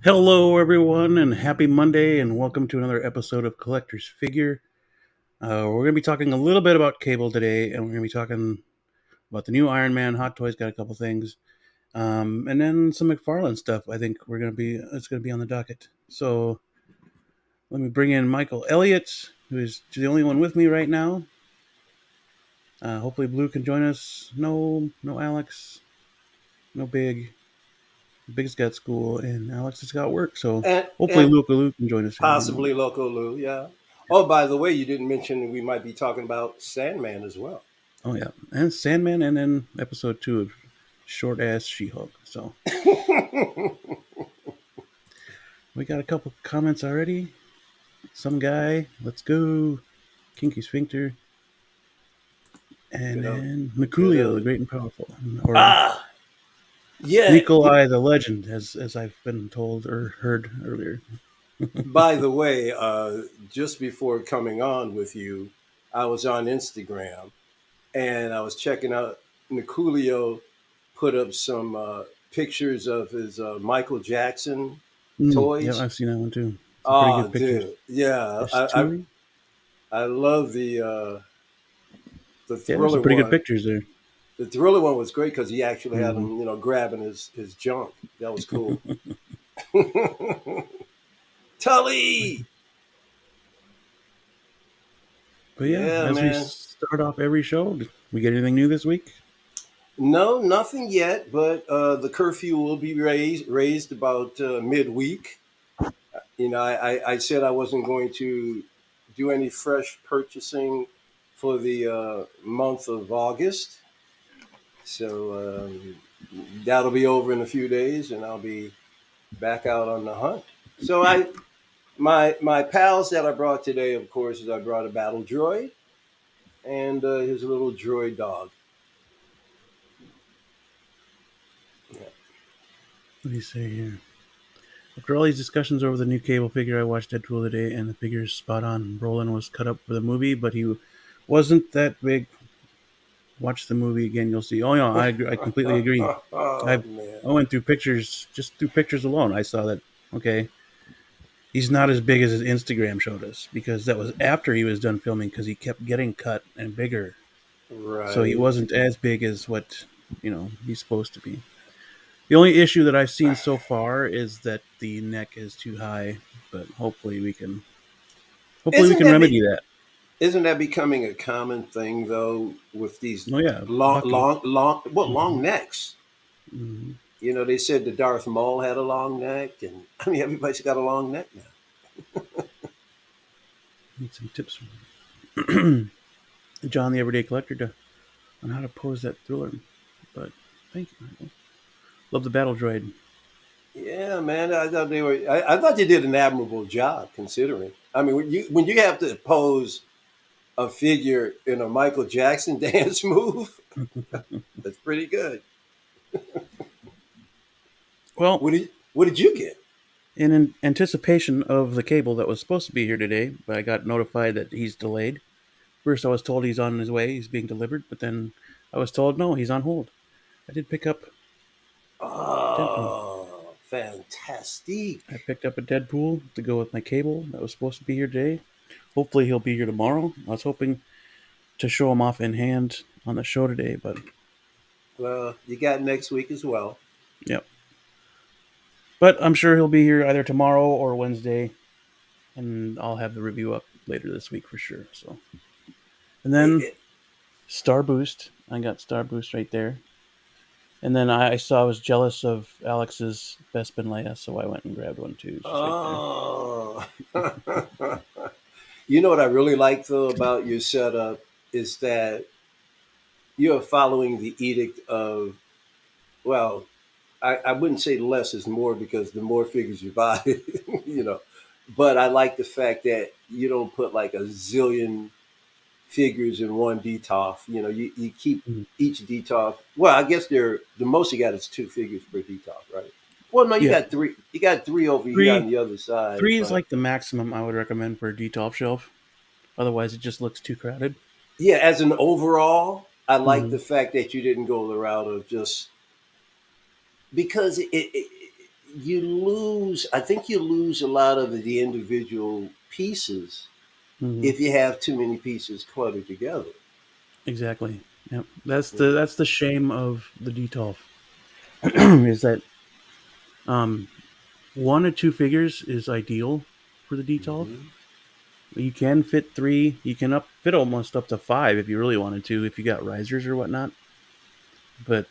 Hello, everyone, and happy Monday, and welcome to another episode of Collector's Figure. We're going to be talking a little bit about cable today, and we're going to be talking about the new Iron Man. Hot Toys got a couple things, and then some McFarlane stuff. I think it's going to be on the docket. So let me bring in Michael Elliott, who is the only one with me right now. Hopefully, Blue can join us. No, Alex, no Big. Big's got school, and Alex has got work. So and hopefully, and Luke can join us here in a moment. possibly Loco Lou, yeah. Oh, by the way, you didn't mention we might be talking about Sandman as well. Oh yeah, and Sandman, and then episode 2 of Short Ass She-Hulk. So we got a couple comments already. Some guy, let's go, Kinky Sphincter, and Good old, then good Mikulio, the old. great and powerful, or Ah, yeah. Nikolai the legend, as I've been told or heard earlier. By the way, just before coming on with you, I was on Instagram and I was checking out. Niculio put up some pictures of his Michael Jackson Yeah, toys. I've seen that one too. Some pretty Oh, good pictures. dude, yeah, There's two. I love the Yeah, there's some Thriller pretty good one. pictures there. The Thriller one was great because he actually had Mm. him, grabbing his junk. That was cool. Tully, But yeah, yeah, as we man. start off every show, did we get anything new this week? No, nothing yet, but the curfew will be raised about midweek. I said I wasn't going to do any fresh purchasing for the month of August, so that'll be over in a few days, and I'll be back out on the hunt. So my pals that I brought today, of course, is I brought a battle droid and his little droid dog. Yeah. What do you say here? After all these discussions over the new cable figure, I watched Deadpool today, and the figure's spot on. Brolin was cut up for the movie, but he wasn't that big. Watch the movie again, you'll see. Oh, yeah, I completely agree. Oh I man. I went through pictures, just through pictures alone. I saw that, okay, he's not as big as his Instagram showed us, because that was after he was done filming, because he kept getting cut and bigger. So he Right. wasn't as big as what, he's supposed to be. The only issue that I've seen so far is that the neck is too high, but hopefully we Isn't can that remedy that. isn't that becoming a common thing though with these Oh yeah, Bucky. long Mm-hmm. necks? Mm-hmm. They said the Darth Maul had a long neck, and I mean everybody's got a long neck now. Need some tips from John the Everyday Collector on how to pose that thriller. But thank you, Michael. Love the battle droid. Yeah, man. I thought they did an admirable job considering. I mean, when you have to pose a figure in a Michael Jackson dance move, that's pretty good. Well, What did you get? in anticipation of the cable that was supposed to be here today, but I got notified that he's delayed. First, I was told he's on his way, he's being delivered, but then I was told no, he's on hold. I did pick up Deadpool. Oh, fantastic! I picked up a Deadpool to go with my cable that was supposed to be here today. Hopefully, he'll be here tomorrow. I was hoping to show him off in hand on the show today, but Well, you got next week as well. yep. But I'm sure he'll be here either tomorrow or Wednesday, and I'll have the review up later this week for sure. So, and It, then it, Star Boost. I got Star Boost right there. And then I saw I was jealous of Alex's Bespin Leia, so I went and grabbed one too. She's right there. oh, you know what I really like though about your setup is that you're following the edict of, well, I wouldn't say less is more because the more figures you buy, you know. But I like the fact that you don't put like a zillion figures in one DTOF. You keep Mhm. each DTOF. Well, I guess the most you got is two figures per DTOF, right? Well, no, you Yeah, got three. You got three over here on three the other side, three is but like the maximum I would recommend for a D-top shelf. Otherwise, it just looks too crowded. yeah, as an overall, I like Mm-hmm. the fact that you didn't go the route of just because you lose. I think you lose a lot of the individual pieces Hmm. if you have too many pieces cluttered together. Exactly. Yep. That's You the shame of the DTOLF is that um, one or two figures is ideal for the DTOLF. hmm You can fit three. You can fit almost up to five if you really wanted to, if you got risers or whatnot. But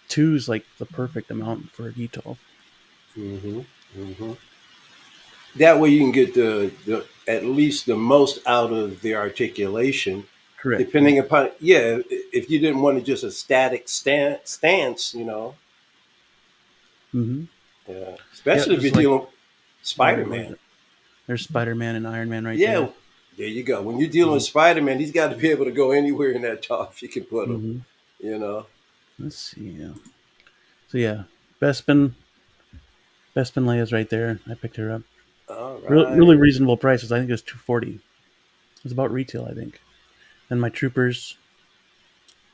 two is like the perfect amount for a DTOLF. hmm hmm That way you can get the at least the most out of the articulation, Correct. Yeah. depending upon if you didn't want to just a static stance, Hmm. Yeah. especially if Just you're like dealing with what is Spider-Man. it? There's Spider Man and Iron Man right Yeah, there. there you go. When you're dealing Hmm. with Spider-Man, he's got to be able to go anywhere in that top you can put him. Hmm. You know. Let's see. Yeah. So yeah, Bespin Bespin Leia's right there. I picked her up. All Really right. reasonable prices. I think it was 240. It's about retail, I think. And my troopers,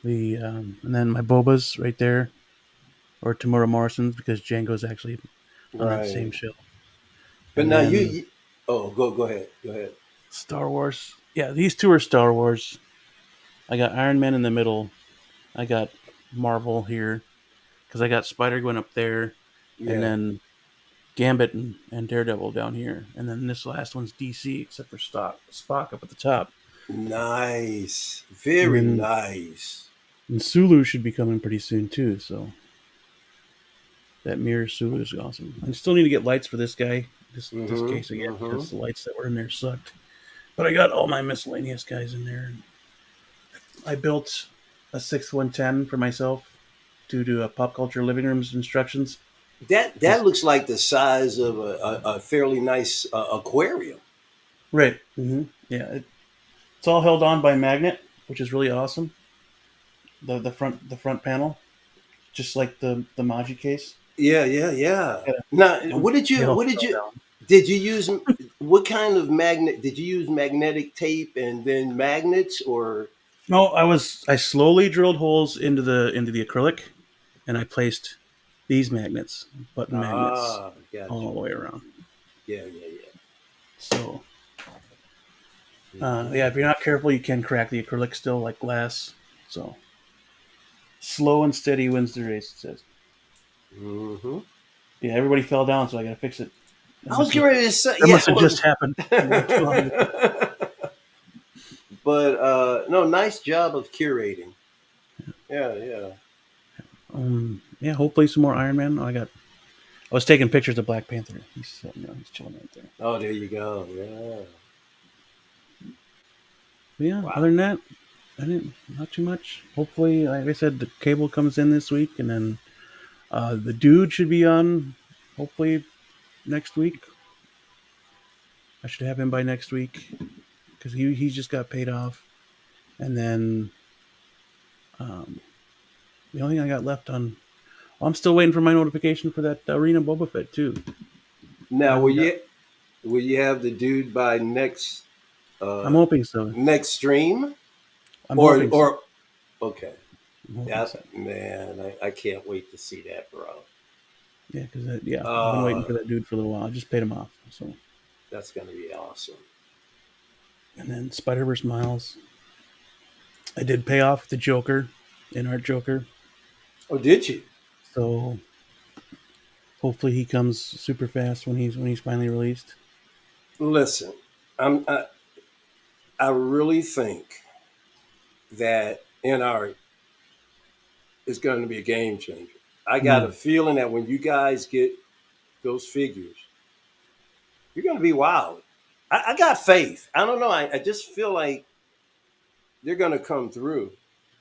and then my Bobas right there, or Tamura Morrison's because Django's actually on that same Right. shelf. But And now then oh, go ahead. Go ahead. Star Wars. Yeah, these two are Star Wars. I got Iron Man in the middle. I got Marvel here because I got Spider Gwen up there, and Yeah. then Gambit and Daredevil down here, and then this last one's DC except for Spock up at the top, Nice. and Very then nice. and Sulu should be coming pretty soon too. So that mirror Sulu is awesome. I still need to get lights for this guy, this Mm-hmm. case again, Mm-hmm. because the lights that were in there sucked. But I got all my miscellaneous guys in there. I built a 6110 for myself due to a pop culture living room's instructions. That Because looks like the size of a fairly nice aquarium. right, yeah, it's all held on by magnet, which is really awesome. The front panel, just like the Maji case. Yeah, yeah, yeah. Yeah, Now, they all what did fell you down. did you use? What kind of magnet did you use? Magnetic tape and then magnets, or No, I slowly drilled holes into the acrylic, and I placed these magnets, button magnets, gotcha. all the way around. Yeah, yeah, yeah. So Mm-hmm. yeah, if you're not careful, you can crack the acrylic still like glass. So slow and steady wins the race. It says. Mm-hmm. Yeah, everybody fell down, so I got to fix it. That I was must getting have ready to say, that yeah, must have just happened not too long ago. but no, nice job of curating. Yeah, yeah. Yeah, hopefully some more Iron Man. I was taking pictures of Black Panther. He's chilling right there. Oh, there you go. Yeah. But yeah, Wow. other than that, I didn't not too much. Hopefully, like I said, the cable comes in this week, and then the dude should be on. Hopefully next week. I should have him by next week because he just got paid off, and then um, the only thing I got left on. I'm still waiting for my notification for that Arena Boba Fett too. I Now, haven't got. will you have the dude by I'm uh hoping so. next stream I'm hoping so. or okay? I'm hoping Yep, so. man, I can't wait to see that, bro. Yeah, because yeah, I've been waiting Uh, for that dude for a little while. I just paid him off. So that's gonna be awesome. and then Spider Verse Miles. I did pay off the Joker, in Art Joker. Oh, did you? So hopefully he comes super fast when he's finally released. Listen, I'm I really think that NR is going to be a game changer. I got a Mm. feeling that when you guys get those figures, you're going to be wild. I got faith. I don't know. I just feel like they're going to come through,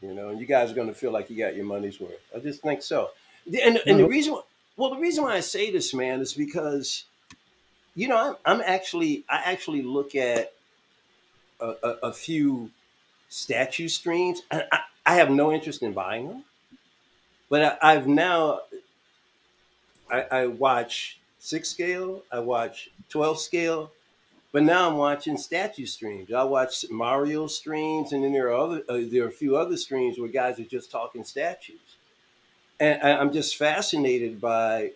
and you guys are going to feel like you got your money's worth. I just think so. And I the hope reason, well, the reason why I say this, man, is because I actually look at a few statue streams. I have no interest in buying them, but I've now I watch 6 scale, I watch 12 scale, but now I'm watching statue streams. I watch Mario streams, and then there are a few other streams where guys are just talking statues. and I'm just fascinated by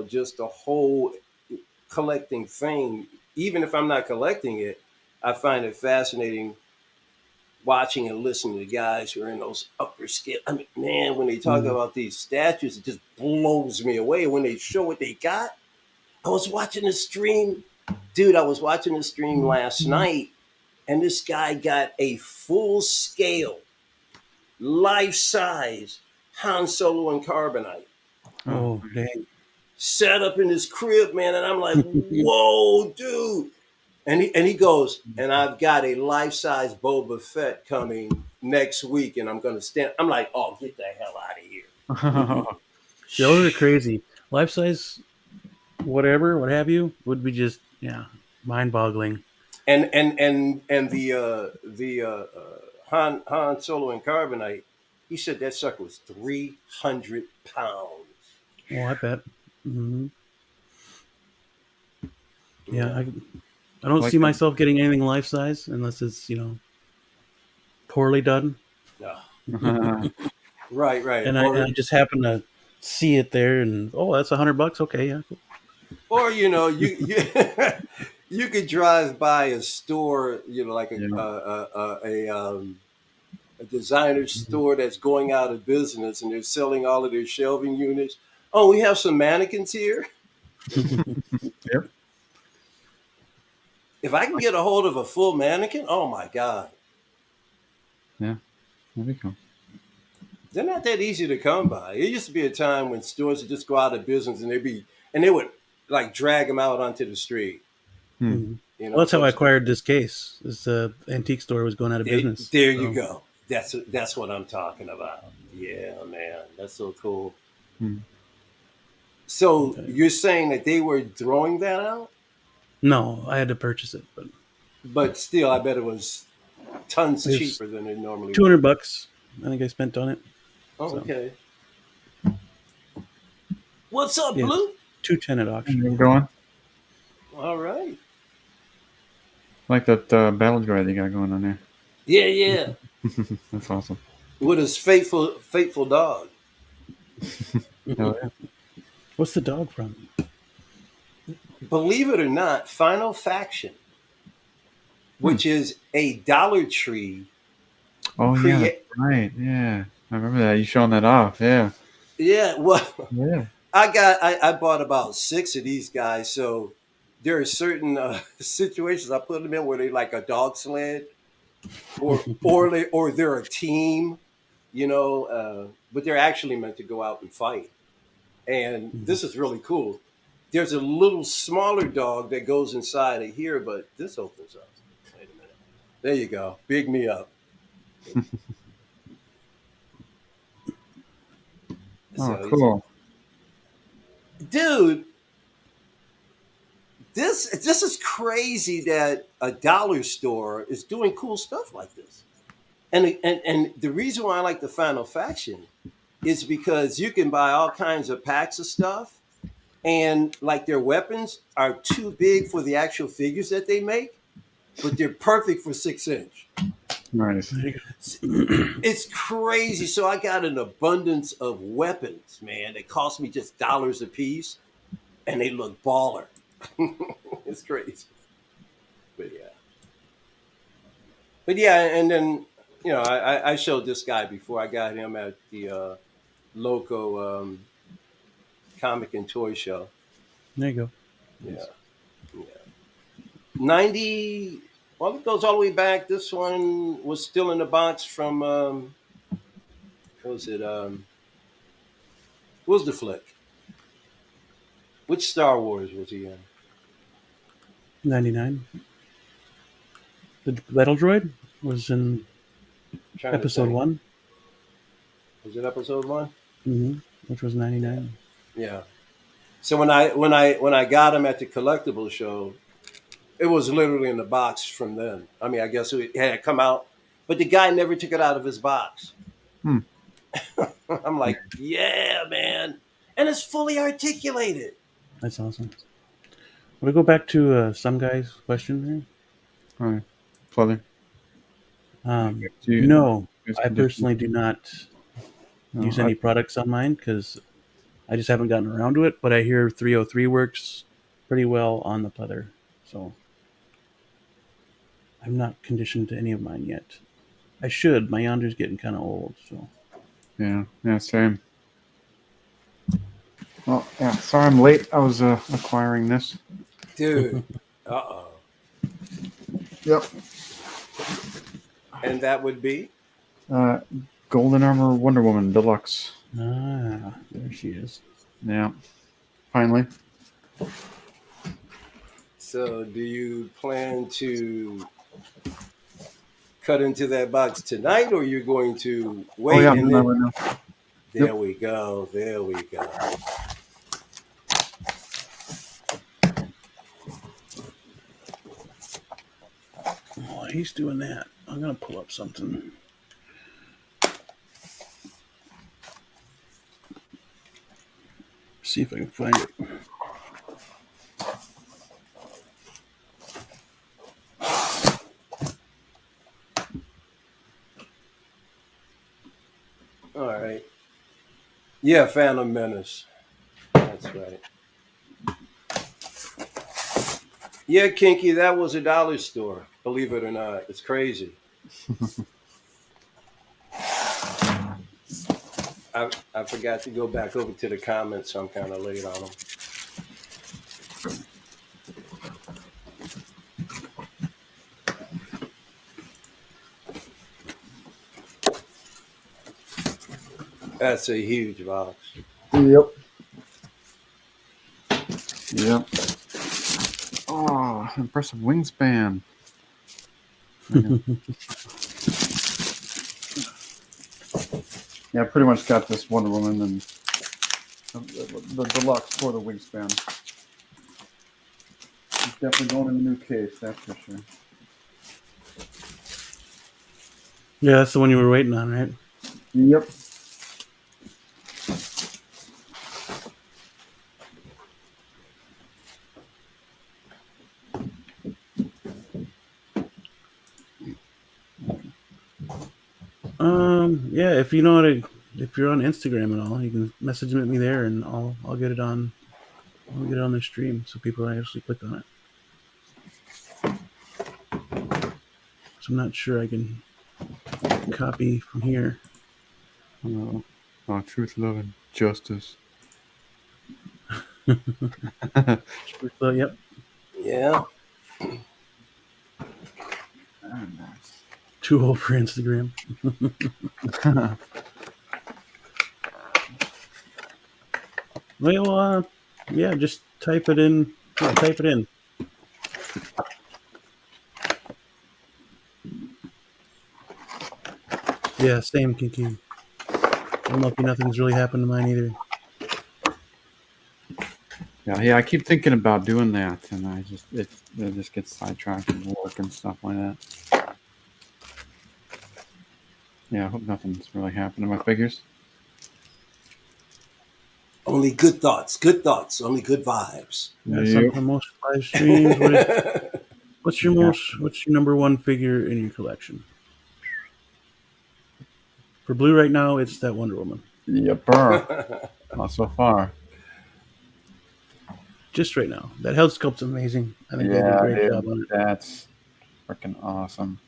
just the whole collecting thing. Even if I'm not collecting it, I find it fascinating watching and listening to guys who are in those upper scale. I mean, man, when they talk Mm. about these statues, it just blows me away. When they show what they got, I was watching the stream, dude. I was watching the stream last night, and this guy got a full scale, life size Han Solo and Carbonite Oh, Oh, dang. set up in his crib, man. And I'm like, whoa, dude. And he goes, and I've got a life size Boba Fett coming next week, and I'm gonna stand. I'm like, oh, get the hell out of here. Yeah, those are crazy. Life size, whatever, what have you, would be just mind boggling. And the Han Solo and Carbonite, he said that sucker was 300 pounds. Oh, I bet. Hmm. Yeah, Yeah, I don't like see the, myself getting anything life size unless it's poorly done. no, oh, right. And I just happen to see it there, and oh, that's $100. Okay, yeah, cool. Or you you could drive by a store, like yeah. a designer Mhm. store that's going out of business, and they're selling all of their shelving units. Oh, we have some mannequins here. Yep. If I can get a hold of a full mannequin, oh my god, Yeah. There we go. they're not that easy to come by. It used to be a time when stores would just go out of business, and they would like drag them out onto the street. Hmm. Mhm. Well, that's how I So acquired this case. This antique store was going out of business. there you So go. That's what I'm talking about. Yeah, man, that's so cool. Hmm. So okay. you're saying that they were throwing that out, No, I had to purchase it, but but still, I bet it was tons it was cheaper than it normally two would hundred be. bucks. I think I spent on it. Oh, So okay. What's up, yes, Blue? 210 at And auction. we're going. All right. Like that battle droid they got going on there. Yeah. That's awesome. With his faithful dog. Hell yeah. What's the dog from? Believe it or not, Final Faction, Hmm. which is a Dollar Tree Oh yeah, that's create. right. Yeah, I remember that. You showing that off. Yeah. Yeah, well, Yeah. I bought about six of these guys. So there are certain situations I put them in where they like a dog sled, or they're a team, but they're actually meant to go out and fight. And Mhm. this is really cool. There's a little smaller dog that goes inside of here, but this opens up. Wait a minute. There you go. Big me up. Oh, So, cool. dude, this is crazy that a dollar store is doing cool stuff like this. And the reason why I like the Final Faction is because you can buy all kinds of packs of stuff, and like their weapons are too big for the actual figures that they make, but they're perfect for 6 inch. Nice. There you go. It's crazy. So I got an abundance of weapons, man. They cost me just dollars a piece, and they look baller. It's crazy, but yeah, and then I showed this guy before. I got him at the LOCO comic and toy show. There you go. Yeah, yeah. 90. Well, it goes all the way back. This one was still in the box from what was it? What was the flick? Which Star Wars was he in? 99. The battle droid was in I'm trying to episode think. one, Was it episode one? which was Yeah, 99. yeah. So when I got him at the collectible show, it was literally in the box from then. I mean, I guess it had come out, but the guy never took it out of his box. Hmm. I'm like, yeah, man, and it's fully articulated. That's awesome. Want to go back to some guy's question All right. Father. there? Do you, No, guys I can just. personally do not use any products on mine because I just haven't gotten around to it. But I hear 303 works pretty well on the pleather, so I'm not conditioned to any of mine yet. I should. My yonder's getting kind of old, so. Yeah, same. Well, yeah, sorry I'm late. I was acquiring this. Dude. Uh-oh. Yep. And that would be? Golden Armor Wonder Woman Deluxe. Ah, there she is. Yeah, finally. So do you plan to cut into that box tonight, or you're going to wait? Oh yeah, and then right now. there Yep. we go. There we go. While he's doing that, I'm gonna pull up something. See if I can find it. All right. Yeah, Phantom Menace. That's right. Yeah, Kinky, that was a dollar store. Believe it or not, it's crazy. I forgot to go back over to the comments, so I'm kind of late on them. That's a huge box. Yep. Yep. Oh, impressive wingspan. Yeah, I pretty much got this Wonder Woman and the deluxe for the wingspan. It's definitely going in the new case, that's for sure. Yeah, that's the one you were waiting on, right? Yep. Yeah, if you know how to, if you're on Instagram and all, you can message me there, and I'll get it on. I'll get it on the stream so people actually click on it. So I'm not sure I can copy from here. Oh, truth, love, and justice. So, yep. Yeah. Too old for Instagram. Well, yeah, just type it in. Yeah, type it in. Yeah, same, Kinky. I'm lucky nothing's really happened to mine either. Yeah, I keep thinking about doing that, and I just get sidetracked and work and stuff like that. Yeah, I hope nothing's really happened to my figures. Only good thoughts, only good vibes. Yeah, something most live streams. What's your number one figure in your collection? For blue right now, it's that Wonder Woman. Yep. Not so far. Just right now. That health sculpt's amazing. I think they did a great job on it. That's freaking awesome.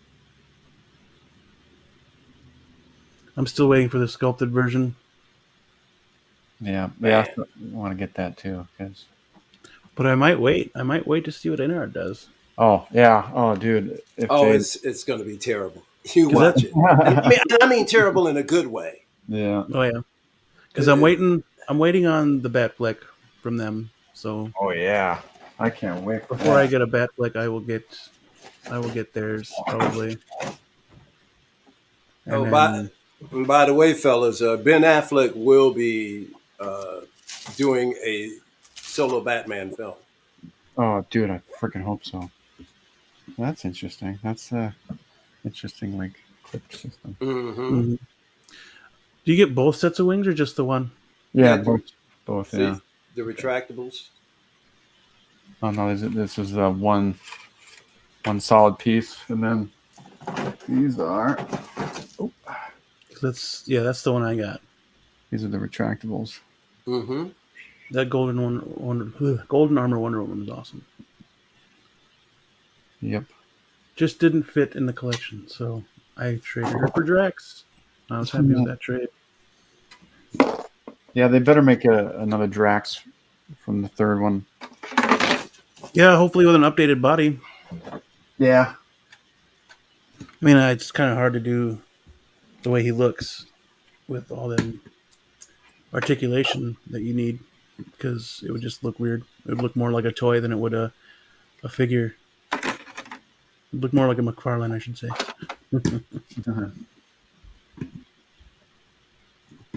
I'm still waiting for the sculpted version. Yeah, I want to get that too. But I might wait. I might wait to see what Inard does. Oh yeah. Oh, dude. It's going to be terrible. You watch it. I mean, terrible in a good way. Yeah. Oh yeah. Because I'm waiting on the Bat Fleck from them. So. Oh yeah. I can't wait. Before I get a Bat Fleck, I will get theirs probably. And by the way, fellas, Ben Affleck will be doing a solo Batman film. Oh, dude, I freaking hope so. That's interesting. That's interesting, like clip system. Mm-hmm. Mm-hmm. Do you get both sets of wings or just the one? Yeah, both. See, yeah. The retractables. Oh no, this is one solid piece, and then these are. That's the one I got. These are the retractables. Mm-hmm. That golden armor Wonder Woman is awesome. Yep. Just didn't fit in the collection, so I traded her for Drax. I was happy with that trade. Yeah, they better make another Drax from the third one. Yeah, hopefully with an updated body. Yeah. I mean, it's kind of hard to do the way he looks with all the articulation that you need because it would just look weird. It would look more like a toy than it would a figure. It would look more like a McFarlane, I should say.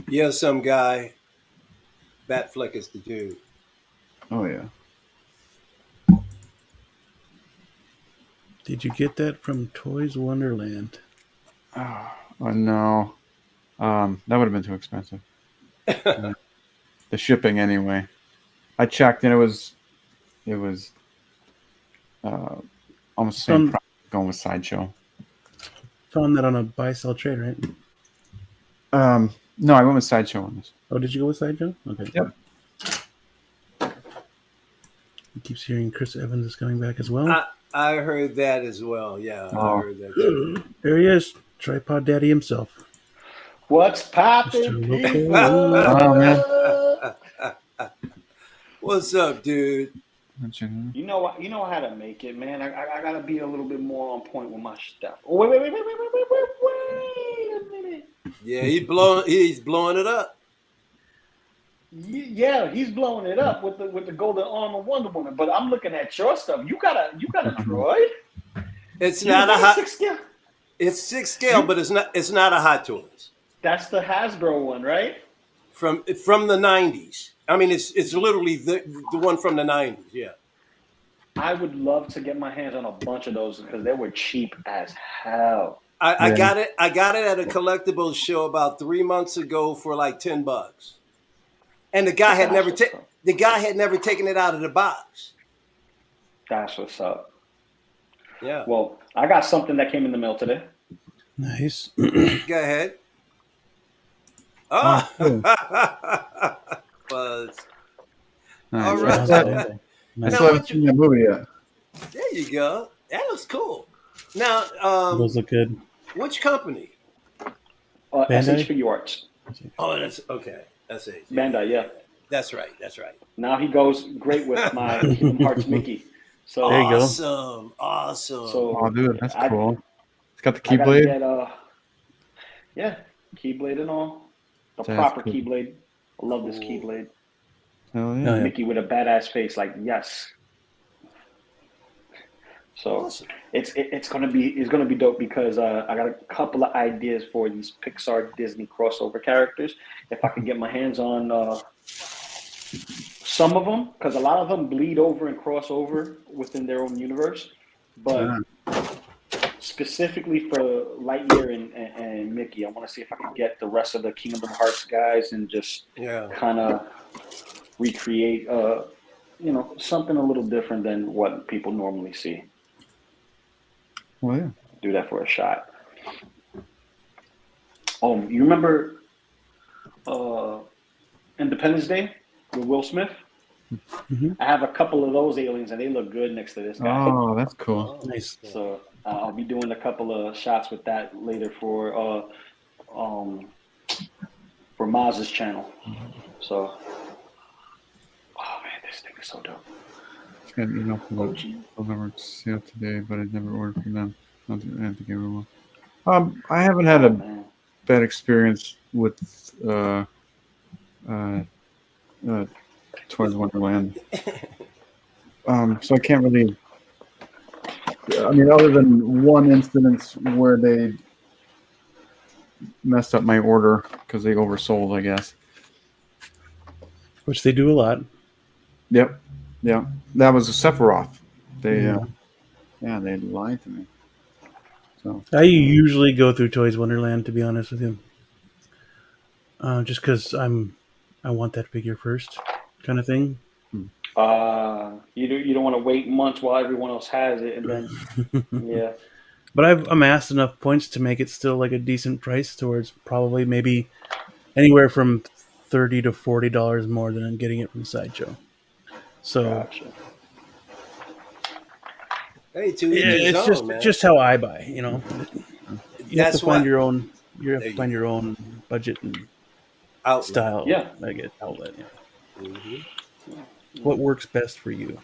Yeah, some guy. Batfleck is the dude. Oh yeah. Did you get that from Toys Wonderland? Oh no. That would have been too expensive. The shipping anyway. I checked and it was almost the same price going with Sideshow. Found that on a buy sell trade, right? No, I went with Sideshow on this. Oh, did you go with Sideshow? Okay. Yep. He keeps hearing Chris Evans is coming back as well. I heard that as well. Yeah, I heard that too. There he is, Tripod Daddy himself. What's poppin', people? Oh, man. What's up, dude? You know how to make it, man. I gotta be a little bit more on point with my stuff. Oh, wait a minute. Yeah, he's blowing it up. Yeah, he's blowing it up with the golden armor Wonder Woman. But I'm looking at your stuff. You got a droid. It's not a hot 6 scale. It's 6 scale, but it's not a Hot Toys. That's the Hasbro one, right? From the 90s. I mean, it's literally the one from the 90s. Yeah. I would love to get my hands on a bunch of those because they were cheap as hell. I got it at a collectibles show about 3 months ago for like $10. And the guy had never taken it out of the box. That's what's up. Yeah. Well, I got something that came in the mail today. Nice. Go ahead. Oh. Buzz. Nice. All right. I still haven't seen that movie yet. There you go. That looks cool. Now, those look good. Which company? SH Figure Arts. Oh, that's okay. That's it. Bandai, yeah. That's right. Now he goes great with my Kingdom Hearts Mickey. So there you go. Awesome. So, oh, dude, that's cool. It's got the Keyblade. Yeah, Keyblade and all. The That's proper cool. Keyblade. I love this Keyblade. Hell yeah. Mickey with a badass face, like yes. So Awesome. it's gonna be dope because I got a couple of ideas for these Pixar Disney crossover characters. If I can get my hands on some of them, because a lot of them bleed over and cross over within their own universe, but specifically for Lightyear and Mickey, I want to see if I can get the rest of the Kingdom Hearts guys and just kind of recreate something a little different than what people normally see. Well, yeah. Do that for a shot. Oh, you remember Independence Day with Will Smith? Mm-hmm. I have a couple of those aliens, and they look good next to this guy. Oh, that's cool. Nice. So I'll be doing a couple of shots with that later for Maz's channel. So, oh man, this thing is so dope. I got an email from the sale today, but I never ordered from them. I have to get rid of them. I haven't had a bad experience with Toys Wonderland. So I can't really. I mean, other than one instance where they messed up my order because they oversold, I guess. Which they do a lot. Yep. Yeah. That was a Sephiroth. They they lied to me. So I usually go through Toys Wonderland, to be honest with you. Just because I want that figure first, kind of thing. You don't want to wait months while everyone else has it, and then yeah. But I've amassed enough points to make it still like a decent price towards probably maybe anywhere from $30 to $40 more than getting it from Sideshow. So Gotcha. Hey, to yeah, each his it's own, man. just how I buy. You know, you have to find your own. You have There to you find go. your own budget and Outlet. style. Yeah. I guess outlet. Yeah. Mm-hmm. What works best for you?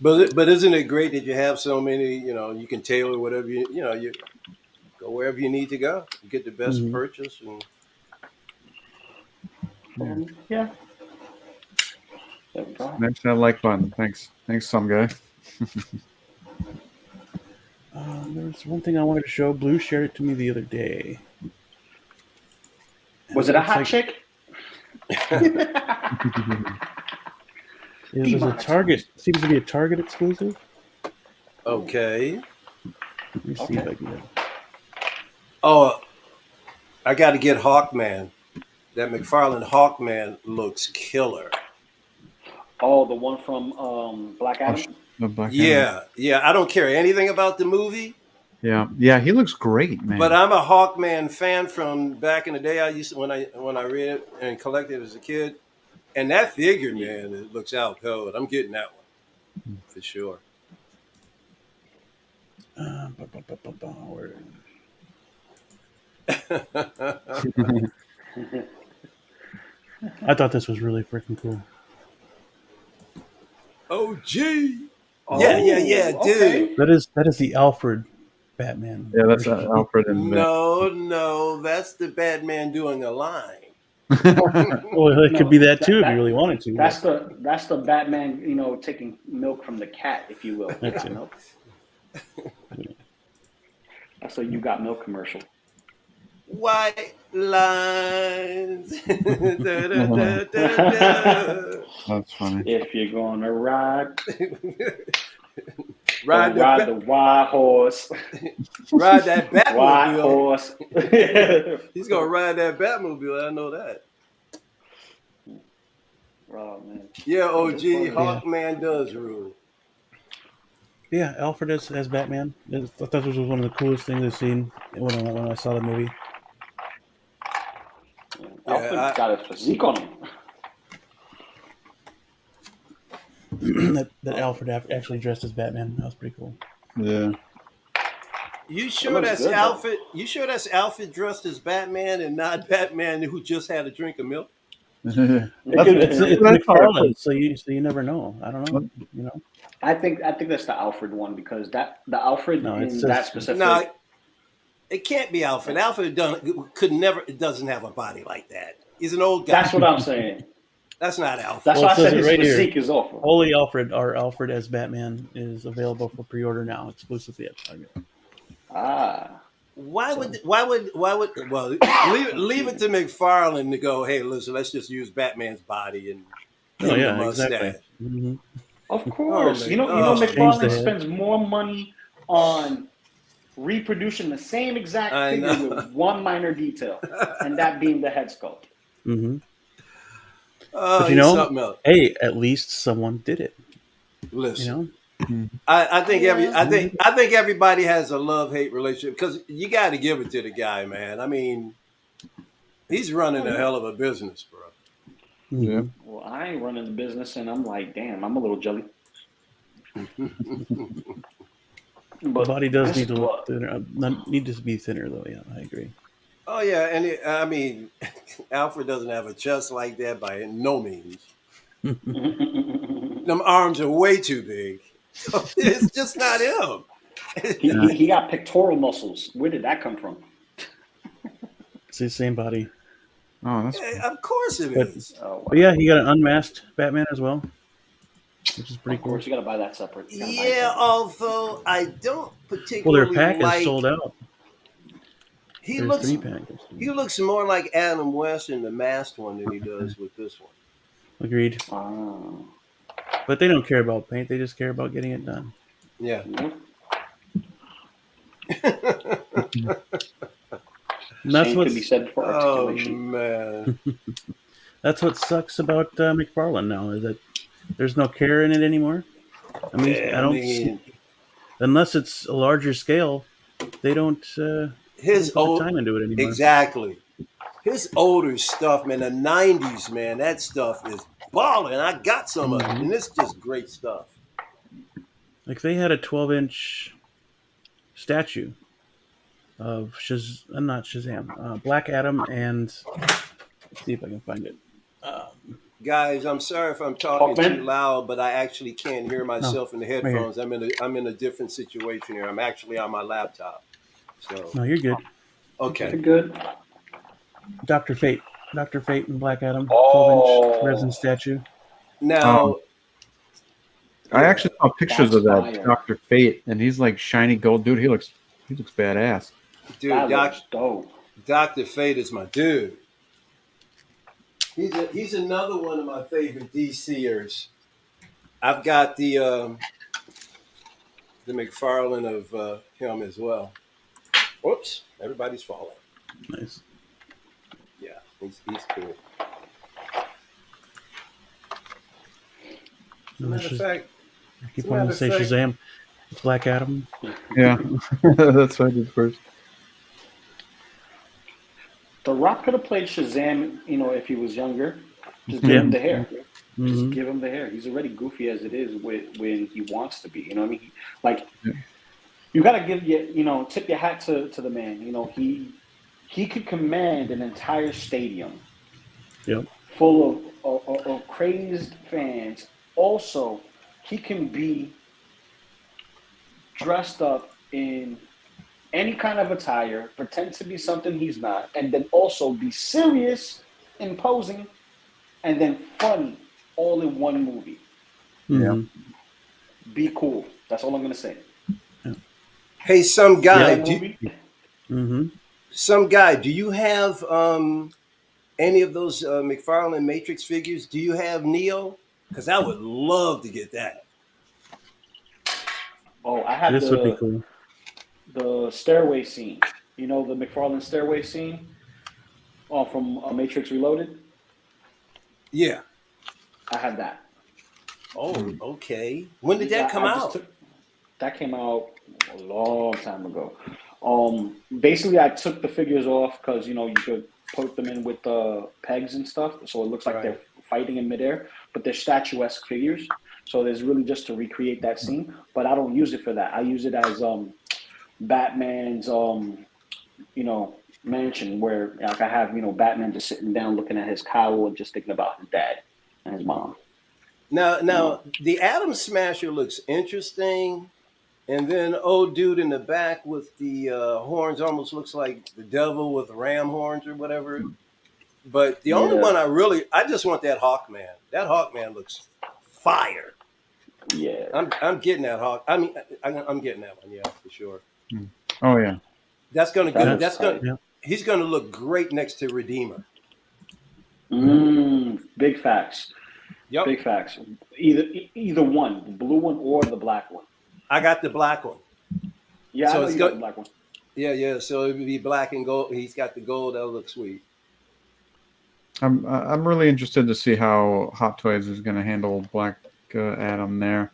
But isn't it great that you have so many? You know, you can tailor whatever you go wherever you need to go. You get the best Mhm. purchase. And Yeah. There we go. Smash that like button. Thanks, some guy. There was one thing I wanted to show. Blue shared it to me the other day. Was it a hot chick? It was a Target. Seems to be a Target exclusive. okay. Let me see if I can get it. Oh, I got to get Hawkman. That McFarlane Hawkman looks killer. Oh, the one from Black Adam? Yeah. I don't care anything about the movie. Yeah, he looks great, man. But I'm a Hawkman fan from back in the day. I used to when I read it and collected it as a kid, and that figure, man, it looks out cold. I'm getting that one for sure. I thought this was really freaking cool. Oh, gee. Yeah, dude. That is the Alfred Batman. Yeah, that's Alfred and No, that's the Batman doing a line. Well, it could be that too if you really wanted to. That's the Batman, taking milk from the cat, if you will. That's it. Milk. That's a You Got Milk commercial. White lines. That's funny. If you're gonna ride ride the white horse. Ride that Batmobile. White horse. He's gonna ride that Batmobile. I know that. Oh man. Yeah, OG Hawkman does rule. Yeah, Alfred as Batman. I thought this was one of the coolest things I've seen when I saw the movie. Alfred's got a physique on him. that Alfred actually dressed as Batman. That was pretty cool. Yeah. You sure that's Alfred? You sure that's Alfred dressed as Batman and not Batman who just had a drink of milk? It's McFarlane, so you never know. I don't know. I think that's the Alfred one because the Alfred that specific. No, it can't be Alfred. Alfred doesn't have a body like that. He's an old guy. That's what I'm saying. That's not Alfred. That's why I said his physique is awful. Holy Alfred, our Alfred as Batman is available for pre-order now, exclusively at Target. Why would well leave it to McFarlane to go, hey, listen, let's just use Batman's body and the mustache. Exactly. Mm-hmm. Of course. McFarlane spends more money on reproducing the same exact figure with one minor detail, and that being the head sculpt. Mm-hmm. But hey, at least someone did it. Listen, I think everybody has a love-hate relationship because you got to give it to the guy, man. I mean, he's running a hell of a business, bro. Yeah. Well, I ain't running the business, and I'm like, damn, I'm a little jelly. But body does need to look thinner. Need to be thinner, though. Yeah, I agree. Oh yeah, and Alfred doesn't have a chest like that by no means. Them arms are way too big. So it's just not him. He got pectoral muscles. Where did that come from? It's the same body. Oh, that's of course it is. Oh, wow. But yeah, he got an unmasked Batman as well, which is pretty cool. Of course, you got to buy that separate. Yeah, although I don't particularly well, their pack is sold out. He looks more like Adam West in the masked one than he does with this one. Agreed. But they don't care about paint; they just care about getting it done. Yeah. That's what could be said for articulation. Oh man. That's what sucks about McFarlane now is that there's no care in it anymore. I mean, I don't see, unless it's a larger scale, they don't put time into it anymore. Exactly. his older stuff, man, the '90s, man, that stuff is balling. I got some of it, and it's just great stuff. Like they had a 12-inch statue of not Shazam, Black Adam, and let's see if I can find it. Guys, I'm sorry if I'm talking too loud, but I actually can't hear myself in the right headphones. I'm in a different situation here. I'm actually on my laptop. So No, you're good. okay, You're good. Dr. Fate and Black Adam, Oh. 12-inch resin statue. now I actually saw pictures of that fire. Dr. Fate, and he's like shiny gold dude. He looks badass. dude, looks dope. Dr. Fate is my dude. He's another one of my favorite DCers. I've got the McFarlane of him as well. Whoops! Everybody's falling. Nice. Yeah, he's cool. Matter of fact, I keep wanting to say Shazam, Black Adam. Yeah, that's what I did first. The Rock could have played Shazam, if he was younger. Just give him the hair. Just give him the hair. He's already goofy as it is when he wants to be. You know what I mean? You got to tip your hat to the man. He could command an entire stadium full of crazed fans. Also, he can be dressed up in any kind of attire, pretend to be something he's not, and then also be serious, imposing, and then funny all in one movie. Yeah. Be cool. That's all I'm going to say. Hey, some guy, do you have any of those McFarlane Matrix figures? Do you have Neo? Because I would love to get that. Oh, I have this would be cool. The stairway scene. The McFarlane stairway scene from Matrix Reloaded? Yeah. I have that. Oh, okay. When did that come out? That came out a long time ago. Basically, I took the figures off because, you could put them in with pegs and stuff. So it looks like they're fighting in midair, but they're statuesque figures. So there's really just to recreate that scene. But I don't use it for that. I use it as Batman's, mansion where I have, Batman just sitting down looking at his cowl and just thinking about his dad and his mom. Now, the Atom Smasher looks interesting. And then old dude in the back with the horns almost looks like the devil with ram horns or whatever. But the only one I just want that Hawkman. That Hawkman looks fire. Yeah. I'm getting that Hawk. I mean, I'm getting that one. Yeah, for sure. Oh yeah. He's gonna look great next to Redeemer. Big facts. Yep. Big facts. Either one, the blue one or the black one. I got the black one. Yeah, so I know you got the black one. Yeah. So it would be black and gold. He's got the gold. That'll look sweet. I'm really interested to see how Hot Toys is going to handle Black Adam there,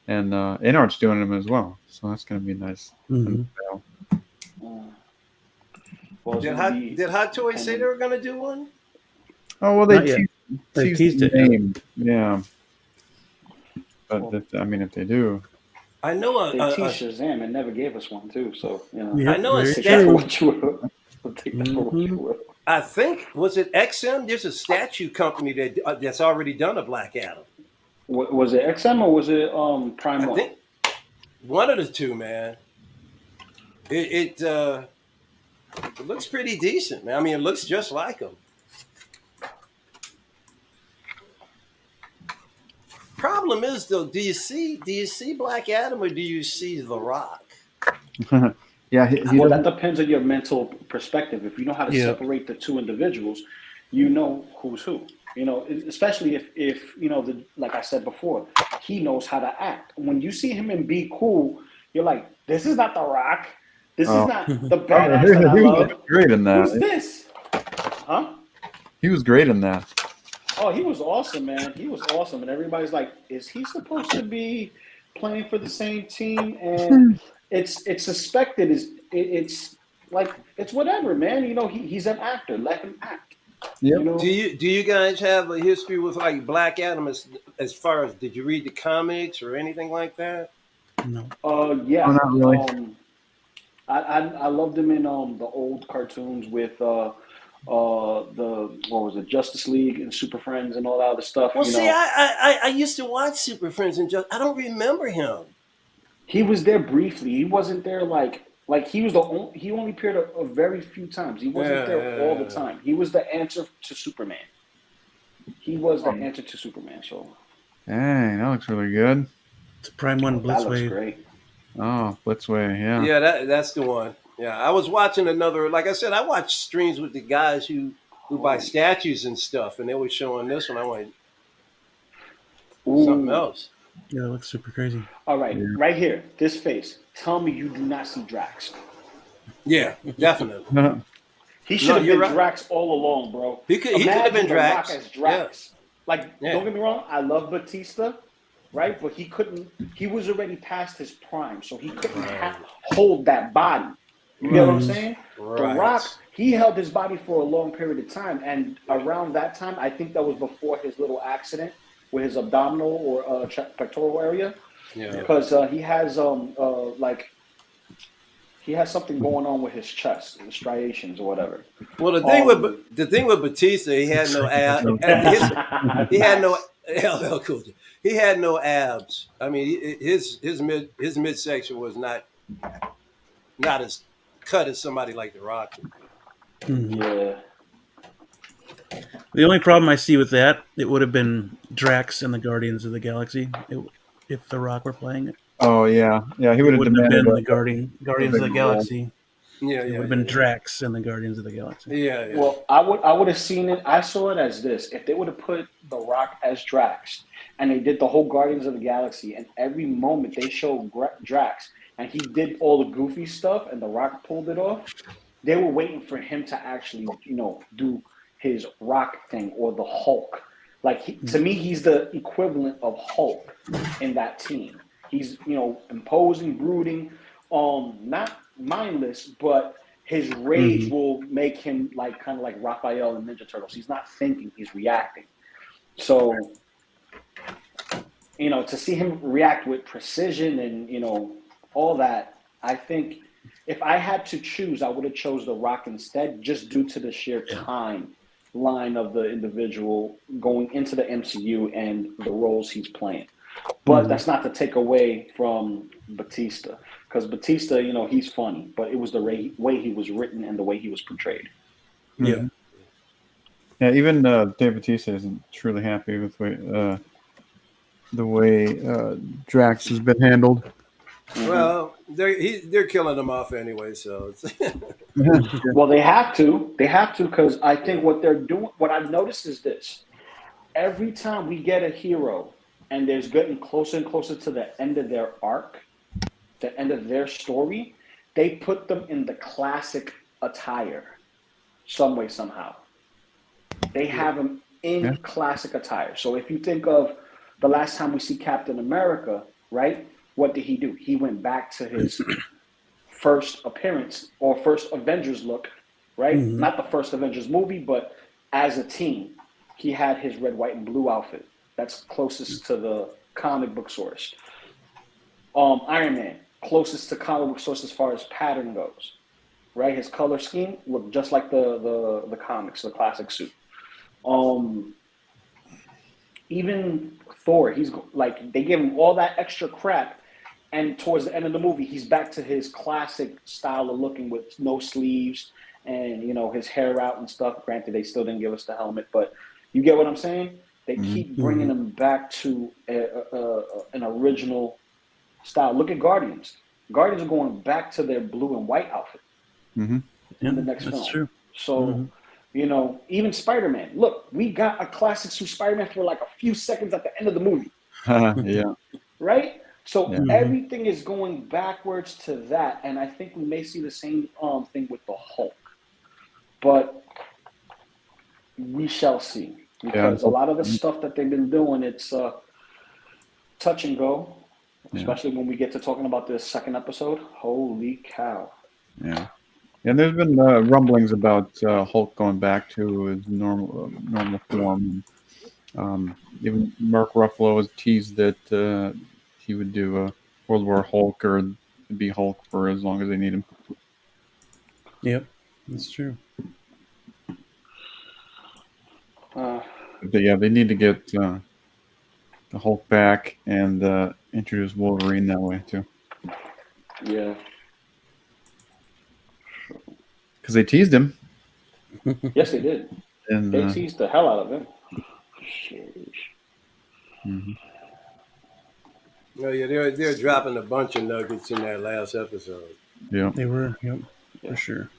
and Inart's doing him as well. So that's going to be nice. Well, did Hot Toys say they were going to do one? Oh well, they teased the name. Yeah. But if they do. I know they teased Shazam and never gave us one too. So I know a statue. I think was it XM? There's a statue company that's already done a Black Adam. Was it XM or was it Prime One? I think one of the two, man. It looks pretty decent, man. I mean, it looks just like him. Problem is, though, do you see Black Adam or do you see The Rock? Yeah. Well, that depends on your mental perspective. If you know how to separate the two individuals, you know who's who. Especially if like I said before, he knows how to act. When you see him in Be Cool, you're like, this is not The Rock. This is not the badass that I love. He was great in that. Who's this? Huh? He was great in that. Oh, he was awesome, man. He was awesome. And everybody's like, is he supposed to be playing for the same team? And it's suspected it's like it's whatever, man. You know, he's an actor. Let him act. Yep. You know? Do you guys have a history with like Black Adam as far as did you read the comics or anything like that? No. Yeah. Oh, not really. I loved him in the old cartoons with the what was it, Justice League and Super Friends and all that other stuff. Well, You see, know, I used to watch Super Friends and just I don't remember him. he was there briefly. He wasn't there like he was he only appeared a very few times. He wasn't there all the time. He was the answer to Superman. He was the answer to Superman. So, Dang, that looks really good. It's Prime One that looks Blitzwave. great. Oh, Blitzway, yeah. Yeah, that's the one. Yeah, I was watching another. Like I said, I watch streams with the guys who buy statues and stuff, and they were showing this one. I went something else. Yeah, it looks super crazy. All right, right here, this face. Tell me you do not see Drax. Yeah, definitely. He should have you're been right. Drax all along, bro. He could have been The Drax. Rock as Drax. Yeah. Like, Yeah. don't get me wrong, I love Batista, right? But he couldn't. He was already past his prime, so he couldn't hold that body. You get what I'm saying? Right. The Rock, he held his body for a long period of time, and around that time, I think that was before his little accident with his abdominal or pectoral area. Yeah. Because he has he has something going on with his chest, the striations or whatever. Well, the thing with Batista, he had no abs. He had no LL Cool J. He had no abs. I mean, his midsection was not as cut as somebody like The Rock. Yeah. The only problem I see with that, it would have been Drax and the Guardians of the Galaxy if The Rock were playing it. Oh, yeah. Yeah, he would have Wouldn't have demanded been the Guardians of the Galaxy. Yeah, It would have been Drax and the Guardians of the Galaxy. Yeah. Well, I would have seen it. I saw it as this: if they would have put The Rock as Drax, and they did the whole Guardians of the Galaxy, and every moment they showed Drax, and he did all the goofy stuff, and The Rock pulled it off. They were waiting for him to actually, do his Rock thing or the Hulk. Like to me, he's the equivalent of Hulk in that team. He's imposing, brooding, not mindless, but his rage will make him kind of like Raphael and Ninja Turtles. He's not thinking, he's reacting. So, to see him react with precision and all that, I think if I had to choose, I would have chose The Rock instead, just due to the sheer timeline of the individual going into the MCU and the roles he's playing. But that's not to take away from Batista, because Batista, he's funny, but it was the way he was written and the way he was portrayed. Yeah. Yeah, even Dave Bautista isn't truly happy with the way Drax has been handled. Well, they're killing him off anyway, so. Well, they have to, because I think what they're doing. What I've noticed is this: every time we get a hero, and there's getting closer and closer to the end of their arc, the end of their story, they put them in the classic attire, some way, somehow. They have them in classic attire. So if you think of the last time we see Captain America, right? What did he do? He went back to his first appearance or first Avengers look, right? Not the first Avengers movie, but as a team, he had his red, white, and blue outfit. That's closest to the comic book source. Iron Man, closest to comic book source as far as pattern goes, right? His color scheme looked just like the comics, the classic suit. Even Thor, he's like, they give him all that extra crap, and towards the end of the movie, he's back to his classic style of looking with no sleeves and his hair out and stuff. Granted, they still didn't give us the helmet, but you get what I'm saying? They keep bringing him back to an original style. Look at Guardians. Guardians are going back to their blue and white outfit in the next film. That's true. So, even Spider-Man. Look, we got a classic suit Spider-Man for like a few seconds at the end of the movie. Yeah. Right? So everything is going backwards to that, and I think we may see the same thing with the Hulk. But we shall see. Because a lot of the stuff that they've been doing, it's touch and go, especially when we get to talking about this second episode. Holy cow. Yeah. And there's been rumblings about Hulk going back to his normal form. Even Mark Ruffalo has teased that he would do a World War Hulk or be Hulk for as long as they need him. Yep, that's true. But yeah, they need to get the Hulk back and introduce Wolverine that way too. Yeah. Because they teased him. Yes, they did. And, they teased the hell out of him. Mm-hmm. No, yeah, they're dropping a bunch of nuggets in that last episode. Yeah, they were. Yep, for sure.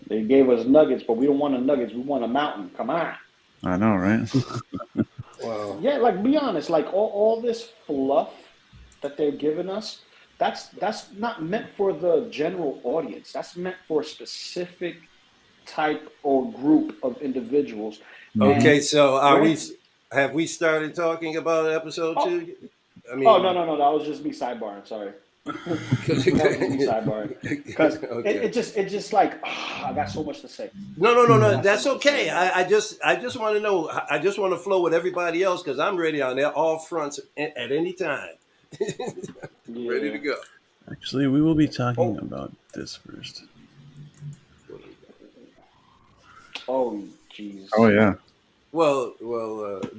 They gave us nuggets, but we don't want a nuggets. We want a mountain. Come on. I know, right? Wow. Yeah, like be honest. Like all this fluff that they're giving us, that's not meant for the general audience. That's meant for a specific type or group of individuals. Okay, so have we started talking about episode 2? I mean, no, that was just me sidebarring. Sorry. Because it just like I got so much to say. No. That's okay. I just want to know. I just want to flow with everybody else because I'm ready on all fronts at any time. Ready to go. Actually, we will be talking about this first. Oh, jeez. Oh yeah. Well,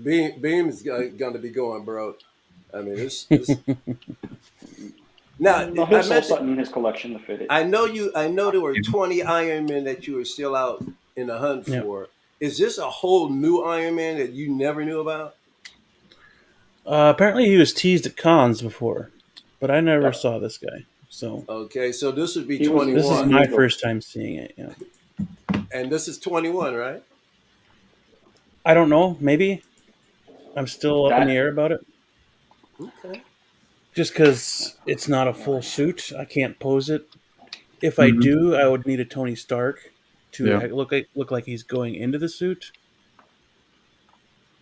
Beam's going to be going, bro. I mean, this now, he'll sell something in his collection to fit it. I know there were 20 Iron Men that you were still out in the hunt for. Is this a whole new Iron Man that you never knew about? Apparently, he was teased at cons before, but I never saw this guy. So okay, so this would be 21. This is my first time seeing it. Yeah, and this is 21, right? I don't know. Maybe I'm still up in the air about it. Okay. Just because it's not a full suit, I can't pose it. If I do, I would need a Tony Stark to look like he's going into the suit.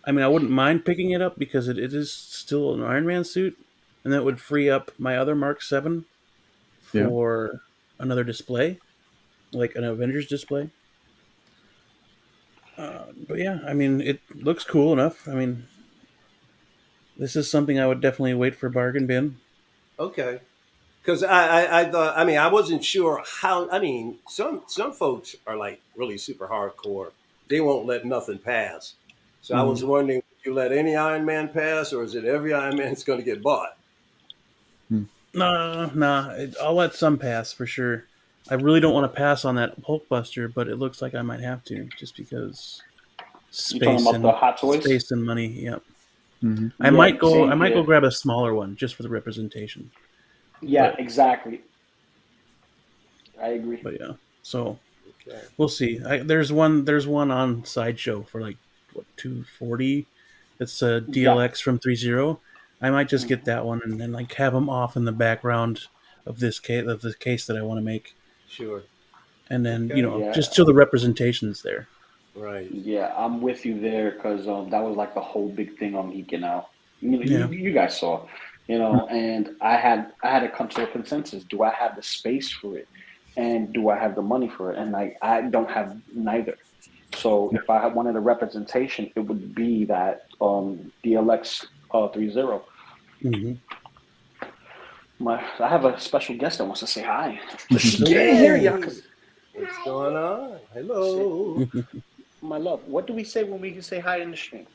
I mean, I wouldn't mind picking it up because it is still an Iron Man suit, and that would free up my other Mark VII for another display, like an Avengers display. But yeah, I mean, it looks cool enough. I mean, this is something I would definitely wait for bargain bin. Okay. Because I thought, I mean, I wasn't sure how, I mean, some folks are like really super hardcore. They won't let nothing pass. So I was wondering, would you let any Iron Man pass, or is it every Iron Man that's going to get bought? Nah. I'll let some pass for sure. I really don't want to pass on that Hulkbuster, but it looks like I might have to just because space and the hot toys? Space and money. Yep. Mm-hmm. I might go grab a smaller one just for the representation. Yeah, exactly. I agree. But yeah, so we'll see. There's one on Sideshow for like $240. It's a DLX from 3.0. I might just get that one and then like have them off in the background of this case that I want to make. Sure. And then just so the representation's there. Right. Yeah, I'm with you there because that was like the whole big thing on Geeking Out. You guys saw, and I had to come to a consensus. Do I have the space for it, and do I have the money for it? And I don't have neither. So if I wanted a representation, it would be that DLX 3.0. Mm-hmm. I have a special guest that wants to say hi. What's going on? Hello. My love, what do we say when we can say hi in the stream?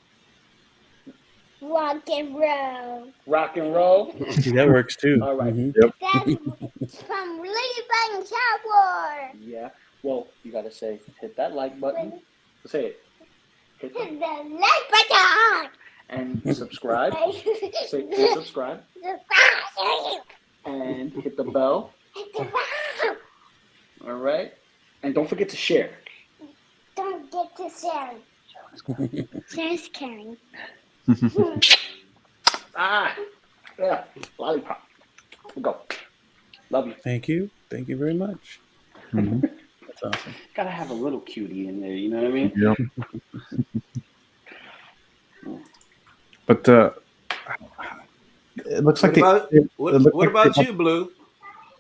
Rock and roll. Rock and roll? See, that works too. All right. Yep. That's from Leaving Shower. Yeah. Well, you got to say, hit that like button. Say it. Hit the like button. And subscribe. Say subscribe. And hit the bell. All right. And don't forget to share. Don't get to share. Share's caring. Yeah. Lollipop. Go. Love you. Thank you very much. Mm-hmm. That's awesome. Gotta have a little cutie in there, you know what I mean? Yep. But it looks like what about you, Blue?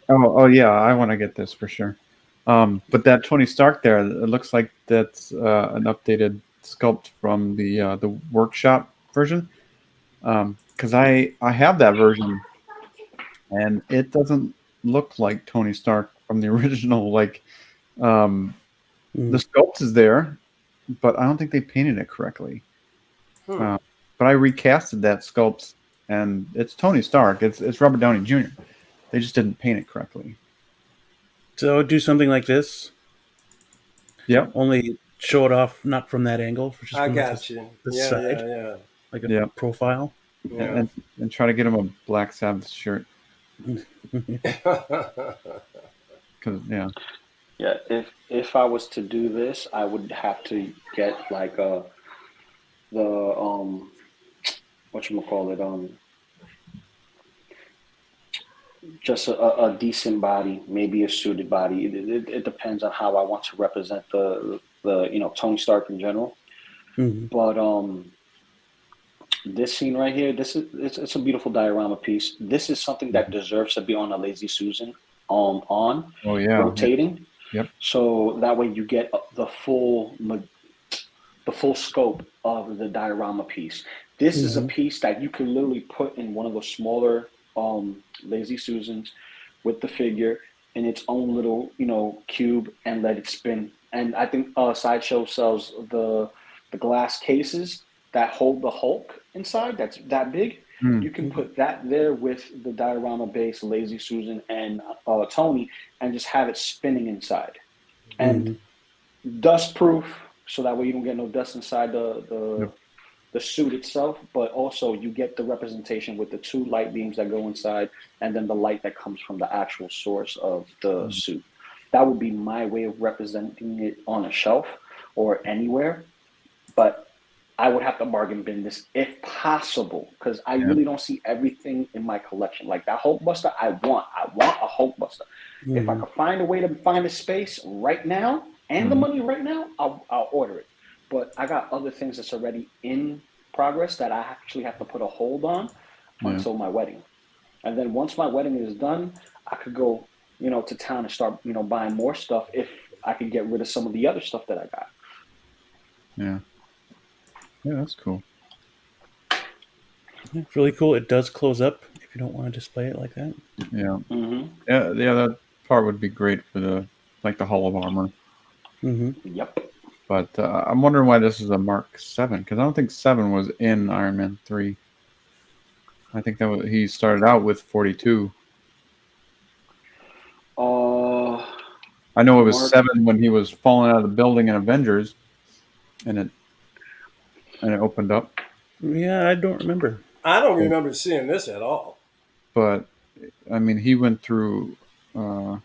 Oh yeah, I want to get this for sure. But that Tony Stark there, it looks like that's an updated sculpt from the workshop version. Because I have that version, and it doesn't look like Tony Stark from the original. Like the sculpt is there, but I don't think they painted it correctly. But I recasted that sculpt, and it's Tony Stark. It's Robert Downey Jr. They just didn't paint it correctly. So do something like this. Yep. Only show it off not from that angle, just I from got you. the Yeah, side, yeah, like a profile. yeah. And try to get him a Black Sabbath shirt. Cause Yeah, if I was to do this, I would have to get like the whatchamacallit, just a decent body, maybe a suited body. It depends on how I want to represent the Tony Stark in general. But this scene right here, it's a beautiful diorama piece. This is something that deserves to be on a Lazy Susan rotating. Yep. So that way you get the full scope of the diorama piece. This is a piece that you can literally put in one of those smaller Lazy Susans with the figure in its own little cube and let it spin. And I think Sideshow sells the glass cases that hold the Hulk inside. That's that big. You can put that there with the diorama base, Lazy Susan, and Tony, and just have it spinning inside. And dust proof, so that way you don't get no dust inside the suit itself, but also you get the representation with the two light beams that go inside and then the light that comes from the actual source of the suit. That would be my way of representing it on a shelf or anywhere, but I would have to bargain bin this if possible, because I really don't see everything in my collection. Like that Hulkbuster, I want a Hulkbuster. If I could find a way to find a space right now and the money right now, I'll order it. But I got other things that's already in progress that I actually have to put a hold on until my wedding. And then once my wedding is done, I could go, to town and start, buying more stuff if I could get rid of some of the other stuff that I got. Yeah. Yeah, that's cool. It's really cool. It does close up if you don't want to display it like that. Yeah. Yeah, that part would be great for the Hall of Armor. Yep. But I'm wondering why this is a Mark 7, because I don't think 7 was in Iron Man 3. I think he started out with 42. I know it was Mark 7 when he was falling out of the building in Avengers, and it opened up. Yeah, I don't remember. I don't remember seeing this at all. But I mean, he went through. He went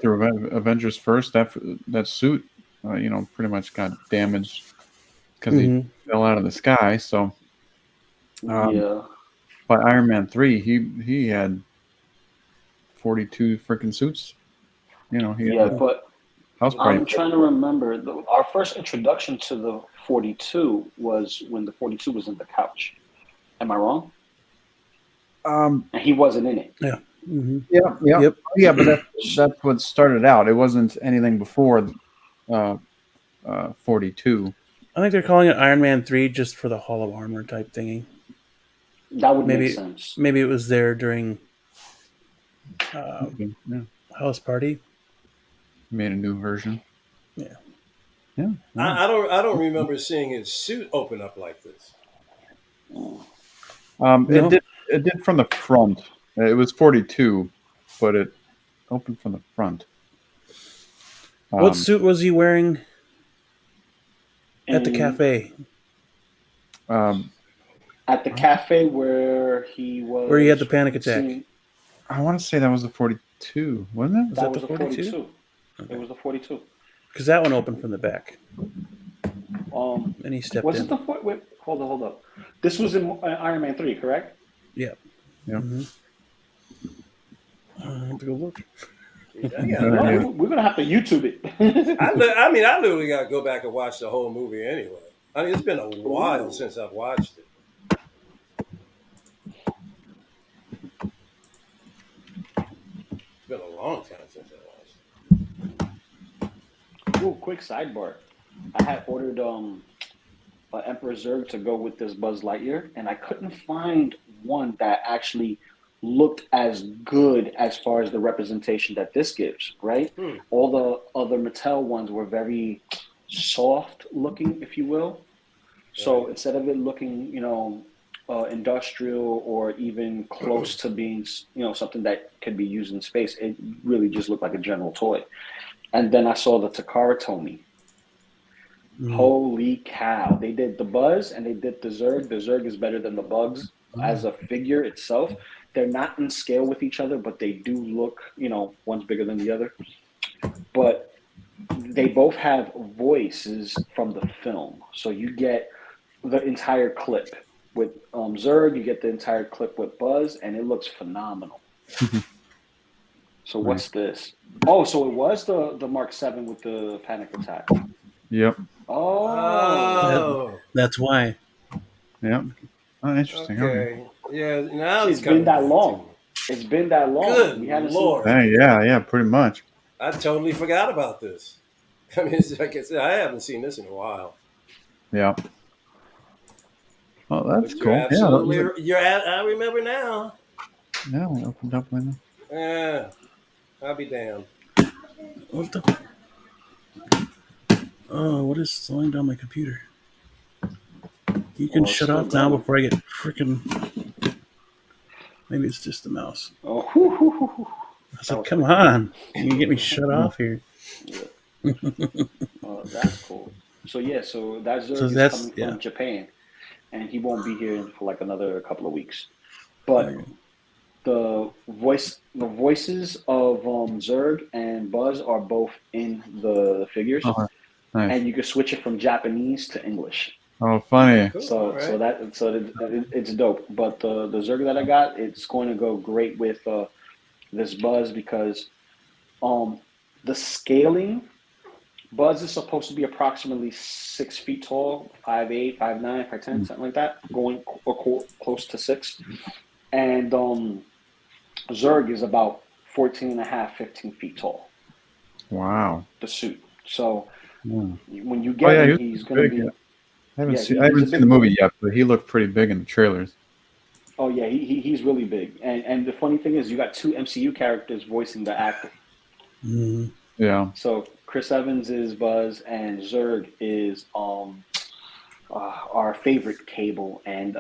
through Avengers first. That suit, pretty much got damaged because he fell out of the sky. So, by Iron Man 3, he had 42 freaking suits. But I'm trying to remember. Our first introduction to the 42 was when the 42 was in the couch. Am I wrong? And he wasn't in it. Yeah. Yeah, but that's what started out. It wasn't anything before 42. I think they're calling it Iron Man 3 just for the Hall of Armor type thingy. That would make sense. Maybe it was there during House Party. Made a new version. Yeah. I don't remember seeing his suit open up like this. It did from the front. It was 42, but it opened from the front. What suit was he wearing at the cafe? At the cafe where he was... Where he had the panic attack. I want to say that was the 42, wasn't it? That was the 42? Okay. It was the 42. Because that one opened from the back. And he stepped was in. Was it the... Wait, hold up. This was in Iron Man 3, correct? Yeah. Yeah. I have to go look. We're going to have to YouTube it. I literally got to go back and watch the whole movie anyway. I mean, it's been a while since I've watched it. been a long time since I watched. Ooh, quick sidebar. I had ordered Emperor Zurg to go with this Buzz Lightyear, and I couldn't find one that actually looked as good as far as the representation that this gives, right? All the other Mattel ones were very soft looking, if you will. So instead of it looking, industrial or even close to being, something that could be used in space, it really just looked like a general toy. And then I saw the Takara Tomy. Holy cow. They did the Buzz and they did the Zurg. The Zurg is better than the Bugs as a figure itself. They're not in scale with each other, but they do look, one's bigger than the other. But they both have voices from the film. So you get the entire clip with Zurg, you get the entire clip with Buzz, and it looks phenomenal. So what's this? Oh, so it was the Mark VII with the panic attack. Yep. Oh, that's why. Yep. Oh, interesting. Okay. Yeah. Now it's been that long. It's been that long. Good we haven't Lord. seen yeah, pretty much. I totally forgot about this. I mean, like I said, I haven't seen this in a while. Yeah. Oh, that's But cool. Absolutely, I remember now. Yeah, we opened up window. Yeah, I'll be damned. What the? Oh, what is slowing down my computer? You can shut off now before I get freaking. Maybe it's just the mouse. Oh, I said, come on. You can get me shut off here. Yeah. Oh, that's cool. So, yeah, so that Zurg is coming from Japan, and he won't be here for like another couple of weeks. But the voices of Zurg and Buzz are both in the figures, nice. And you can switch it from Japanese to English. Oh, funny. Cool. So it's dope. But the Zurg that I got, it's going to go great with this Buzz because the scaling, Buzz is supposed to be approximately 6 feet tall, 5'8", 5'9", 5'10", something like that, going close to 6. And Zurg is about 14 and a half, 15 feet tall. Wow. The suit. So when you get him, he's going to be... I haven't seen the movie yet, but he looked pretty big in the trailers. Oh, yeah, he's really big. And the funny thing is you got 2 MCU characters voicing the actor. Mm-hmm. Yeah. So Chris Evans is Buzz, and Zurg is our favorite Cable and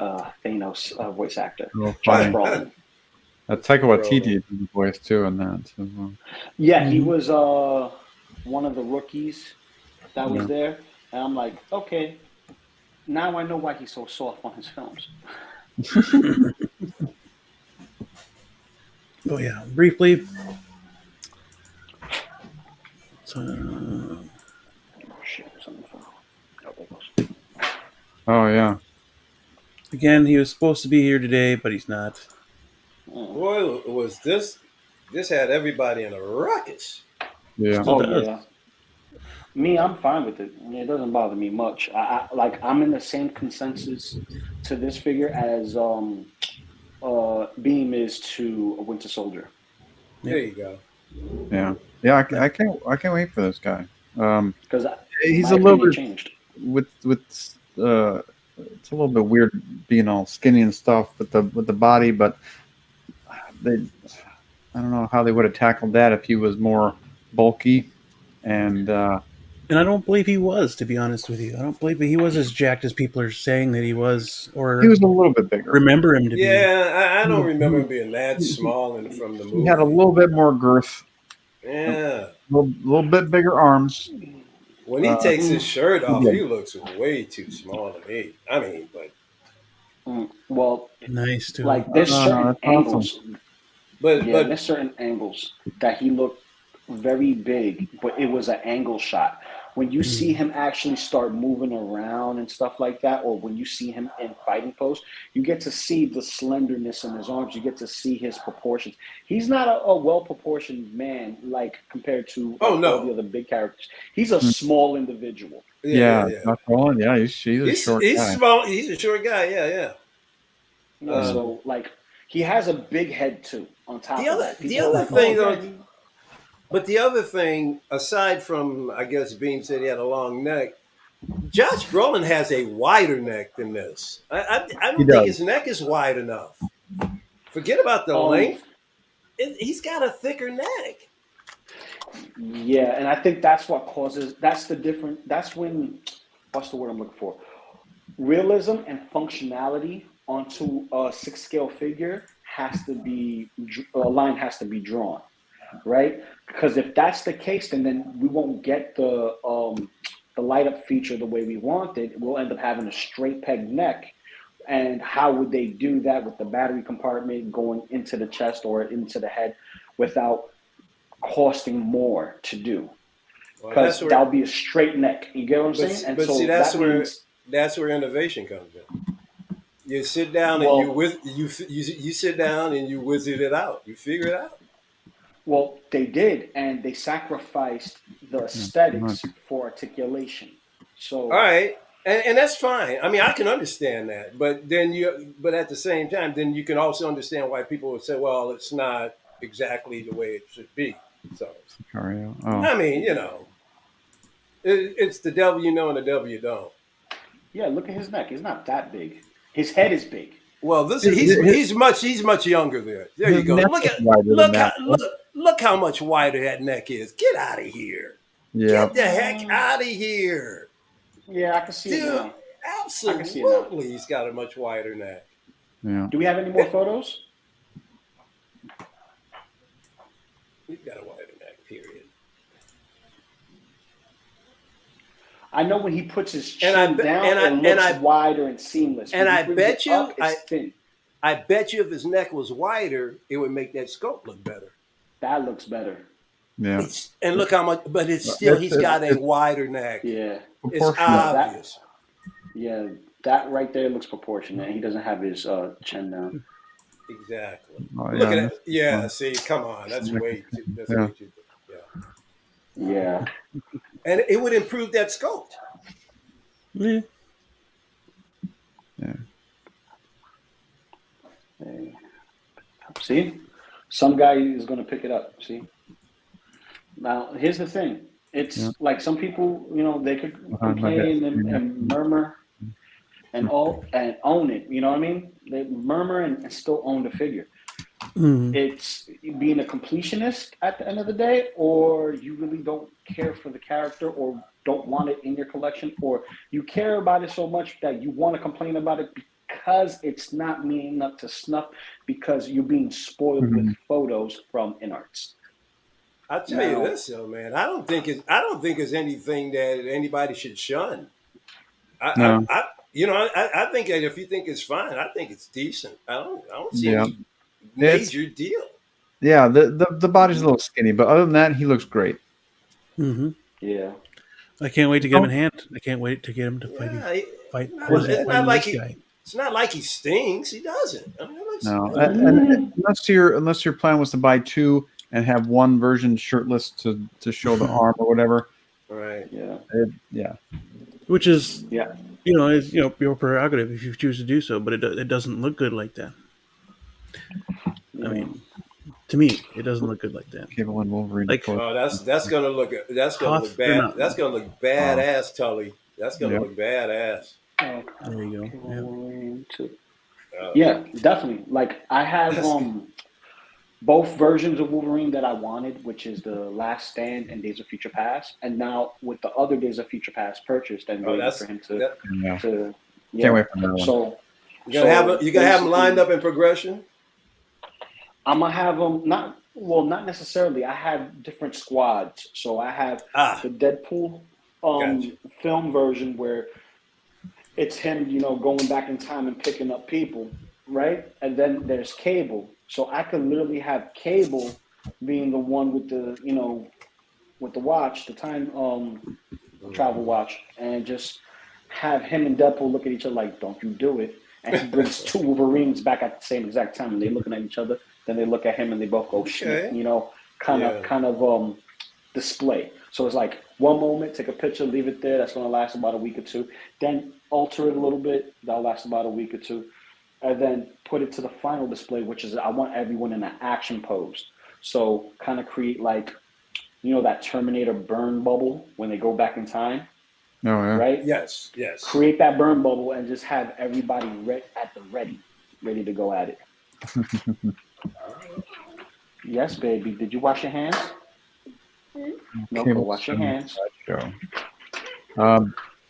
Thanos voice actor, Josh Brolin. Taika Waititi did the voice too in that. So. Yeah, he was one of the rookies that was there, and I'm like, okay, now I know why he's so soft on his films. Oh yeah, briefly. Oh yeah. Again, he was supposed to be here today, but he's not. Boy, was this had everybody in a ruckus. Yeah. Oh yeah. Me, I'm fine with it. It doesn't bother me much. I'm in the same consensus to this figure as Beam is to a Winter Soldier. There you go. Yeah. I can't wait for this guy. Because he's a little bit changed. With it's a little bit weird being all skinny and stuff with the body, but I don't know how they would have tackled that if he was more bulky and I don't believe he was, to be honest with you. I don't believe he was as jacked as people are saying that he was, or he was a little bit bigger. Remember him to be? Yeah, I don't remember him being that small and from the movie. He had a little bit more girth. Yeah, a little bit bigger arms. When he takes his shirt off, he looks way too small to me. I mean, but well, nice too. Like there's certain angles, awesome. but there's certain angles that he looked very big, but it was an angle shot. When you see him actually start moving around and stuff like that, or when you see him in fighting pose, you get to see the slenderness in his arms. You get to see his proportions. He's not a well-proportioned man like compared to all the other big characters. He's a small individual. Yeah. He's a short guy. He's small. He's a short guy. Yeah. So like he has a big head too. on top The of other that. the People are other like, thing oh, though, yeah, but the other thing, aside from I guess Beam said he had a long neck, Josh Brolin has a wider neck than this. I He don't think does. his neck is wide enough. Forget about the length. He's got a thicker neck. yeah, and I think that's what causes. That's the different. That's when. What's the word I'm looking for? Realism and functionality onto a 6 scale figure has to be a line has to be drawn, right? Because if that's the case, then we won't get the light up feature the way we want it. We'll end up having a straight peg neck. And how would they do that with the battery compartment going into the chest or into the head without costing more to do? Because Well, that'll be a straight neck. You get what I'm saying? And but see, so that means that's where innovation comes in. You sit down and well, you sit down and you wizard it out. You figure it out. well, they did, and they sacrificed the aesthetics for articulation. So, all right, and that's fine. I mean, I can understand that, but but at the same time, then you can also understand why people would say, well, it's not exactly the way it should be. So, I mean, it's the devil you know and the devil you don't. yeah, look at his neck. It's not that big. His head is big. Well, he's much younger there. There you go. Look how much wider that neck is. Get out of here. Yeah. Get the heck out of here. Yeah, I can see it now. Absolutely, he's got a much wider neck. Yeah. Do we have any more photos? He's got a wider neck. Period. I know when he puts his chin down, it looks wider and seamless. And I bet you, it's thin. I bet you, if his neck was wider, it would make that scope look better. That looks better. Yeah. And look how much, but it's still he's got a wider neck. Yeah, it's obvious. That right there looks proportionate. He doesn't have his chin down. Exactly. Oh, Look at that. Yeah. See, come on, that's way too. That's way too big. Yeah. And it would improve that sculpt. Yeah. Yeah. See, some guy is going to pick it up. See, now here's the thing. It's like some people, they could complain and murmur and own it. You know what I mean? They murmur and still own the figure. Mm-hmm. It's being a completionist at the end of the day, or you really don't care for the character or don't want it in your collection, or you care about it so much that you want to complain about it because it's not meaning up to snuff, because you're being spoiled with photos from InArts. I'll tell you this, though, man. I don't think it's anything that anybody should shun. I think that if you think it's fine, I think it's decent. I don't see any major deal. Yeah, the body's a little skinny, but other than that, he looks great. Mm-hmm. Yeah. I can't wait to get him in hand. I can't wait to get him to fight. It's not like he stings. He doesn't. I mean, and unless your plan was to buy two and have one version shirtless to show the arm or whatever. Right. Yeah. Which is is your prerogative if you choose to do so, but it doesn't look good like that. I mean, to me, it doesn't look good like that. Cable and Wolverine. That's gonna look bad. That's gonna look badass, Tully. That's gonna look badass. There you go. Yeah, definitely. Like I have both versions of Wolverine that I wanted, which is the Last Stand and Days of Future Past, and now with the other Days of Future Past purchased and waiting for him to can't wait for that one. So you gonna have them lined up in progression. I'm gonna have them not necessarily. I have different squads. So I have the Deadpool film version where it's him, going back in time and picking up people, right? And then there's Cable. So I could literally have Cable being the one with the, with the watch, the time travel watch, and just have him and Deadpool look at each other like, "Don't you do it." And he brings two Wolverines back at the same exact time, and they're looking at each other. Then they look at him and they both go, "Shit," kind of display. So it's like one moment, take a picture, leave it there. That's going to last about a week or two. Then alter it a little bit. That'll last about a week or two. and then put it to the final display, which is I want everyone in an action pose. So kind of create like, that Terminator burn bubble when they go back in time. Oh, yeah. Right? Yes. Create that burn bubble and just have everybody at the ready to go at it. Yes, baby. Did you wash your hands? No, go wash your hands. Show.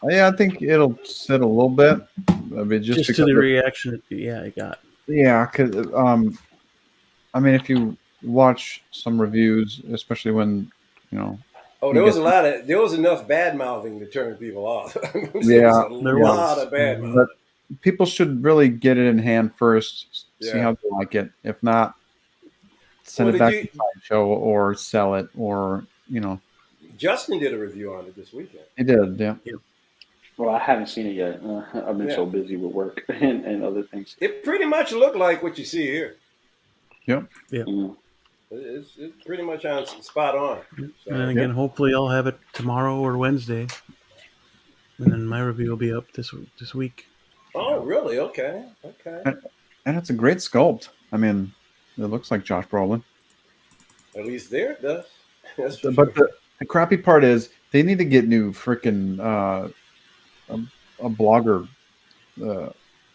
Yeah, I think it'll sit a little bit. I mean, just to the reaction. Yeah, I got. Yeah, because I mean, if you watch some reviews, especially when Oh, there was enough bad mouthing to turn people off. There there was a lot of bad mouthing. But people should really get it in hand first, see how they like it. If not, send it back to the show or sell it, or Justin did a review on it this weekend. He did, yeah. Well, I haven't seen it yet. I've been so busy with work and other things. It pretty much looked like what you see here. Yep. Yeah. It's pretty much on spot on. So, and again, hopefully I'll have it tomorrow or Wednesday, and then my review will be up this week. Oh, really? Okay. And it's a great sculpt. I mean, it looks like Josh Brolin. At least there it does. But the crappy part is they need to get new freaking a blogger,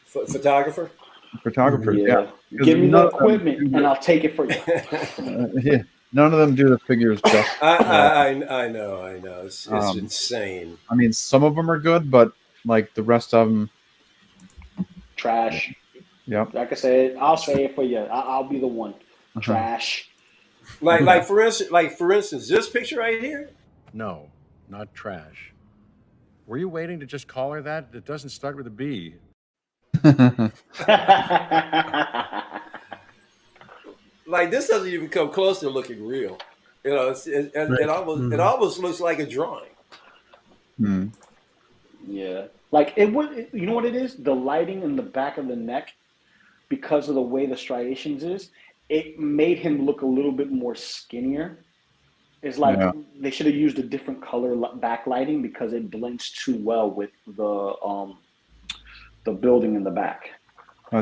photographer. Yeah. Give me the equipment and I'll take it for you. Yeah. None of them do the figures just. I know. It's insane. I mean, some of them are good, but like the rest of them, trash. Yep. Like I said, I'll say it for you. I'll be the one. Trash. Like for instance, this picture right here. No, not trash. Were you waiting to just call her that? It doesn't start with a B. Like this doesn't even come close to looking real. It almost looks like a drawing. Yeah, like it would. You know what it is? The lighting in the back of the neck, because of the way the striations is, it made him look a little bit more skinnier. It's like they should have used a different color backlighting because it blends too well with the building in the back.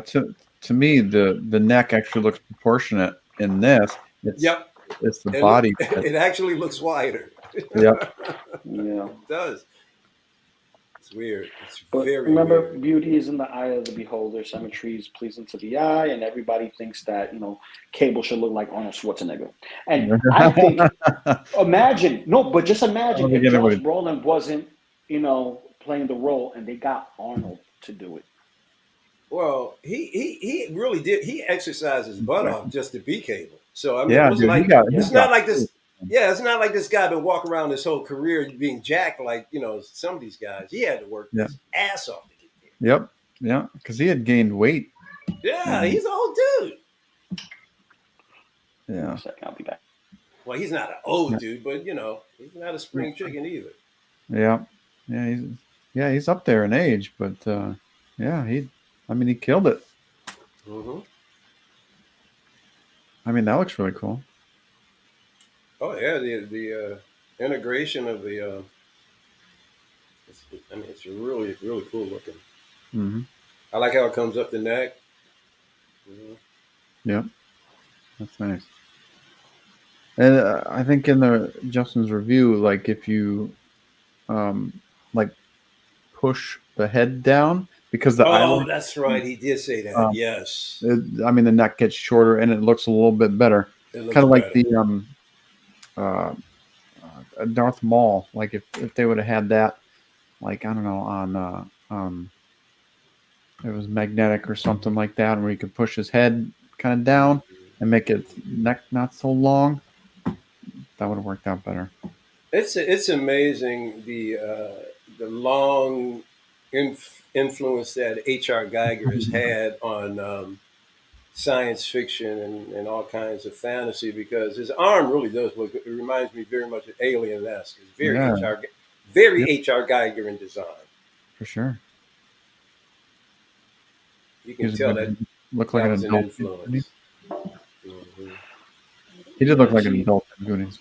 To me, the neck actually looks proportionate in this. It's the body. It actually looks wider. Yep. Yeah. It does. It's weird. But remember, weird. Beauty is in the eye of the beholder. Symmetry is pleasing to the eye, and everybody thinks that Cable should look like Arnold Schwarzenegger. And I think, just imagine if Josh Brolin wasn't, playing the role, and they got Arnold to do it. Well, he really did. He exercised his butt off just to be Cable. So I mean, it's not like this. Yeah, it's not like this guy been walking around his whole career being jacked like some of these guys. He had to work his ass off to get there. Yep, yeah, because he had gained weight. Yeah, he's an old dude. Yeah, I'll be back. Well, he's not an old dude, but he's not a spring chicken either. Yeah, he's up there in age, but he killed it. Mm-hmm. I mean, that looks really cool. Oh yeah, the integration of the. It's really really cool looking. Mm-hmm. I like how it comes up the neck. Mm-hmm. Yep, that's nice. And I think in Justin's review, like if you, push the head down because the eye. That's right. He did say that. Yes. The neck gets shorter and it looks a little bit better. Kind of like the Darth Maul. Like if they would have had that, like I don't know, on it was magnetic or something like that, where you could push his head kind of down and make it neck not so long. That would have worked out better. It's amazing the long influence that H.R. Geiger has had on science fiction and all kinds of fantasy, because his arm really does look. It reminds me very much of Alien-esque. It's very H.R. Geiger in design. For sure. You can tell that look like was an influence. He did look like an adult in Goonies.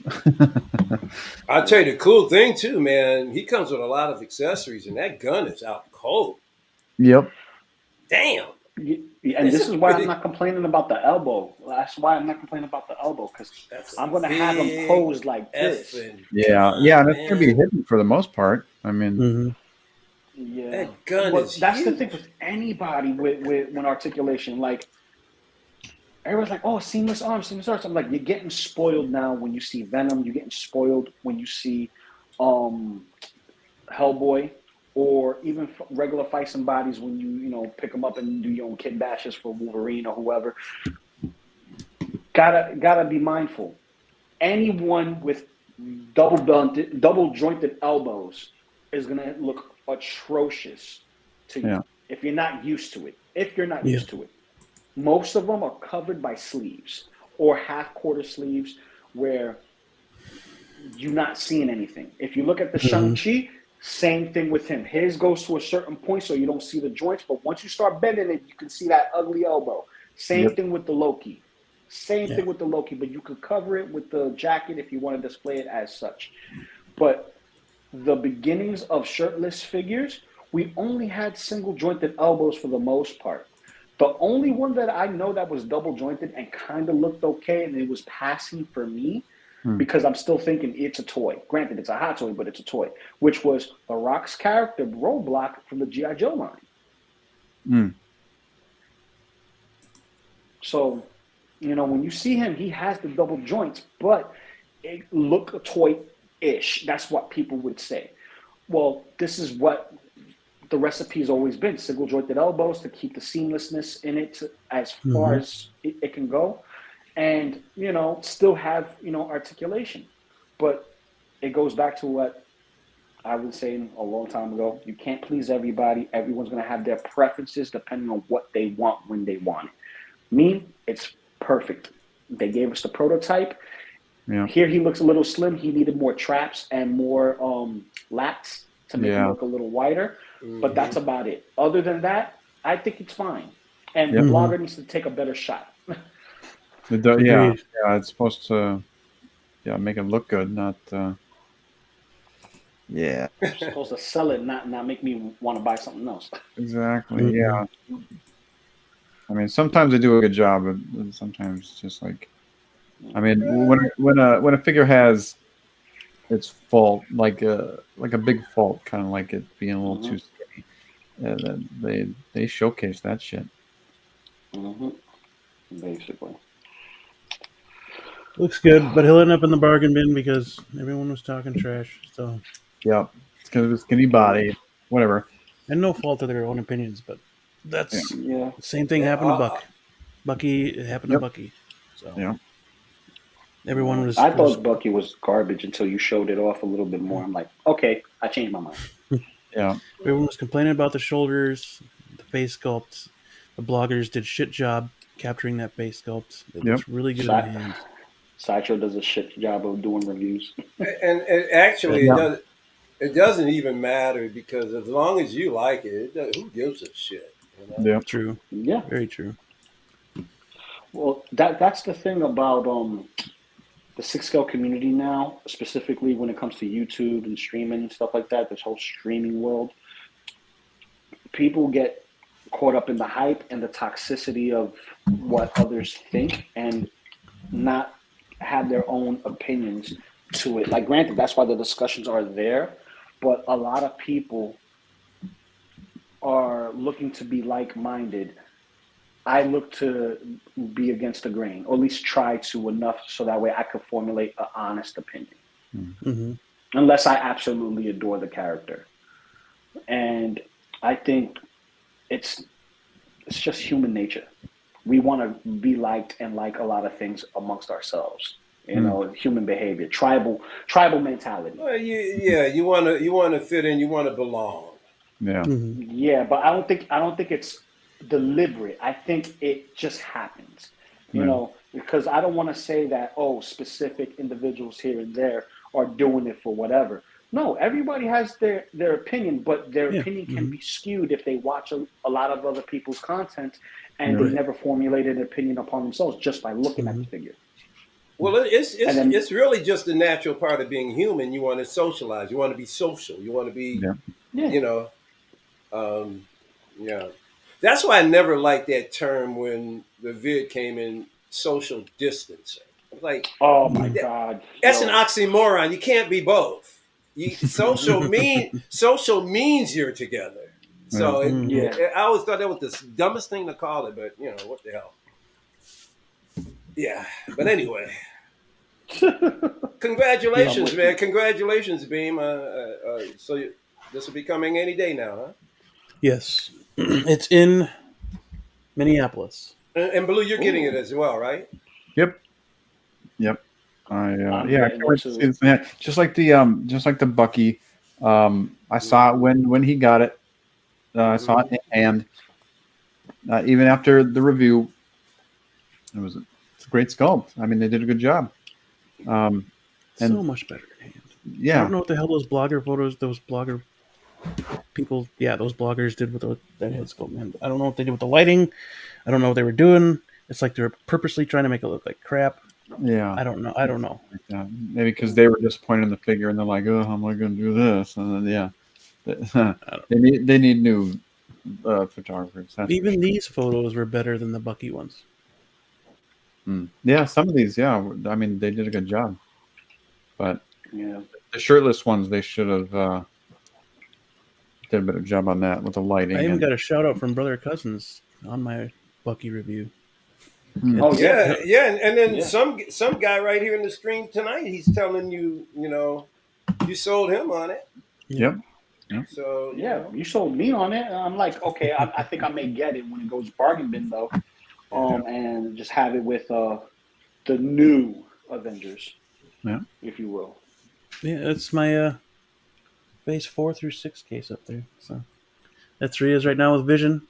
I'll tell you the cool thing too, man. He comes with a lot of accessories, and that gun is out cold. Yep. Damn. And this is why I'm not complaining about the elbow. That's why I'm not complaining about the elbow, because I'm going to have him posed like this. Yeah, and it's going to be hidden for the most part. I mean, yeah, that gun but is that's huge. the thing with anybody with articulation. Like, everyone's like, oh, seamless arms, seamless arms. I'm like, you're getting spoiled now when you see Venom. You're getting spoiled when you see Hellboy, or even regular fighting bodies when you pick them up and do your own kid bashes for Wolverine or whoever. Gotta be mindful. Anyone with double jointed elbows is gonna look atrocious to you if you're not used to it. Used to it, most of them are covered by sleeves or half quarter sleeves where you're not seeing anything. If you look at the Shang-Chi, same thing with him. His goes to a certain point so you don't see the joints, but once you start bending it, you can see that ugly elbow. Same thing with the Loki. Thing with the Loki, but you could cover it with the jacket if you want to display it as such. But the beginnings of shirtless figures, we only had single jointed elbows for the most part. The only one that I know that was double jointed and kind of looked okay, and it was passing for me, because I'm still thinking it's a toy. Granted, it's a hot toy, but it's a toy, which was The Rock's character, Roadblock, from the G.I. Joe line. So, when you see him, he has the double joints, but it look a toy-ish. That's what people would say. Well, this is what the recipe has always been: single jointed elbows to keep the seamlessness in it as far as it can go, and still have articulation. But it goes back to what I was saying a long time ago: you can't please everybody. Everyone's going to have their preferences depending on what they want when they want it. Me, it's perfect. They gave us the prototype. Here he looks a little slim. He needed more traps and more lats to make him look a little wider. But that's about it. Other than that, I think it's fine. And the blogger needs to take a better shot. It's supposed to make it look good, not It's supposed to sell it, not make me want to buy something else. Exactly. I mean, sometimes they do a good job, but sometimes it's just like, I mean, when a figure has its fault, like a big fault, kind of like it being a little too skinny, they showcase that shit. Basically, looks good, but he'll end up in the bargain bin because everyone was talking trash. So it's because of his skinny body, whatever. And no fault of their own opinions, but that's the same thing happened to Buck. It happened to Bucky. So everyone was. I thought Bucky was garbage until you showed it off a little bit more. I'm like, okay, I changed my mind. Everyone was complaining about the shoulders, the face sculpt. The bloggers did shit job capturing that face sculpt. It looks really good in the hands. Sideshow does a shit job of doing reviews. And actually, it doesn't even matter, because as long as you like it, who gives a shit? True. Yeah, very true. Well, that's the thing about the 6-scale community now, specifically when it comes to YouTube and streaming and stuff like that. This whole streaming world, people get caught up in the hype and the toxicity of what others think, and not have their own opinions to it. Like, granted, that's why the discussions are there, but a lot of people are looking to be like-minded. I look to be against the grain, or at least try to enough so that way I could formulate an honest opinion. Unless I absolutely adore the character. And I think it's just human nature. We want to be liked and like a lot of things amongst ourselves. Human behavior, tribal mentality. Well, you want to fit in, you want to belong. Yeah, but I don't think it's deliberate. I think it just happens. Because I don't want to say that specific individuals here and there are doing it for whatever. No, everybody has their opinion, but their opinion can be skewed if they watch a lot of other people's content and they never formulated an opinion upon themselves just by looking at the figure. Well, it's really just the natural part of being human. You want to socialize. You want to be social. You want to be, That's why I never liked that term when the vid came in, social distancing. Like, Oh my God, that's an yo. oxymoron. You can't be both. Social means you're together. Yeah. So Yeah. I always thought that was the dumbest thing to call it, but what the hell. Yeah, but anyway, congratulations, man! Congratulations, Beam. So this will be coming any day now, huh? Yes, it's in Minneapolis. And Blue, you're getting it Ooh. as well, right? Yep. Yep. I'm Yeah, I getting can't it wait to too. see this man. Just like the Bucky. I saw it when he got it. I saw it in hand. Even after the review, it's a great sculpt. I mean, they did a good job. Um, So and much better in hand. I yeah, don't know what the hell those blogger people, those bloggers did with that head sculpt, man. I don't know what they did with the lighting. I don't know what they were doing. It's like they're purposely trying to make it look like crap. yeah. I don't know. I don't know. Maybe because they were disappointed in the figure, and they're like, "Oh, how am I going to do this?" And then they need new photographers. Even these photos were better than the Bucky ones. Yeah, some of these, I mean, they did a good job, but Yeah. the shirtless ones, they should have did a better job on that with the lighting. I even And got a shout out from Brother Cousins on my Bucky review. Oh yeah. And then Yeah. some guy right here in the stream tonight, he's telling you, you sold him on it. yep. So Yeah, you sold me on it. I'm like, okay, I think I may get it when it goes bargain bin though, and just have it with the new Avengers, if you will. Yeah, it's my phase 4 through 6 case up there. So that's where he is right now with Vision.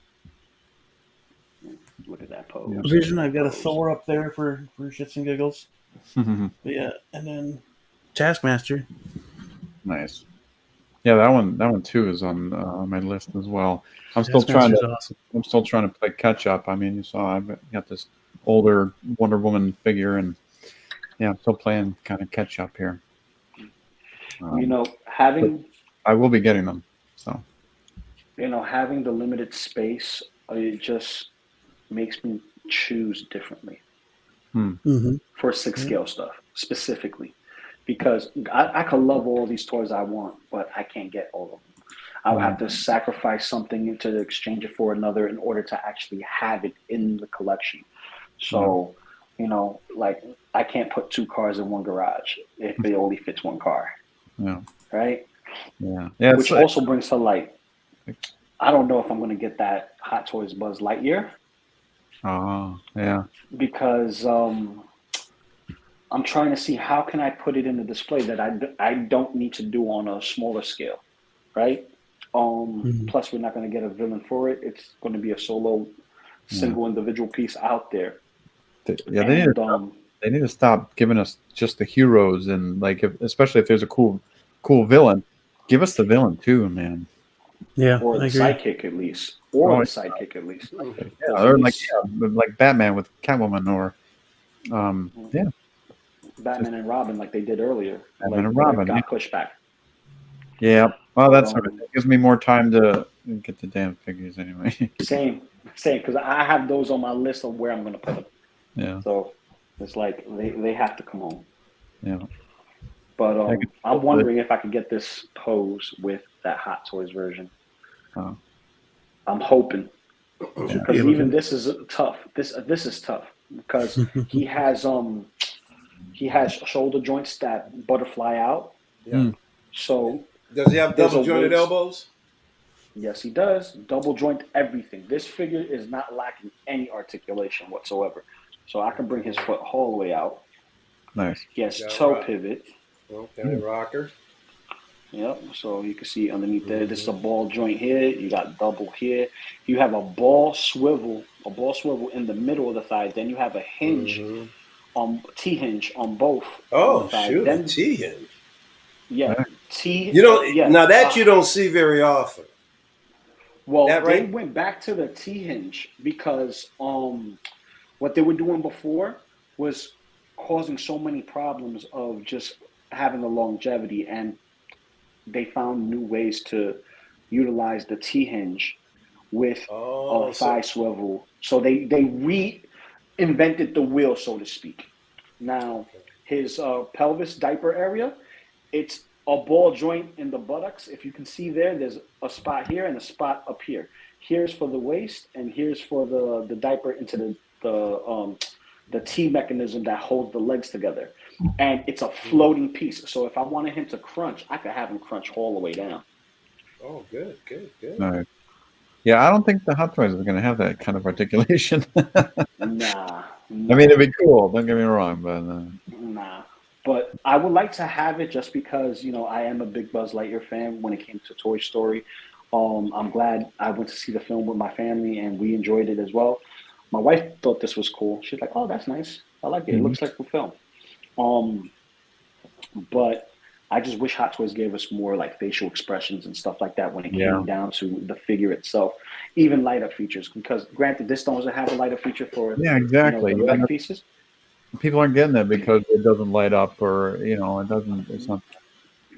Look at that pose. Vision, I've got a Thor up there for shits and giggles. But yeah, and then Taskmaster. Nice. Yeah, that one too is on my list as well. I'm still Awesome. trying to play catch up. I mean, you saw I've got this older Wonder Woman figure, and I'm still playing kind of catch up here. Having I will be getting them. So having the limited space, it just makes me choose differently for 6 scale stuff specifically, because I could love all these toys I want, but I can't get all of them. I would have to sacrifice something to exchange it for another in order to actually have it in the collection. So, like I can't put 2 cars in one garage if it only fits 1 car. Yeah. Right? Yeah. Which also brings to light, I don't know if I'm going to get that Hot Toys Buzz Lightyear. Oh, yeah. Because I'm trying to see how can I put it in the display that I don't need to do on a smaller scale, right? Plus, we're not going to get a villain for it. It's going to be a solo, single individual piece out there. They need to stop giving us just the heroes, and especially if there's a cool villain, give us the villain too, man. Yeah, or the sidekick at least, or or like Batman with Catwoman, or Batman and Robin, like they did earlier. Batman and Robin got pushed back. Yeah, well, that's all right. It gives me more time to get the damn figures anyway. Same, because I have those on my list of where I'm going to put them. Yeah. So it's like they have to come home. Yeah. But I'm wondering if I could get this pose with that Hot Toys version. Oh. I'm hoping, because even this is tough. This is tough because he has shoulder joints that butterfly out. Yeah. So does he have double jointed elbows? Yes, he does. Double joint everything. This figure is not lacking any articulation whatsoever. So I can bring his foot all the way out. Nice. He has toe pivot. Okay, rocker. Yep. So you can see underneath there. This is a ball joint here. You got double here. You have a ball swivel in the middle of the thigh. Then you have a hinge T hinge on both. Oh, shoot, a T hinge. Yeah, T. Now that you don't see very often. Well, they went back to the T hinge because what they were doing before was causing so many problems of just having the longevity, and they found new ways to utilize the T hinge with Oh, a thigh swivel. So they reinvented the wheel, so to speak. Now, his pelvis diaper area, it's a ball joint in the buttocks. If you can see there's a spot here and a spot up here. Here's for the waist, and here's for the diaper into the T mechanism that holds the legs together. And it's a floating piece. So if I wanted him to crunch, I could have him crunch all the way down. Oh, good. Nice. Yeah, I don't think the Hot Toys is going to have that kind of articulation. Nah. I mean, it'd be cool. Don't get me wrong, but Nah. But I would like to have it just because, I am a big Buzz Lightyear fan when it came to Toy Story. I'm glad I went to see the film with my family and we enjoyed it as well. My wife thought this was cool. She's like, "Oh, that's nice. I like it. It looks like the film." But I just wish Hot Toys gave us more like facial expressions and stuff like that when it came down to the figure itself, even light up features. Because granted, this doesn't have a light up feature for exactly. the leg pieces. People aren't getting that because it doesn't light up, or it doesn't. It's not.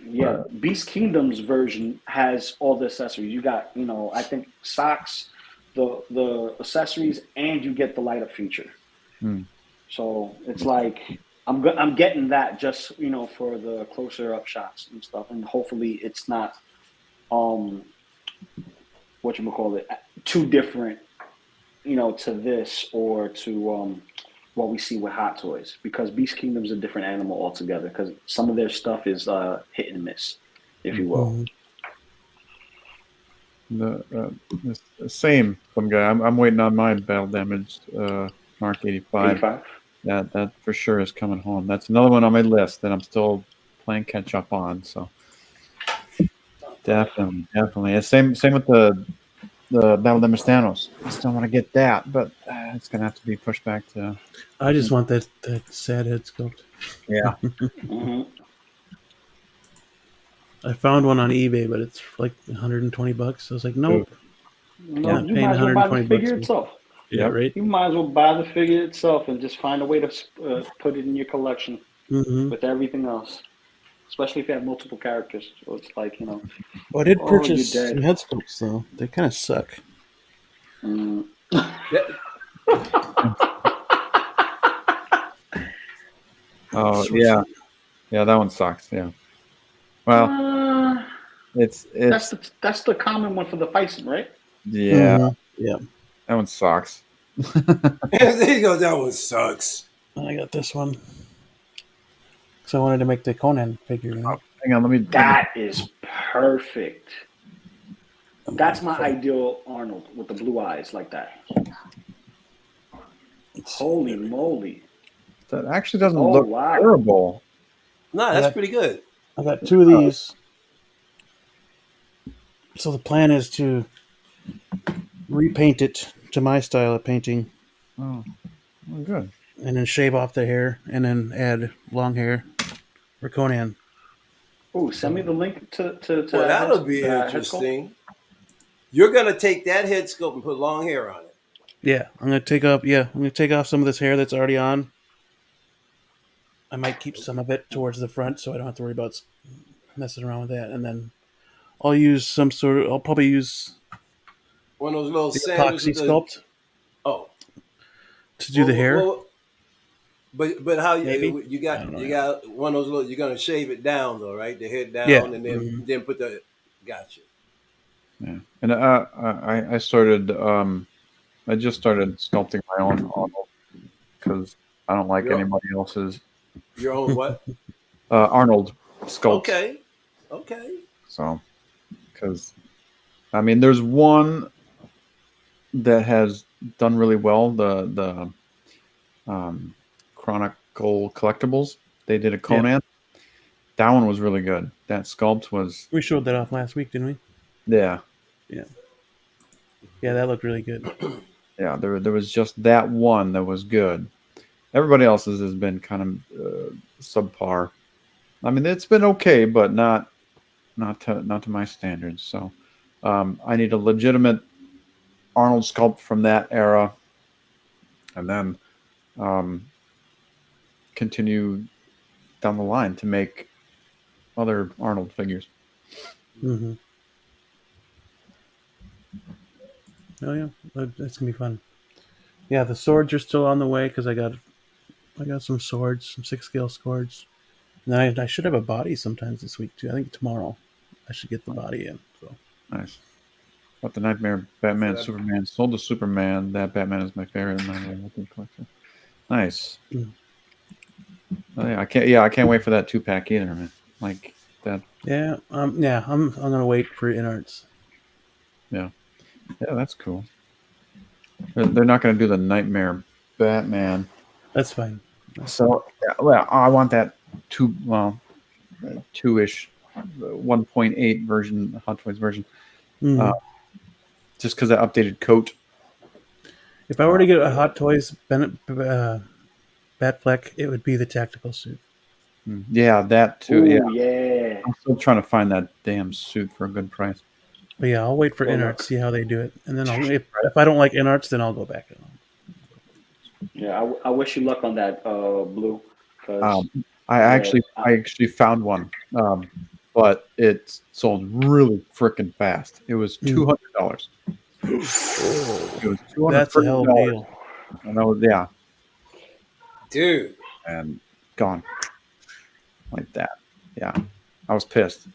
Yeah, Beast Kingdom's version has all the accessories. You got, I think socks, the accessories, and you get the light up feature. So it's like I'm getting that just for the closer up shots and stuff, and hopefully it's not too different to this or to what we see with Hot Toys, because Beast Kingdom's a different animal altogether, because some of their stuff is hit and miss, if you will. The same some guy. I'm waiting on my battle damaged Mark 85. 85. That for sure is coming home. That's another one on my list that I'm still playing catch up on. So definitely. And same with the Battle Damage Thanos. I still want to get that, but it's gonna have to be pushed back to. I just want that sad head sculpt. Yeah. I found one on eBay, but it's like $120. I was like, nope. No, you might as well buy the figure itself. Yeah, right. You might as well buy the figure itself and just find a way to put it in your collection with everything else, especially if you have multiple characters. So it's like, Well, I did purchase some head sculpts, though. They kind of suck. Oh yeah, that one sucks. Yeah. Well, it's that's the common one for the Bison, right? Yeah. Yeah. That one sucks. There you go. That one sucks. I got this one. So I wanted to make the Conan figure. Hang on, That is perfect. That's my ideal Arnold with the blue eyes like that. Holy moly! That actually doesn't look terrible. No, that's pretty good. I got two of these. So the plan is to repaint it to my style of painting. Oh, well, good. And then shave off the hair and then add long hair for Conan. Oh, send me the link to well, that'll be interesting. You're gonna take that head sculpt and put long hair on it. Yeah, I'm gonna take off some of this hair that's already on. I might keep some of it towards the front so I don't have to worry about messing around with that. And then I'll probably use one of those little epoxy sculpt. Oh, to do the hair. But how you got one of those little? You're gonna shave it down though, right? The head down, and then put the. Gotcha. Yeah, and I started. I just started sculpting my own Arnold because I don't like anybody else's. Your own what? Arnold sculpt. Okay. So, because I mean, there's one that has done really well. The Chronicle Collectibles. They did a Conan. Yeah. That one was really good. That sculpt was. We showed that off last week, didn't we? Yeah. Yeah, that looked really good. Yeah, there was just that one that was good. Everybody else's has been kind of subpar. I mean, it's been okay, but not to my standards. So, I need a legitimate Arnold sculpt from that era, and then continue down the line to make other Arnold figures. Oh yeah, that's gonna be fun. Yeah, the swords are still on the way because I got some swords, some 6 scale swords. And then I should have a body sometimes this week too. I think tomorrow I should get the body in. So Nice. But the Nightmare Batman So Superman sold to Superman. That Batman is my favorite in my whole collection. Nice. Mm. Oh, yeah, I can't. Yeah, I can't wait for that 2-pack either, man. Like that. yeah, I'm gonna wait for Inarts. Yeah, yeah, that's cool. They're not going to do the Nightmare Batman. That's fine. So, yeah, well, I want that two-ish, 1.8 version, Hot Toys version, Mm. just because that updated coat. If I were to get a Hot Toys Batfleck, it would be the tactical suit. Yeah, that too. Ooh, Yeah, yeah. I'm still trying to find that damn suit for a good price. But yeah, I'll wait for Well, Inarts, look. see how they do it, and then if I don't like Inarts, then I'll go back. Yeah, I wish you luck on that, Blue. Because, I actually found one, but it sold really freaking fast. It was $200. It was That's a hell of a $200, deal. and I was dude, and gone like that. Yeah, I was pissed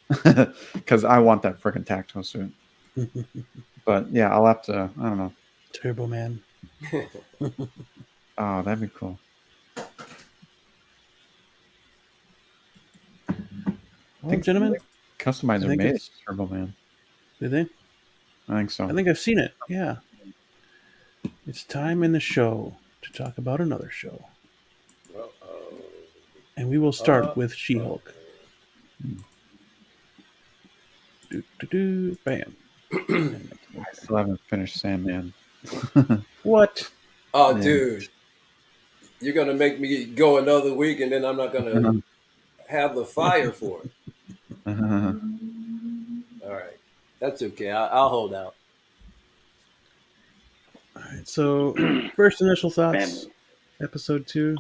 because I want that freaking tactile suit. But yeah, I'll have to. I don't know. Turbo Man. Oh, that'd be cool. I think Gentlemen, customizer made it, Turbo Man. Did they? I think so. I think I've seen it. Yeah. It's time in the show to talk about another show. And we will start with She-Hulk. Bam. I still haven't finished Sandman. What? Oh, dude, you're gonna make me go another week, and then I'm not gonna have the fire for it. All right, that's okay. I'll hold out. All right. So, first initial thoughts. Family. Episode 2.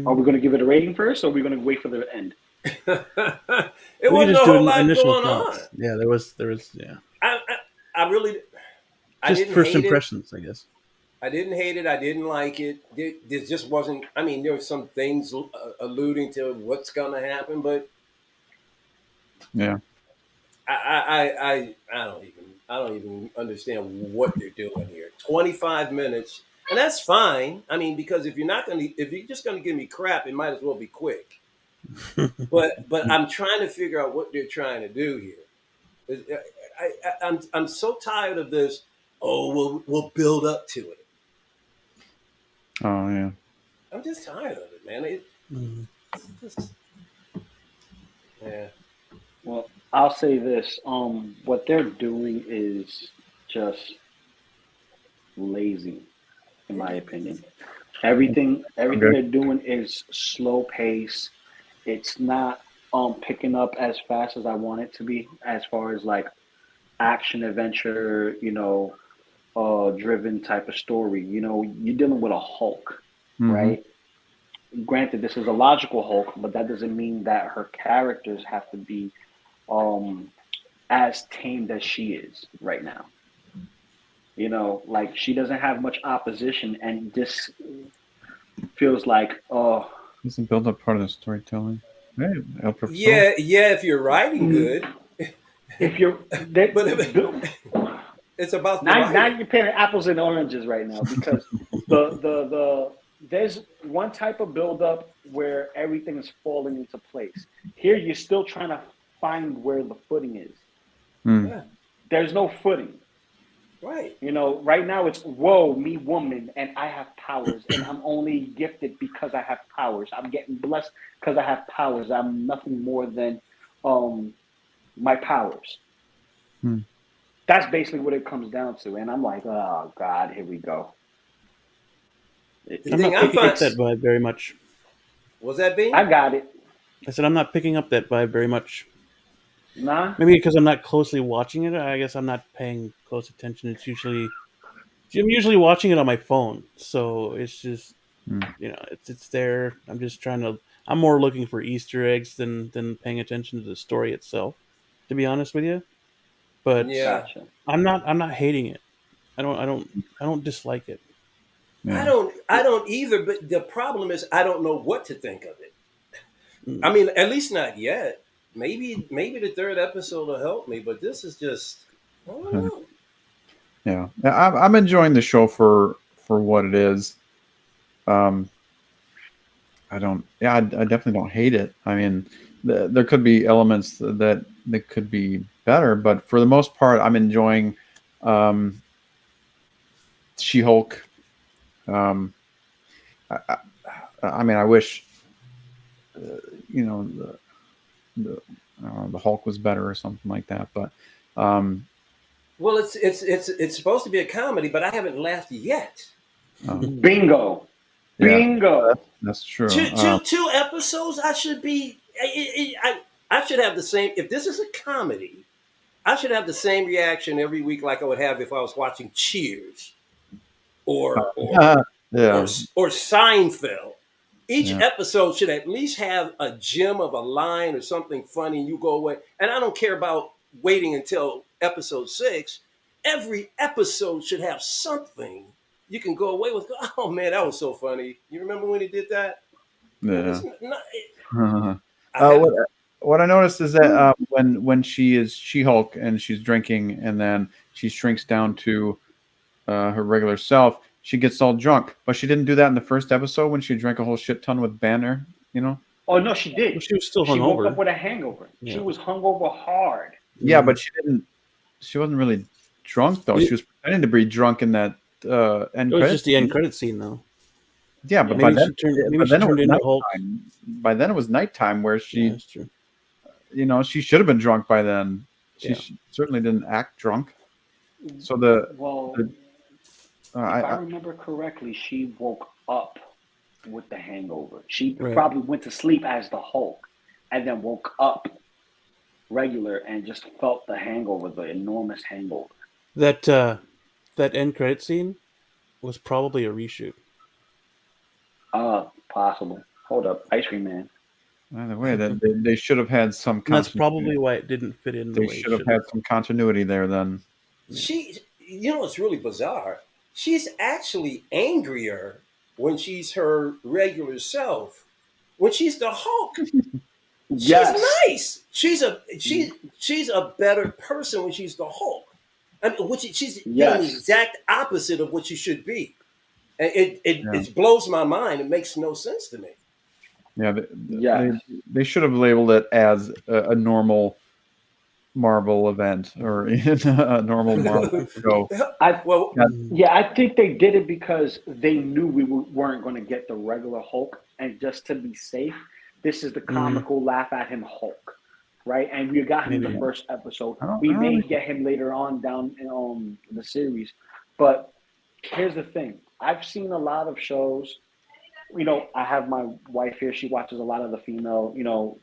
Are we going to give it a rating first, or are we going to wait for the end? It We wasn't just a do whole an lot initial going thoughts. on. Yeah, there was. Yeah. I really, I Just didn't first hate impressions, I guess. I didn't hate it. I didn't like it. There just wasn't. I mean, there were some things alluding to what's going to happen, but Yeah. I don't even understand what they're doing here. 25 minutes, and that's fine. I mean, because if you're just gonna give me crap, it might as well be quick. But I'm trying to figure out what they're trying to do here. I'm so tired of this. Oh, we'll build up to it. Oh yeah. I'm just tired of it, man. It's just, yeah. Well, I'll say this. What they're doing is just lazy, in my opinion. Everything they're doing is slow pace. It's not picking up as fast as I want it to be, as far as like action adventure, driven type of story. You're dealing with a Hulk, right? Granted, this is a logical Hulk, but that doesn't mean that her characters have to be as tamed as she is right now. Like she doesn't have much opposition, and this feels like, oh, Doesn't build up part of the storytelling. Hey, El Profesor. Yeah. If you're writing good, if you're, but it's about now you're pairing apples and oranges right now, because the there's one type of build up where everything is falling into place. Here, you're still trying to find where the footing is. Yeah. There's no footing. Right. Right now it's, whoa, me woman, and I have powers, and I'm only gifted because I have powers. I'm getting blessed because I have powers. I'm nothing more than my powers. That's basically what it comes down to. And I'm like, oh God, here we go. I'm not picking up that vibe very much. Was that Bing? I got it. I said I'm not picking up that vibe very much. Nah. Maybe because I'm not closely watching it. I guess I'm not paying close attention. I'm usually watching it on my phone, so it's just it's there. I'm more looking for Easter eggs than paying attention to the story itself. To be honest with you, but Yeah. I'm not hating it. I don't dislike it. I Yeah. don't either. But the problem is, I don't know what to think of it. I Mm. mean, at least not yet. Maybe the third episode will help me. But this is just, I don't know. Yeah, I'm enjoying the show for what it is. Um, I don't. Yeah, I definitely don't hate it. I mean, there could be elements that could be better, but for the most part, I'm enjoying um, She-Hulk. Um, I, I, I mean, I wish you know the I don't know, the Hulk was better or something like that, but um, Well, it's supposed to be a comedy, but I haven't laughed yet. Bingo. yeah, Bingo. that's true. Two episodes. I should be. I should have the same. If this is a comedy, I should have the same reaction every week like I would have if I was watching Cheers or or or Yeah, or Seinfeld. Each yeah. episode should at least have a gem of a line or something funny, and you go away. And I don't care about waiting until episode 6. Every episode should have something you can go away with. Oh man, that was so funny. You remember when he did that? It Yeah. was not. I Uh, haven't. what what I noticed is that when she is She-Hulk and she's drinking and then she shrinks down to her regular self, she gets all drunk. But she didn't do that in the first episode when she drank a whole shit ton with Banner. You know? Oh no, she Well, did. she was still She woke up hungover. with a hangover. She Yeah. was hungover hard. Yeah, but she didn't. She wasn't really drunk though. She was pretending to be drunk in that end It was credits just the end scene. credit scene, though. Yeah, but Maybe she turned it was into Hulk. nighttime. By then it was nighttime where she, Yeah, that's true. you know, she should have been drunk by then. She Yeah. certainly didn't act drunk. So Well, the if I remember correctly, she woke up with the hangover. She Right. probably went to sleep as the Hulk and then woke up regular and just felt the hangover, the enormous hangover. That end credit scene was probably a reshoot. Possible. Hold up, Ice Cream Man. By the way, that they should have had some. And that's probably why it didn't fit in the They way it should have had some continuity there. Then You know what's really bizarre? She's actually angrier when she's her regular self. When she's the Hulk, Yes. she's nice. She's a better person when she's the Hulk. I mean, she's being the Yes. exact opposite of what she should be. And Yeah. it blows my mind. It makes no sense to me. yeah, Yes. they should have labeled it as a normal Marvel event or a normal Marvel show. Well, Yeah, I think they did it because they knew we weren't going to get the regular Hulk, and just to be safe, this is the comical laugh at him Hulk, right? And we got him in the first episode. We may get him later on down in the series, but here's the thing: I've seen a lot of shows. You know, I have my wife here. She watches a lot of the female,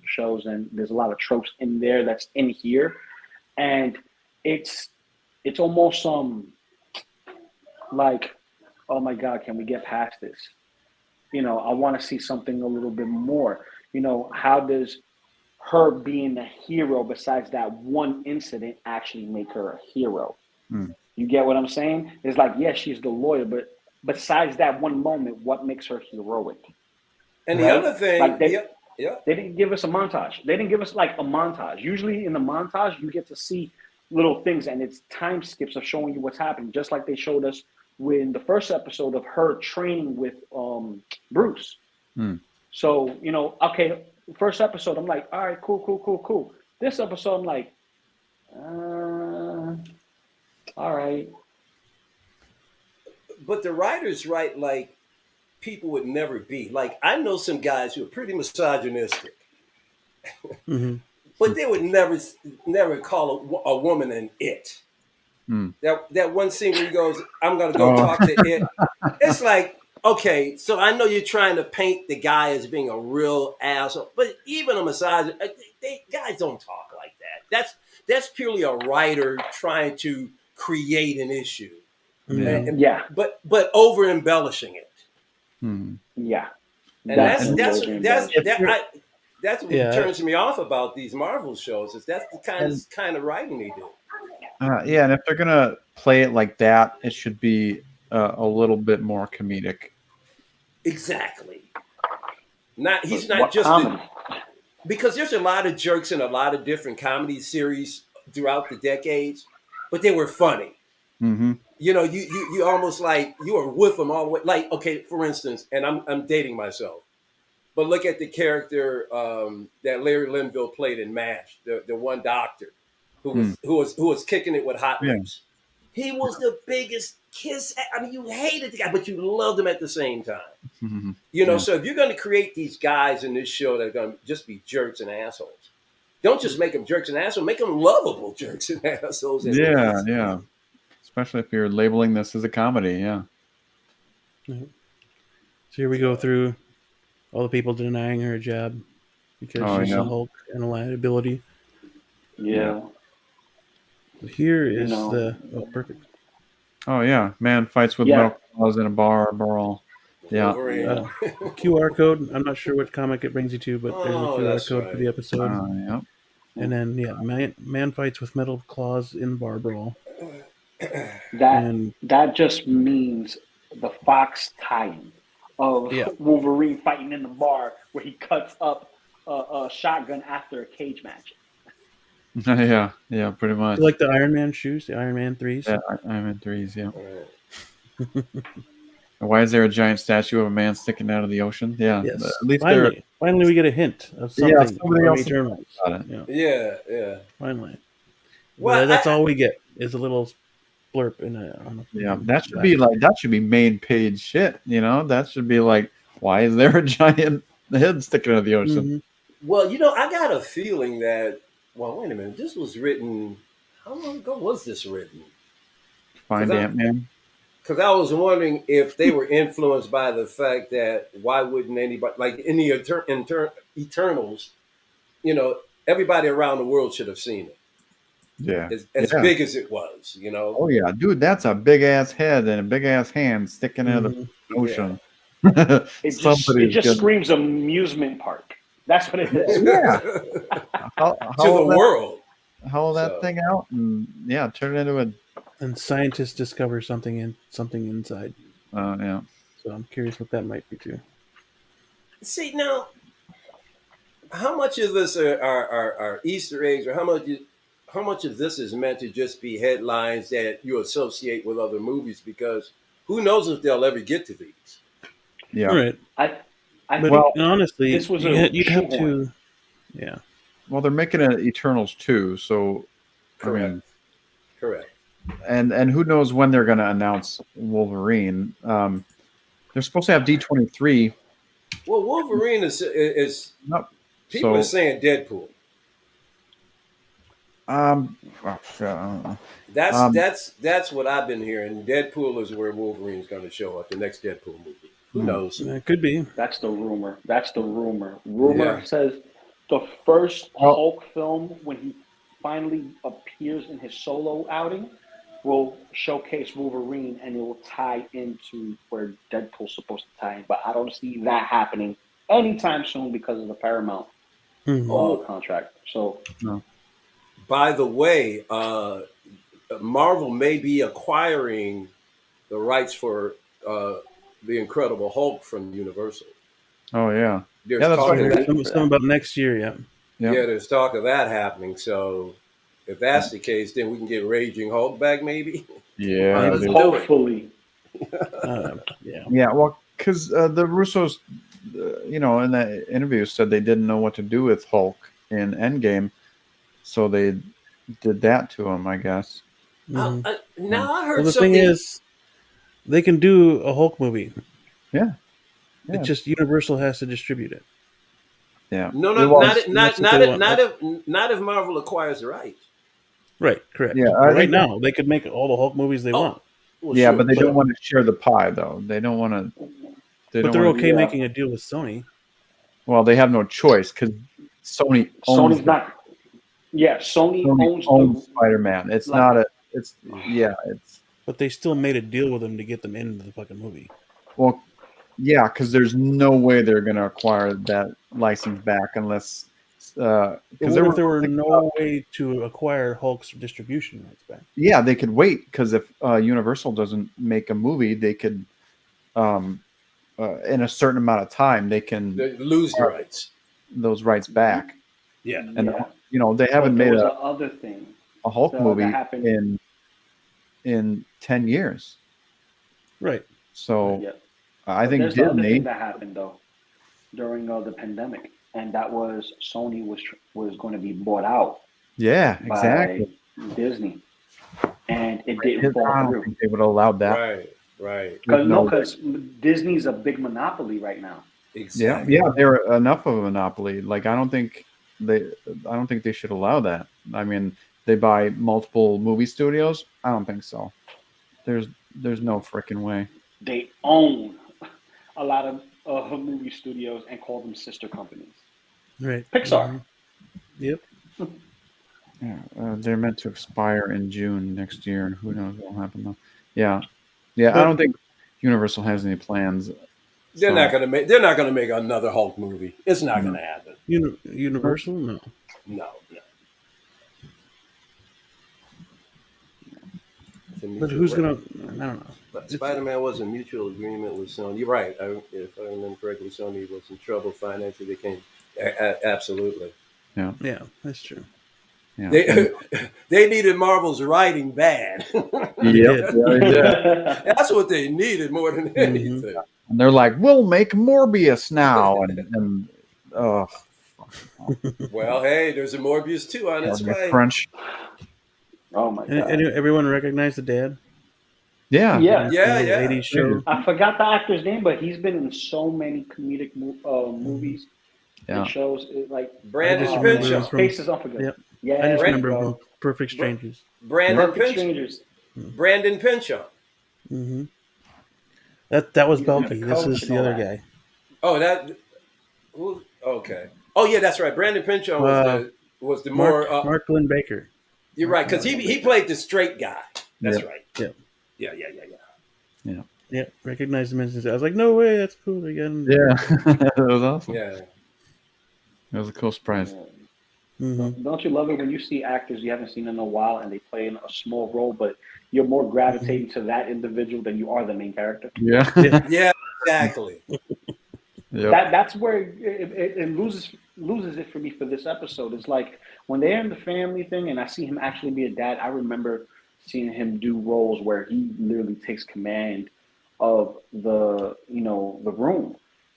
shows, and there's a lot of tropes in there that's in here, and it's almost like, oh my God, can we get past this? I want to see something a little bit more. How does her being a hero, besides that one incident, actually make her a hero? You get what I'm saying? It's like, yes, she's the lawyer, but besides that one moment, what makes her heroic? And the other thing, like they didn't give us a montage. They didn't give us like a montage. Usually in the montage, you get to see little things, and it's time skips of showing you what's happening, just like they showed us in the first episode of her training with Bruce. So, okay, first episode, I'm like, all right, cool. This episode, I'm like, all right. But the writers write like people would never be. Like, I know some guys who are pretty misogynistic, but they would never call a woman an it. That one scene where he goes, I'm going to go talk to it. It's like, okay, so I know you're trying to paint the guy as being a real asshole, but even a misogynist, guys don't talk like that. That's purely a writer trying to create an issue. But over embellishing it. Yeah. And that's what turns me off about these Marvel shows. Is that's the kind of writing they do. Yeah, and if they're gonna play it like that, it should be a little bit more comedic. Exactly. He's But not what just comedy? because there's a lot of jerks in a lot of different comedy series throughout the decades, but they were funny. Mm-hmm. You almost like you were with them all the way. Like, okay, for instance, and I'm dating myself, but look at the character that Larry Linville played in MASH, the one doctor who was kicking it with Hot Yeah. Lips. He was the biggest kiss. I mean, you hated the guy, but you loved him at the same time. Mm-hmm. So if you're going to create these guys in this show that are going to just be jerks and assholes, don't just make them jerks and assholes. Make them lovable jerks and assholes. Yeah. Especially if you're labeling this as a comedy, yeah. So here we go through all the people denying her a job because she's a Hulk and a liability. Yeah. So here is perfect. Oh yeah, man fights with metal claws in a bar brawl. Yeah. QR code. I'm not sure what comic it brings you to, but there's a QR code for the episode. Yeah. And then man fights with metal claws in bar brawl. That just means the Fox tie-in of Wolverine fighting in the bar where he cuts up a shotgun after a cage match. Yeah, pretty much. Like the Iron Man shoes, the Iron Man 3s. Yeah, Iron Man 3s, yeah. Why is there a giant statue of a man sticking out of the ocean? Yeah, yes. At least finally we get a hint of something. Yeah, somebody else Eternals. Yeah. Finally. Well, that's all we get is a little blurb that should be main page shit. That should be like, why is there a giant head sticking out of the ocean? Mm-hmm. Well, I got a feeling that. Well, wait a minute. This was written. How long ago was this written? Find Ant-Man. Because I was wondering if they were influenced by the fact that why wouldn't anybody, like in the Eternals, everybody around the world should have seen it. Yeah. As big as it was, Oh yeah, dude, that's a big ass head and a big ass hand sticking out of the ocean. Yeah. It just screams amusement park. That's what it is. Yeah. To the world. Haul that thing out and turn it into a. And scientists discover something inside. Yeah. So I'm curious what that might be too. See now, how much of this are Easter eggs, or how much of this is meant to just be headlines that you associate with other movies? Because who knows if they'll ever get to these? Yeah. Right. But honestly, this was you'd have to. Yeah. Well, they're making an Eternals 2, so. Correct. Correct. And who knows when they're going to announce Wolverine? They're supposed to have D23. Well, Wolverine is people are saying Deadpool. That's what I've been hearing. Deadpool is where Wolverine's going to show up. The next Deadpool movie. Who knows? It could be. That's the rumor. Rumor says the first Hulk film, when he finally appears in his solo outing, will showcase Wolverine, and it will tie into where Deadpool's supposed to tie in. But I don't see that happening anytime soon because of the Paramount contract. So, by the way, Marvel may be acquiring the rights for the Incredible Hulk from Universal. Oh yeah, there's talk something about next year. Yeah, there's talk of that happening. So. If that's the case, then we can get Raging Hulk back, maybe. Yeah, hopefully. Yeah, well, because the Russos, in that interview said they didn't know what to do with Hulk in Endgame, so they did that to him, I guess. Now I heard the something. Thing is, they can do a Hulk movie. Yeah. It's just Universal has to distribute it. Yeah. No, not if Marvel acquires the rights. Right, correct. Yeah, right now they could make all the Hulk movies they want. Well, yeah, sure, but they don't want to share the pie, though. They don't want to. But they're okay making a deal with Sony. Well, they have no choice because Sony owns. Sony's not. Yeah, Sony owns Spider-Man. It's not a. It's But they still made a deal with them to get them into the fucking movie. Well, yeah, because there's no way they're going to acquire that license back unless But because what if there were no way to acquire Hulk's distribution rights back? Yeah, they could wait, because if Universal doesn't make a movie, they could, in a certain amount of time, they can They lose the rights. those rights back. Yeah, and they haven't made other thing a Hulk movie that happened in 10 years. Right. So I think there's Disney. The other thing that happened though during the pandemic, and that was Sony was going to be bought out. Yeah, exactly. By Disney, and it didn't fall I don't through. think they would have allowed that. Right. Because Disney's a big monopoly right now. Exactly. Yeah, they're enough of a monopoly. Like I don't think they should allow that. I mean, they buy multiple movie studios. I don't think so. There's no freaking way. They own a lot of movie studios and call them sister companies. Right. Pixar. Mm-hmm. Yep. Yeah, they're meant to expire in June next year. Who knows what will happen though? Yeah. But I don't think Universal has any plans. They're not gonna make another Hulk movie. It's not gonna happen. Universal, no. But who's gonna? I don't know. But Spider-Man was a mutual agreement with Sony. You're right. If I remember correctly, Sony was in trouble financially. They came. Absolutely. Yeah. Yeah, that's true. Yeah. They needed Marvel's writing bad. Yeah. That's what they needed more than anything. And they're like, "We'll make Morbius now," and well, hey, there's a Morbius 2 on its way. Crunch. Oh my god! Everyone recognize the dad? Yeah. 80s show. I forgot the actor's name, but he's been in so many comedic movies and shows. Like Brandon Pinchot. Face is unforgettable. Yep. Yeah, I just remember him from Perfect Strangers. Brandon Pinchot. Mm-hmm. That was Belky. This is the other guy. Oh, okay. Oh, yeah, that's right. Brandon Pinchot was the more Mark Lynn Baker. You're right, because he played the straight guy. That's right. Yeah. Yeah. Recognized him as I was like, no way, that's cool again. Yeah, that was awesome. Yeah. It was a cool surprise. Mm-hmm. Don't you love it when you see actors you haven't seen in a while and they play in a small role, but you're more gravitating to that individual than you are the main character? Yeah. Yeah, exactly. That's where it loses it for me for this episode. It's like when they're in the family thing and I see him actually be a dad, I remember seeing him do roles where he literally takes command of the room.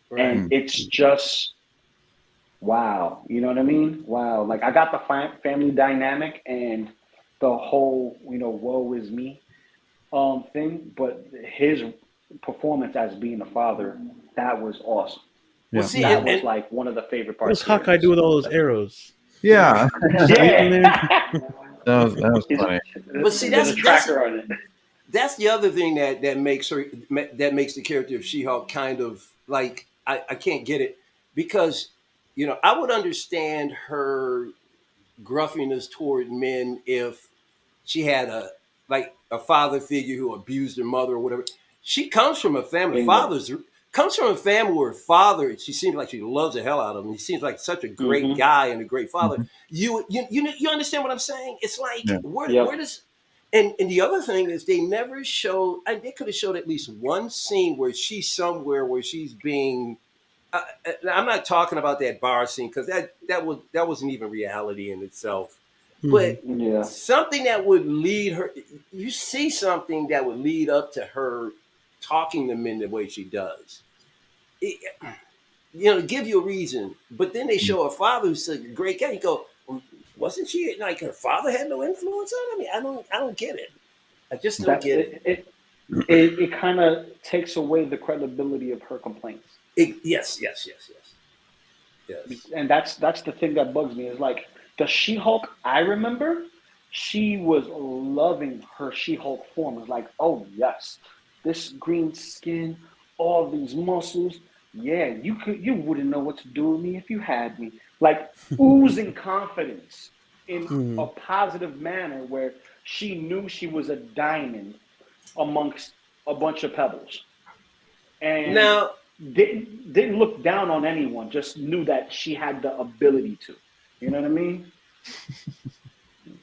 Right. And it's just wow. You know what I mean? Wow. Like I got the family dynamic and the whole, woe is me thing, but his performance as being a father, that was awesome. Yeah. Well, see, that was like one of the favorite parts. What does Hawkeye do with all those arrows? Yeah. Yeah. That was funny. But see, that's the other thing that makes the character of She-Hulk kind of like I can't get it, because I would understand her gruffiness toward men if she had a father figure who abused her mother or whatever. She comes from a family. Comes from a family where father, she seems like she loves the hell out of him. He seems like such a great guy and a great father. Mm-hmm. You understand what I'm saying? It's like where does and the other thing is they never show. They could have showed at least one scene where she's somewhere where she's being. I'm not talking about that bar scene because that wasn't even reality in itself. Mm-hmm. But something that would lead her. You see something that would lead up to her talking to men the way she does. Give you a reason. But then they show a father who's a great guy. You go, wasn't she like her father had no influence on her? I mean, I don't get it. I just don't get it. It kind of takes away the credibility of her complaints. Yes. And that's the thing that bugs me is like the She-Hulk I remember, she was loving her She-Hulk form. It's like, oh yes, this green skin, all these muscles. Yeah, you wouldn't know what to do with me if you had me. Like oozing confidence in a positive manner where she knew she was a diamond amongst a bunch of pebbles. And now didn't look down on anyone, just knew that she had the ability to. You know what I mean?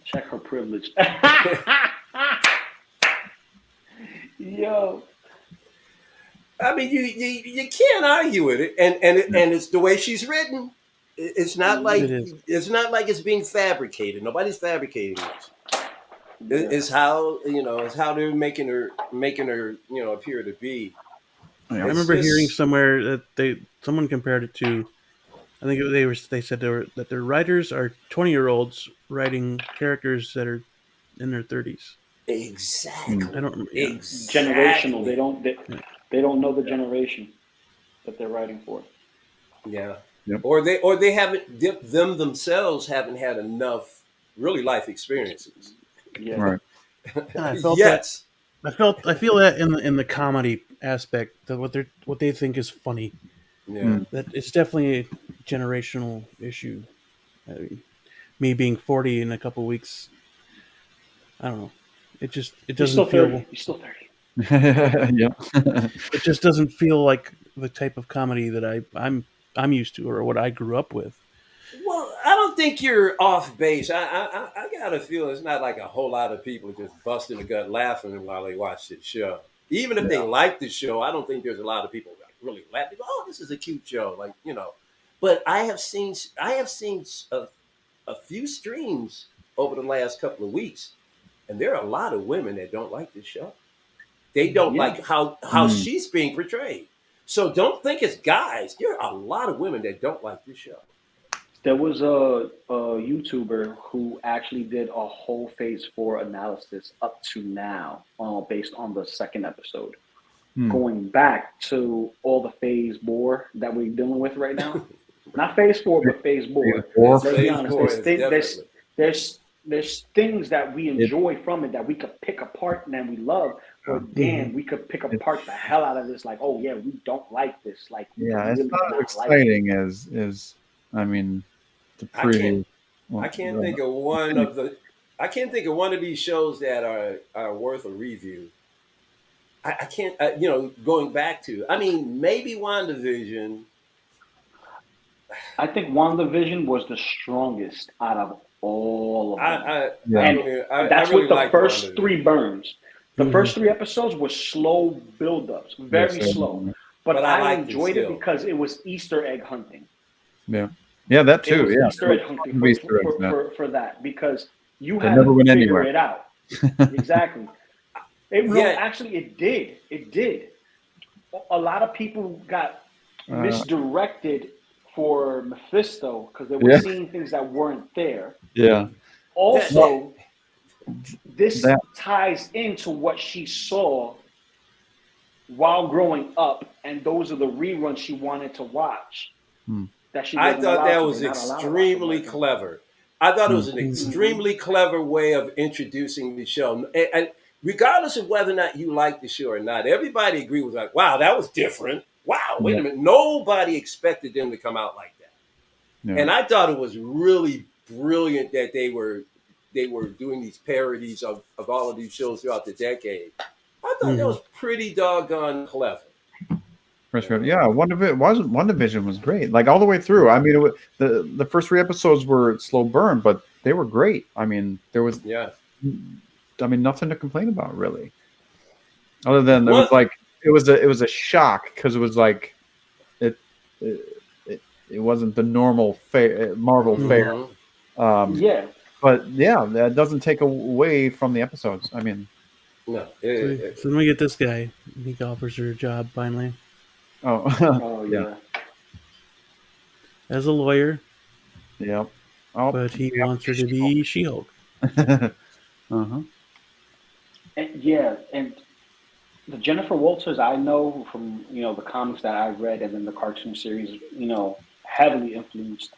Check her privilege. Yo. I mean, you can't argue with it, and it's the way she's written. It's not It like is. it's being fabricated. Nobody's fabricating this. Yeah. It's how it's how they're making her appear to be. I Yeah. It's remember hearing just somewhere that someone compared it to. I think they said that their writers are 20-year-olds writing characters that are in their 30s. I exactly, don't remember. Yeah. Generational. They exactly. don't know the generation that they're writing for. Yeah. Yep. Or they haven't them themselves haven't had enough really life experiences. Yeah. Right. And I felt that. Yes. I feel that in the comedy aspect, that what they think is funny. Yeah. Mm. That it's definitely a generational issue. I mean, me being 40 in a couple weeks, I don't know. It You're doesn't still 30. feel You're still 30. Yeah. it just doesn't feel like the type of comedy that I'm used to or what I grew up with. Well, I don't think you're off base. I gotta feel it's not like a whole lot of people just busting the gut laughing while they watch this show. Even if they like the show, I don't think there's a lot of people like really laughing. Oh, this is a cute show, like But I have seen a few streams over the last couple of weeks, and there are a lot of women that don't like this show. They don't Yeah. like how Mm. she's being portrayed. So don't think it's guys. There are a lot of women that don't like this show. There was a YouTuber who actually did a whole Phase 4 analysis up to now, based on the second episode, Mm. going back to all the Phase Bore that we're dealing with right now. Not Phase 4, but Phase Bore. Or Let's be Phase honest. four There's, is thi- definitely. there's things that we enjoy from it that we could pick apart and then we love, or damn, we could pick apart the hell out of this. Like, oh yeah, we don't like this. Like, we Yeah, it's really not as not like it. exciting as I mean, the I can't. pretty. Well, I can't think of one of the. I can't think of one of these shows that are worth a review. I can't. Going back to. I mean, maybe WandaVision. I think WandaVision was the strongest out of all of I them. I, Yeah. I And really I that's really with the like first WandaVision. 3 burns. The Mhm. first 3 episodes were slow build-ups, very Yes, slow. But But I I liked it enjoyed it still. because it was Easter egg hunting. yeah, that It too. was Yeah, Easter egg hunting for, Easter eggs, yeah. for that, because you They had never to went figure anywhere. it out. Exactly. No, Yeah. actually, it did. It did. A lot of people got misdirected for Mephisto because they were Yeah. seeing things that weren't there. Yeah, Also, this That- ties into what she saw while growing up, and those are the reruns she wanted to watch. Hmm. That she I wasn't thought allowed that to. was They're not allowed to watch them extremely like that. clever. I thought it was an Mhm. extremely clever way of introducing the show. And regardless of whether or not you like the show or not, everybody agreed was like, wow, that was different. Wow, wait a minute. Nobody expected them to come out like that. yeah. And I thought it was really brilliant that they were doing these parodies of all of these shows throughout the decade. I thought that was pretty doggone clever. First, yeah, WandaVision was great, like all the way through. I mean, the first 3 episodes were slow burn, but they were great. I mean, there was, Yeah. nothing to complain about really, other than What? it was a shock because it was like it wasn't the normal Marvel fare. Yeah. But yeah, that doesn't take away from the episodes. I mean, No. So then we get this guy. He offers her a job finally Oh yeah. as a lawyer, yeah. Oh, but he wants her to be She-Hulk. uh-huh. And the Jennifer Walters I know from the comics that I read and then the cartoon series, heavily influenced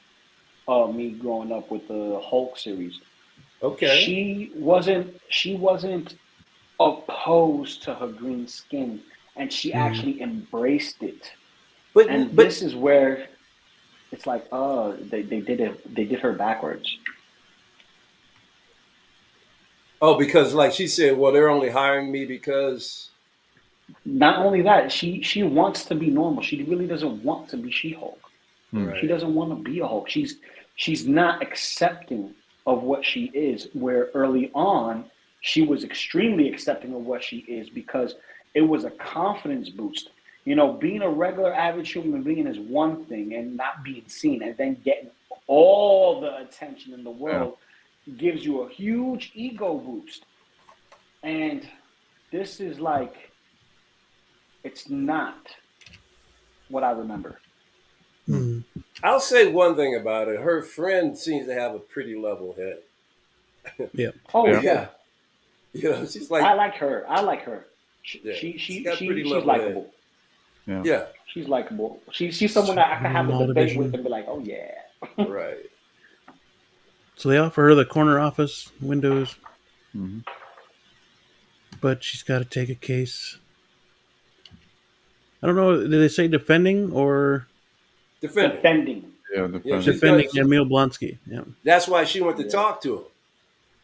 me growing up with the Hulk series. Okay. She wasn't opposed to her green skin, and she actually embraced it. But this is where it's like, they did her backwards. Oh, because like she said, well, they're only hiring me because. Not only that, she wants to be normal. She really doesn't want to be She-Hulk. Right. She doesn't want to be a Hulk. She's not accepting of what she is. Where early on she was extremely accepting of what she is because it was a confidence boost. Being a regular average human being is one thing, and not being seen, and then getting all the attention in the world gives you a huge ego boost. And this is like, it's not what I remember. I'll say one thing about it. Her friend seems to have a pretty level head. Yeah. Oh yeah. She's like, I like her. she's got pretty She's level likable. head. Yeah. She's likable. She's someone that I can have a debate with and be like, oh yeah. Right. So they offer her the corner office windows, but she's got to take a case. I don't know. Did they say defending or defending? Yeah, defending Emil Blonsky. Yeah. That's why she went to talk to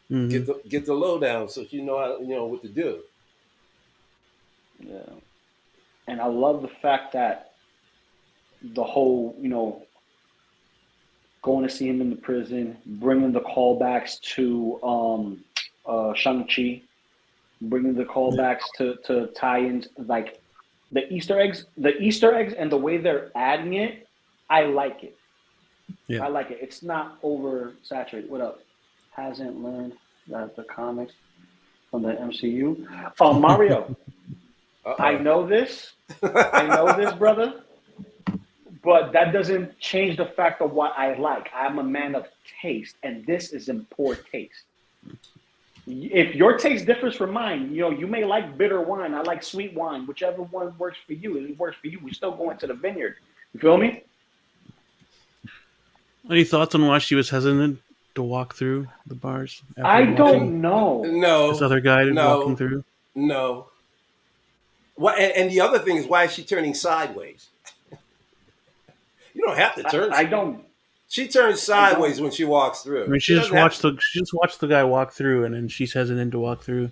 him. Get the lowdown so she know what to do. Yeah. And I love the fact that the whole, going to see him in the prison, bringing the callbacks to Shang-Chi, bringing the callbacks to tie-ins, like the Easter eggs and the way they're adding it, I like it. Yeah. I like it. It's not oversaturated. What up? Hasn't learned that the comics from the MCU. Oh, Mario. I know this, brother. But that doesn't change the fact of what I like. I'm a man of taste, and this is in poor taste. If your taste differs from mine, you may like bitter wine. I like sweet wine. Whichever one works for you, it works for you. We're still going to the vineyard. You feel me? Any thoughts on why she was hesitant to walk through the bars? I don't know. No. This other guy walking through? No. Well, and the other thing is, why is she turning sideways? You don't have to turn. I don't. She turns sideways when she walks through. I mean, she just watched the guy walk through, and then she's hesitant to walk through.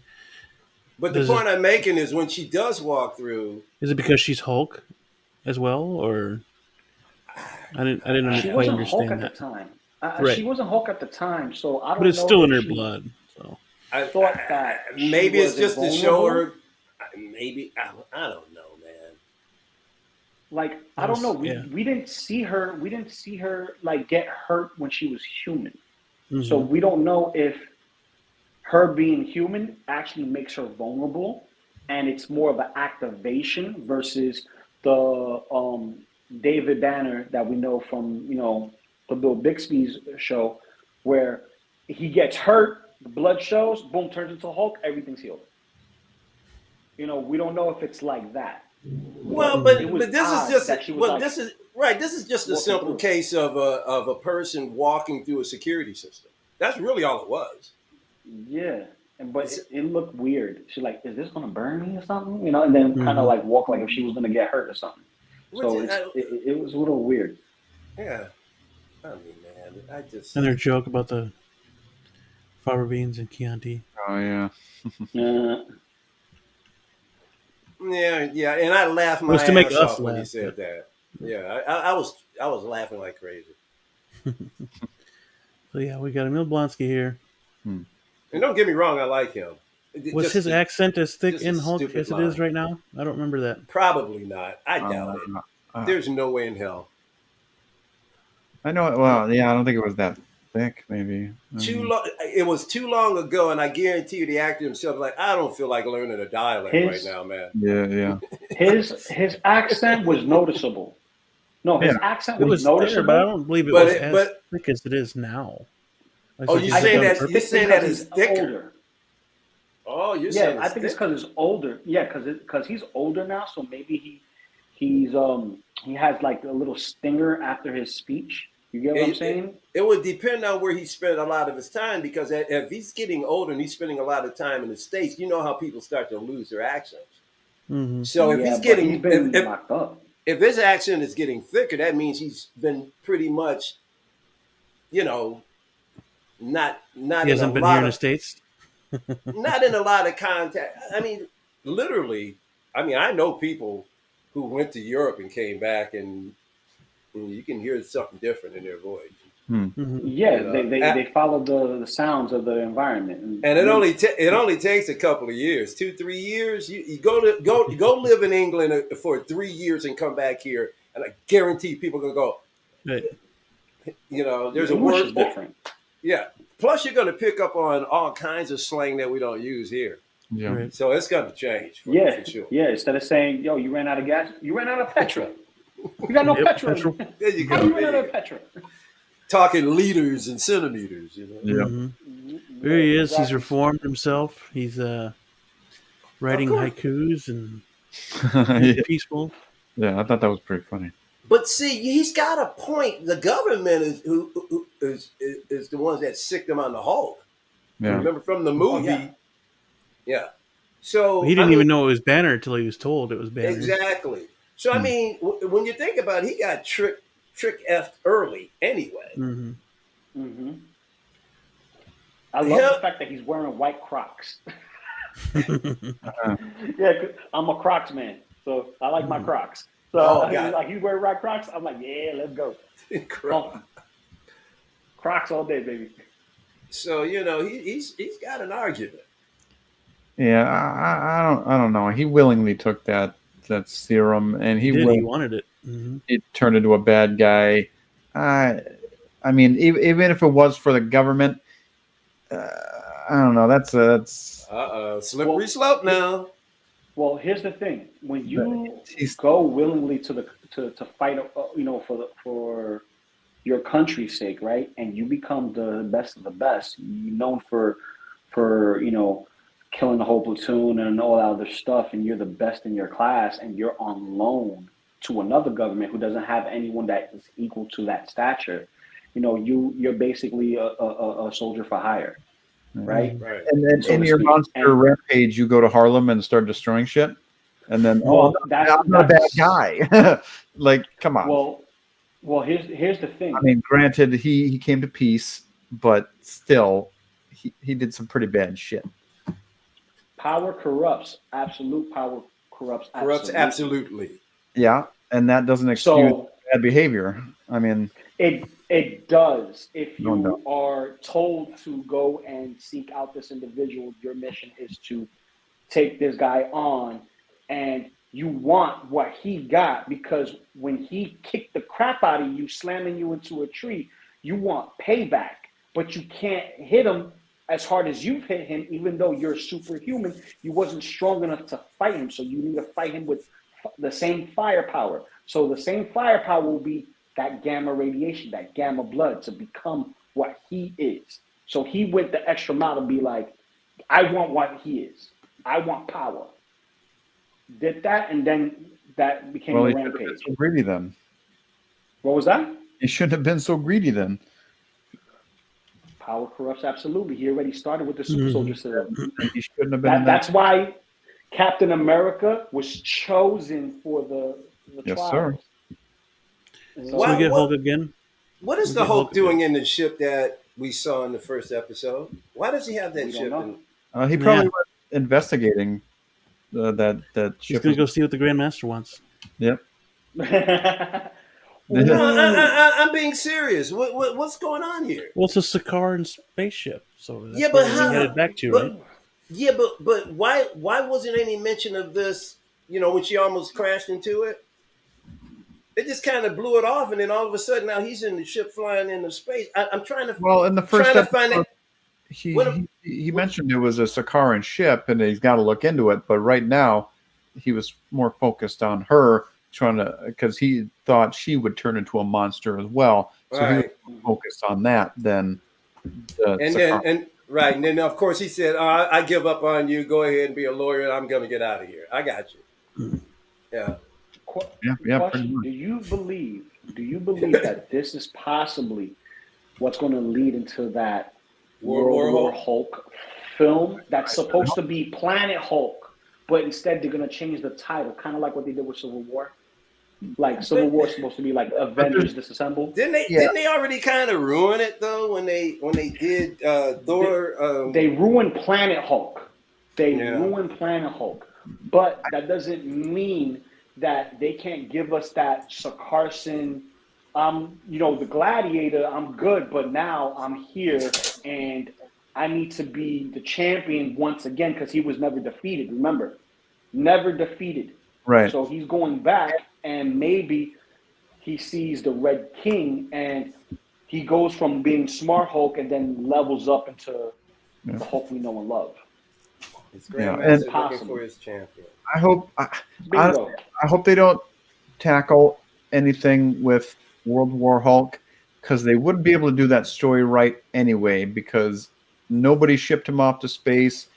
But the point I'm making is, when she does walk through, is it because she's Hulk as well, or I didn't quite understand that. At the time. Right. She wasn't Hulk at the time, so I don't know. But it's still in her blood. So I thought that maybe it's just to show her. Maybe I don't know, man. Like, I don't know. We didn't see her. We didn't see her like get hurt when she was human. So we don't know if her being human actually makes her vulnerable, and it's more of an activation versus the David Banner that we know from the Bill Bixby's show, where he gets hurt, the blood shows, boom, turns into Hulk, everything's healed. We don't know if it's like that. Well, but this is just this is just a simple case of a person walking through a security system. That's really all it was. Yeah, but it looked weird. She's like, "Is this gonna burn me or something?" And then kind of like walk like if she was gonna get hurt or something. So it was a little weird. Yeah, I mean, man, and their joke about the fava beans and Chianti. Oh yeah. Yeah, and I laughed my ass off when he said that. Yeah, I was laughing like crazy. So yeah, we got Emil Blonsky here. And don't get me wrong, I like him. Was his accent as thick in Hulk as it is right now? I don't remember that. Probably not. I doubt it. There's no way in hell. I know. Well, yeah, I don't think it was that thick. Maybe it was too long ago, and I guarantee you, the actor himself, like, I don't feel like learning a dialect right now, man. Yeah. His accent was noticeable. No, his accent was noticeable, but I don't believe it was as thick as it is now. You're saying that it's thicker? Older. Oh, you're saying I think it's because it's older. Yeah, because he's older now, so maybe he has like a little stinger after his speech. You get what I'm saying? It would depend on where he spent a lot of his time, because if he's getting older and he's spending a lot of time in the States, you know how people start to lose their accents. Mm-hmm. So if he's been locked up. If his accent is getting thicker, that means he's been pretty much, not he hasn't been here in the States. Not in a lot of contact. I mean, literally. I mean, I know people who went to Europe and came back, and You can hear something different in their voice. Yeah, they follow the sounds of the environment, and it only takes a couple of years, 2-3 years. You go live in England for 3 years and come back here, and I guarantee people are gonna go. Right. There's a English word is different. Yeah. Plus, you're gonna pick up on all kinds of slang that we don't use here. Yeah. Right. So it's gonna change. For sure. Yeah. Instead of saying, "Yo, you ran out of gas," you ran out of petrol. You got no petrol. There you go. How you ran out of petrol? Talking liters and centimeters. Yeah. There he is. He's reformed himself. He's writing haikus and Yeah. peaceful. Yeah, I thought that was pretty funny. But see, he's got a point. The government is the ones that sicked him on the Hulk. Yeah. Remember from the movie? Yeah. So He didn't even know it was Banner until he was told it was Banner. Exactly. So I mean, when you think about it, he got trick effed early anyway. I love the fact that he's wearing white Crocs. Yeah, I'm a Crocs man, so I like my Crocs. So like you wear white Crocs, I'm like, yeah, let's go. Crocs all day, baby. So he's got an argument. Yeah, I don't know. He willingly took that serum, and he wanted it. It turned into a bad guy. I mean, even if it was for the government, I don't know. That's slippery slope now. Well, here's the thing: when you go willingly to fight, for your country's sake, right, and you become the best of the best, you're known for killing the whole platoon and all that other stuff, and you're the best in your class, and you're on loan to another government who doesn't have anyone that is equal to that stature. You're basically a soldier for hire, right? Right. And then in your monster rampage, you go to Harlem and start destroying shit, and then I'm not a bad guy. Like, come on. Well, here's the thing. I mean, granted, he came to peace, but still, he did some pretty bad shit. Power corrupts. Absolute power corrupts. Absolutely. Yeah, and that doesn't excuse bad behavior. I mean, it does. If you are told to go and seek out this individual, your mission is to take this guy on, and you want what he got, because when he kicked the crap out of you, slamming you into a tree, you want payback, but you can't hit him as hard as you've hit him, even though you're superhuman. You wasn't strong enough to fight him, so you need to fight him with the same firepower. So the same firepower will be that gamma radiation, that gamma blood, to become what he is. So he went the extra mile to be like, I want what he is. I want power. Did that, and then that became a rampage. So greedy then. What was that? He shouldn't have been so greedy then. Power corrupts, absolutely. He already started with the super soldier serum. He shouldn't have been. That's why Captain America was chosen for the yes, trials. sir. So we get Hulk again. What is the Hulk doing in the ship that we saw in the first episode? Why does he have that ship? He probably was investigating that ship. He's gonna go see what the Grand Master wants. Yep. No, I'm being serious. What's going on here? Well, it's a Sakaran spaceship, so that's but where how? we headed back to, right? Yeah, but why wasn't any mention of this? When she almost crashed into it, it just kind of blew it off, and then all of a sudden now he's in the ship flying into space. I'm trying to. Well, in the first episode, he mentioned it was a Sakaran ship, and he's got to look into it. But right now, he was more focused on her, because he thought she would turn into a monster as well. So he was focused on that than and then of course he said, I give up on you. Go ahead and be a lawyer, and I'm going to get out of here. I got you. Yeah. Pretty much. Do you believe that this is possibly what's going to lead into that World War Hulk film that's supposed to be Planet Hulk, but instead they're going to change the title, kind of like what they did with Civil War? Like Civil War is supposed to be like Avengers Disassemble. Didn't they already kind of ruin it though when they did Thor? They ruined Planet Hulk. Ruined Planet Hulk, but that doesn't mean that they can't give us that Sakaran the gladiator, I'm good, but now I'm here and I need to be the champion once again because he was never defeated. Remember, never defeated. Right. So he's going back, and maybe he sees the Red King, and he goes from being Smart Hulk and then levels up into the Hulk we know and love. His grandmaster looking Possible. for his champion. I hope. Bingo. I hope they don't tackle anything with World War Hulk because they wouldn't be able to do that story right anyway because nobody shipped him off to space.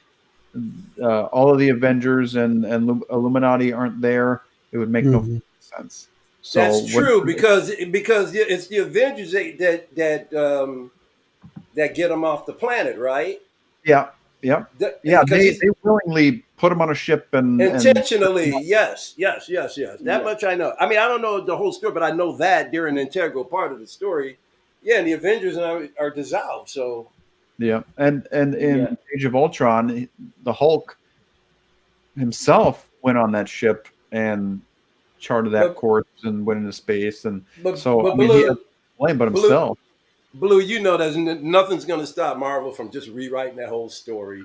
All of the Avengers and Illuminati aren't there. It would make no sense. So that's true because it's the Avengers that get him off the planet, right? Yeah. They willingly put him on a ship and intentionally. Yes. That much I know. I mean, I don't know the whole story, but I know that they're an integral part of the story. Yeah, and the Avengers are dissolved. So yeah, and in Age of Ultron, the Hulk himself went on that ship and charted that course and went into space, and he had to blame but himself. Blue, you know, there's nothing's going to stop Marvel from just rewriting that whole story.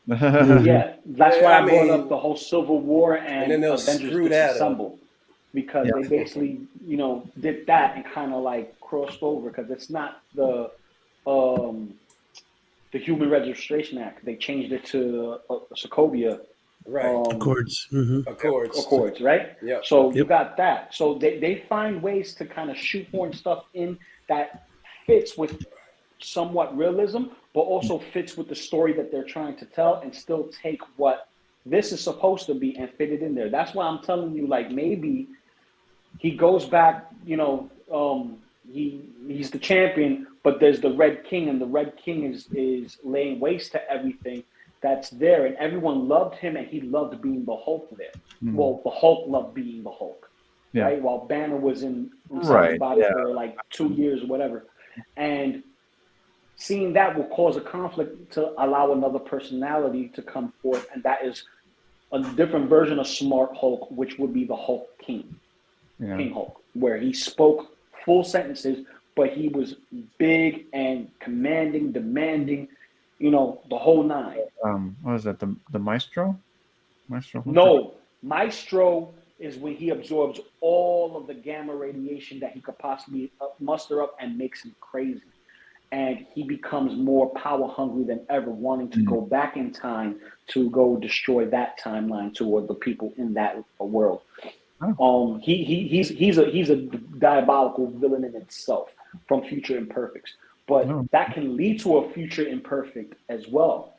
Yeah, that's why I brought up the whole Civil War and then Avengers Disassemble, because they basically, did that and kind of like crossed over because it's not the Human Registration Act. They changed it to Sokovia. Right. Accords. Accords, right? Yeah. So you got that. So they find ways to kind of shoehorn stuff in that fits with somewhat realism, but also fits with the story that they're trying to tell and still take what this is supposed to be and fit it in there. That's why I'm telling you, like, maybe he goes back, he's the champion, but there's the Red King, and the Red King is laying waste to everything that's there, and everyone loved him, and he loved being the Hulk there. Well, the Hulk loved being the Hulk, right? While Banner was inside his body for like 2 years or whatever. And seeing that will cause a conflict to allow another personality to come forth, and that is a different version of Smart Hulk, which would be the Hulk King, King Hulk, where he spoke full sentences, but he was big and commanding, demanding, the whole nine. What is that? The Maestro? No, Maestro is when he absorbs all of the gamma radiation that he could possibly muster up and makes him crazy. And he becomes more power hungry than ever, wanting to go back in time to go destroy that timeline toward the people in that world. He's a diabolical villain in itself from Future Imperfects, but that can lead to a Future Imperfect as well.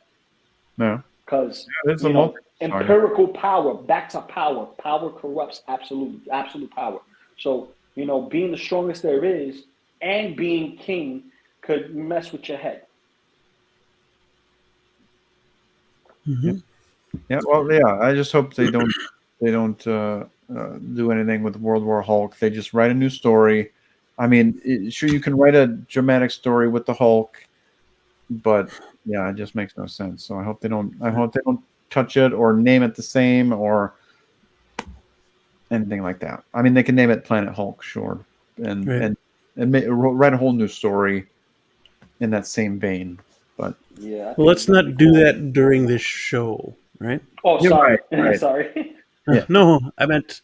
Yeah, because empirical power, back to power. Power corrupts absolute power. So being the strongest there is and being king could mess with your head. Yeah, well, I just hope they don't do anything with World War Hulk. They just write a new story. I mean, sure, you can write a dramatic story with the Hulk, but it just makes no sense. So I hope they don't touch it or name it the same or anything like that. I mean, they can name it Planet Hulk, sure, and write a whole new story in that same vein. But well, let's not do that during this show, right? Oh, sorry, right. Sorry. No, I meant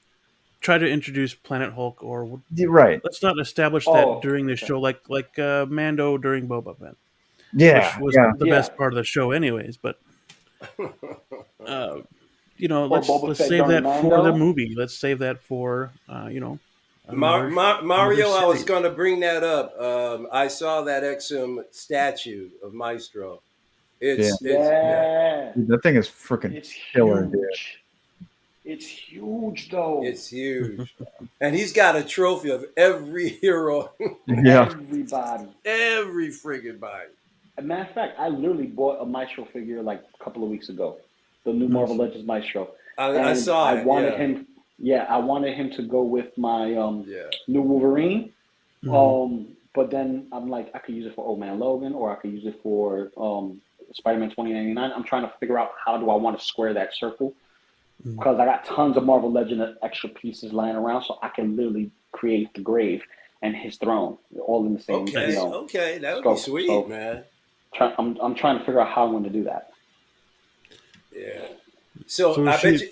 try to introduce Planet Hulk, or let's not establish that during this show, like Mando during Boba Fett. Which was the best part of the show, anyways. But let's save that for the movie. Let's save that for Mario. I was going to bring that up. I saw that XM statue of Maestro. That thing is freaking killer, dude. It's huge, though. It's huge. And he's got a trophy of every hero. Everybody. Every friggin' body. As a matter of fact, I literally bought a Maestro figure like a couple of weeks ago. The new Marvel Legends Maestro. I saw it. I wanted him. Yeah, I wanted him to go with my new Wolverine. But then I'm like, I could use it for Old Man Logan, or I could use it for Spider-Man 2099. I'm trying to figure out how do I want to square that circle. Because I got tons of Marvel Legend extra pieces lying around, so I can literally create the grave. and his throne, all in the same. Okay, okay, that would be sweet, so, man. I'm trying to figure out how I'm going to do that. Yeah. So I bet you.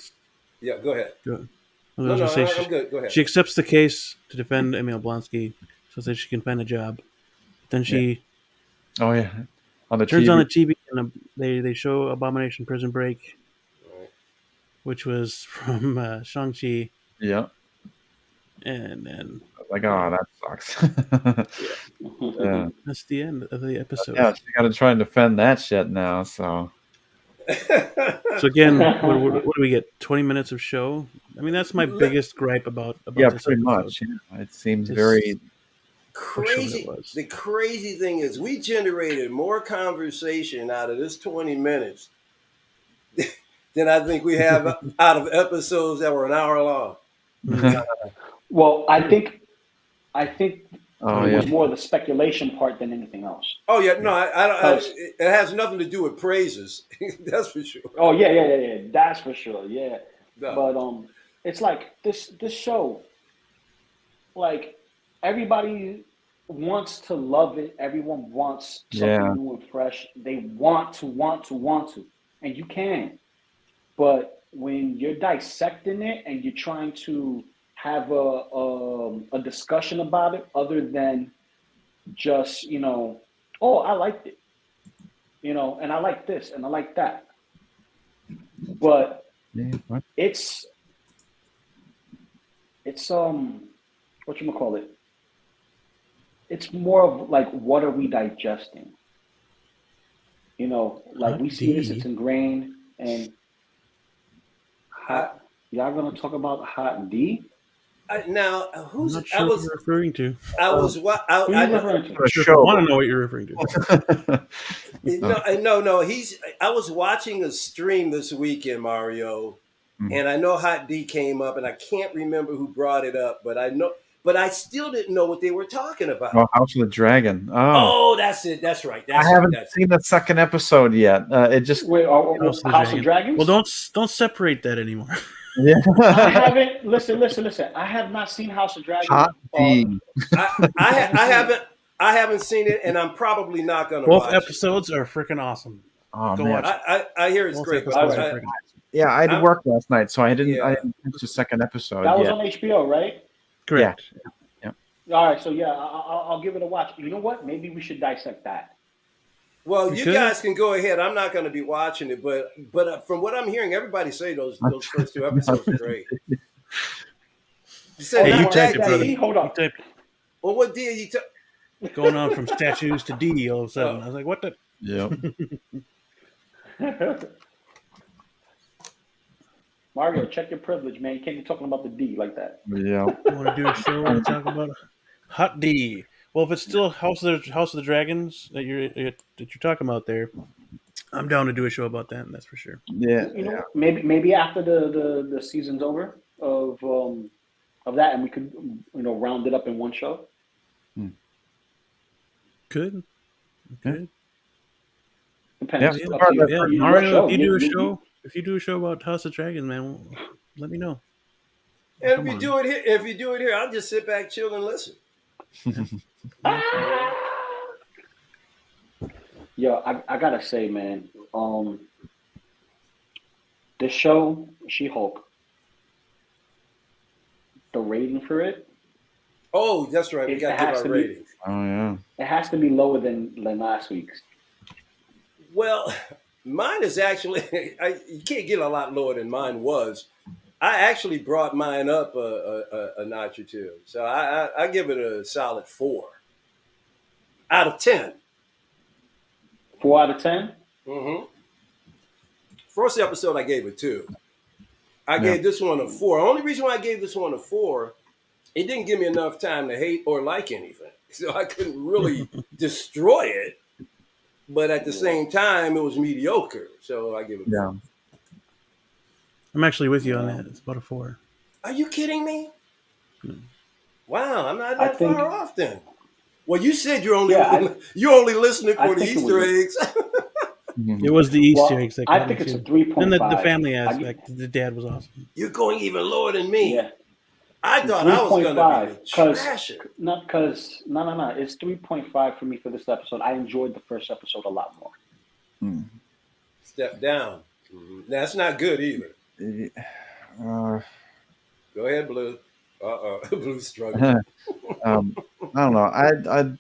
Yeah, go ahead. I'm good. Go ahead. She accepts the case to defend Emil Blonsky, so that she can find a job. Then she. Yeah. Oh yeah. On the turns TV. On the TV and they show Abomination Prison Break, which was from Shang-Chi. Yeah. And then like, oh, that sucks. Yeah. That's the end of the episode. Yeah, she got to try and defend that shit now. So again, what do we get? 20 minutes of show. I mean, that's my biggest gripe about yeah, this pretty episode. much. Yeah. It seems very crazy. The crazy thing is, we generated more conversation out of this 20 minutes than I think we have out of episodes that were an hour long. Well, I think it was more the speculation part than anything else. Oh yeah, no, I it has nothing to do with praises. That's for sure. Oh yeah, that's for sure. Yeah, no. But it's like this show, like everybody wants to love it. Everyone wants something new and fresh. They want to, and you can. But when you're dissecting it and you're trying to have a discussion about it, other than just, oh, I liked it, and I like this and I like that. But it's whatchamacallit? It's more of like, what are we digesting? Like we see this, it's ingrained, and y'all gonna talk about Hot D? Now, who's I'm not sure what you're referring to? I was what I want to know what you're referring to. No. I was watching a stream this weekend, Mario, and I know Hot D came up, and I can't remember who brought it up, but I still didn't know what they were talking about. Oh, House of the Dragon. Oh, that's it. That's right. I haven't seen the second episode yet. It just House of Dragons. Well, don't separate that anymore. Yeah. I haven't. Listen. I have not seen House of Dragons. Hot D. I haven't seen it, and I'm probably not going to watch it. Both episodes are freaking awesome. Oh, Go man. watch it. I hear it's great. Yeah, I had work last night, so I didn't catch the second episode. That was on HBO, right? Correct. Yeah. All right, so I'll give it a watch. You know what? Maybe we should dissect that. Well, you guys can go ahead. I'm not going to be watching it, but from what I'm hearing, everybody say those first two episodes are great. You said you typed it, brother. Hold on. Well, what D are you going on from statues to D all of a sudden? I was like, what the? Yep. Mario, check your privilege, man. You can't be talking about the D like that. Yeah. You want to do a show and talk about Hot D? Well, if it's still House of the Dragons that you're talking about there, I'm down to do a show about that. That's for sure. Yeah. Maybe after the season's over of that, and we could round it up in one show. Could. Depends. Mario, if you do a show about House of Dragons, man, let me know. And if you do it here, I'll just sit back, chill, and listen. Yo, I gotta say, man, this show, She-Hulk, the rating for it. Oh, that's right. We got to give our ratings. Oh yeah. It has to be lower than last week's. Well, mine is actually you can't get a lot lower than mine was. I actually brought mine up a notch or two. So I give it a solid 4 out of 10. 4 out of 10? Mm-hmm. First episode, I gave it 2. I gave this one a 4. Only reason why I gave this one a 4, it didn't give me enough time to hate or like anything. So I couldn't really destroy it. But at the same time, it was mediocre. So I give it a 4. I'm actually with you on that. It's about a 4. Are you kidding me? Wow, I'm not that far off then. Well, you said you're only listening for the Easter eggs. It was the Easter eggs. I think it's a 3.5. And the family aspect. The dad was awesome. You're going even lower than me. Yeah. I thought I was going to be the trasher. No. It's 3.5 for me for this episode. I enjoyed the first episode a lot more. Step down. That's not good either. Go ahead, Blue. Blue's struggling. I don't know.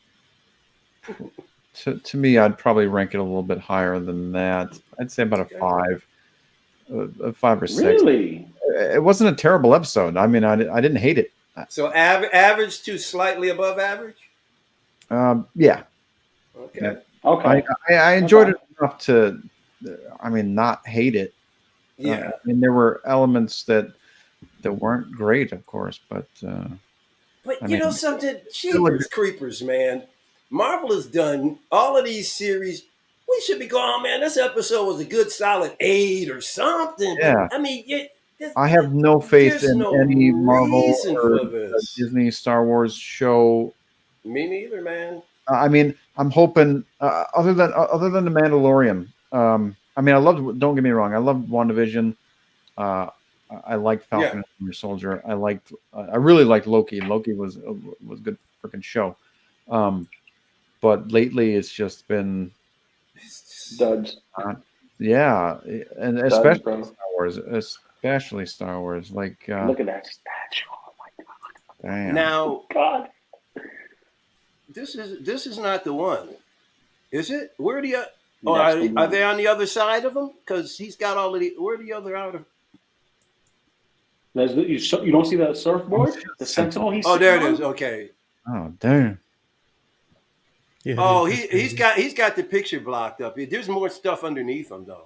To me, I'd probably rank it a little bit higher than that. I'd say about a 5, a 5 or 6. Really? It wasn't a terrible episode. I mean, I didn't hate it. So average to slightly above average? Yeah. Okay. Yeah. Okay. I enjoyed it enough to, not hate it. Yeah. There were elements that weren't great, of course, but you know something? Jeepers creepers, man. Marvel has done all of these series. We should be going, man, this episode was a good solid 8 or something. Yeah. I mean, I have no faith in any Marvel or for this. Disney Star Wars show. Me neither, man. I'm hoping other than the Mandalorian. I loved. Don't get me wrong. I loved WandaVision. I liked Falcon and Winter Soldier. I really liked Loki. Loki was a good freaking show. But lately it's just been duds. Yeah, and especially Star Wars. Especially Star Wars. Like look at that statue. Oh my god. Damn. Now, God. This is not the one, is it? Where are the? Are they on the other side of him? Because he's got all of the. Where are the other out of? You don't see the surfboard? The Sentinel. There it is. Okay. Oh damn. Yeah, he's got the picture blocked up. There's more stuff underneath him though.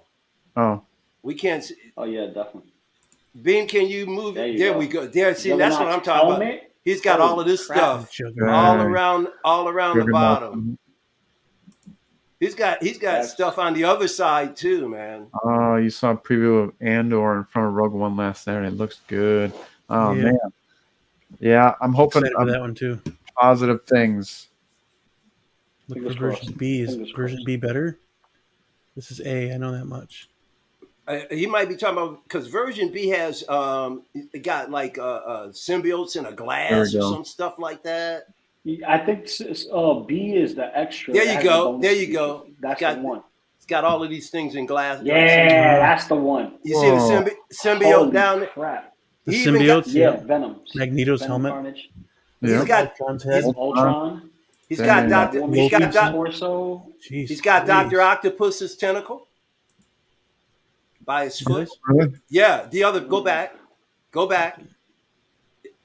Oh. We can't see. Oh yeah, definitely. Ben, can you move? There we go. There, see, that's what I'm talking about. He's got all of this stuff all around the bottom. He's got stuff on the other side too, man. Oh, you saw a preview of Andor in front of Rogue One last Saturday. It looks good. Oh man. Yeah, I'm hoping for that one too. Positive things. Look for version B. Is version B better? This is A. I know that much. He might be talking about because version B has got like symbiotes in a glass or some stuff like that. I think B is the extra. There you go. There you go. That's the one. It's got all of these things in glass. Yeah, that's the one. You see the symbiote down there? Crap. The symbiote? Venom. Magneto's helmet. Carnage. He's got Ultron. He's got Doctor. He's got Dr. Octopus's tentacle by his foot. Yeah, the other. Go back.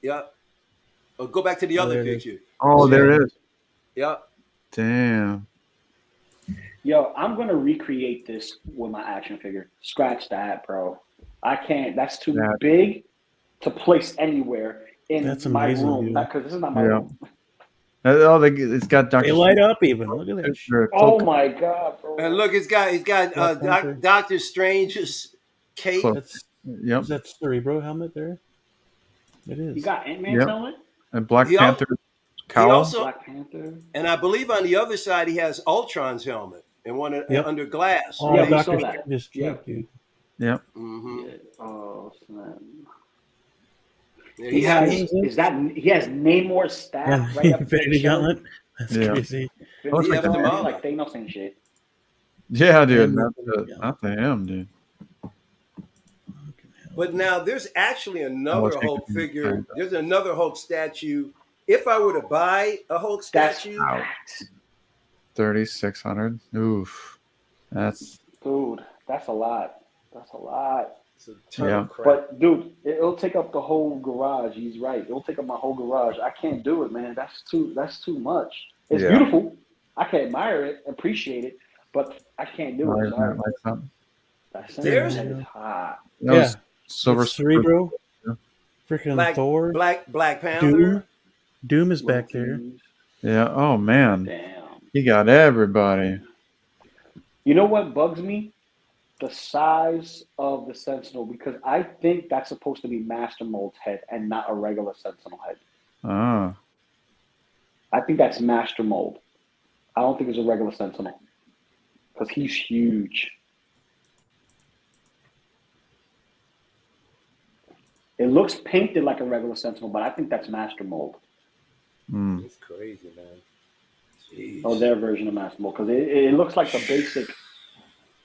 Yeah. Oh, go back to the other picture. Oh, there it is. Yep. Damn. Yo, I'm gonna recreate this with my action figure. Scratch that, bro. I can't. That's too big to place anywhere in my room. Because this is not my room. Oh, it's got Dr. They light up even. Look at that shit. Oh my god, bro! And look, he's got Doctor Strange's cape. Is that Cerebro helmet there? It is. You got Ant-Man's helmet and Black Panther cowl. Black Panther. And I believe on the other side he has Ultron's helmet and one under glass. Oh, yeah, Doctor Strange's cape, dude. Yep. Mm-hmm. Oh snap! He has Namor's staff right up Infinity Gauntlet. That's crazy. Like Thanos and shit. Yeah, dude. Not to him, dude. But now there's actually another Hulk figure. There's another Hulk statue. If I were to buy a Hulk statue, 3,600. Oof. That's a lot. That's a lot. It's a ton of crap. But dude, it'll take up the whole garage. He's right. It'll take up my whole garage. I can't do it, man. That's too much. It's beautiful. I can admire it, appreciate it, but I can't do it. Sorry. That's hot. Silver Cerebro. Freaking Thor. Black Panther. Doom is back there. Yeah. Oh man. Damn. He got everybody. You know what bugs me? The size of the Sentinel, because I think that's supposed to be Master Mold's head and not a regular Sentinel head. Ah. I think that's Master Mold. I don't think it's a regular Sentinel because he's huge. It looks painted like a regular Sentinel, but I think that's Master Mold. That's crazy, man. Jeez. Oh, their version of Master Mold, because it looks like the basic.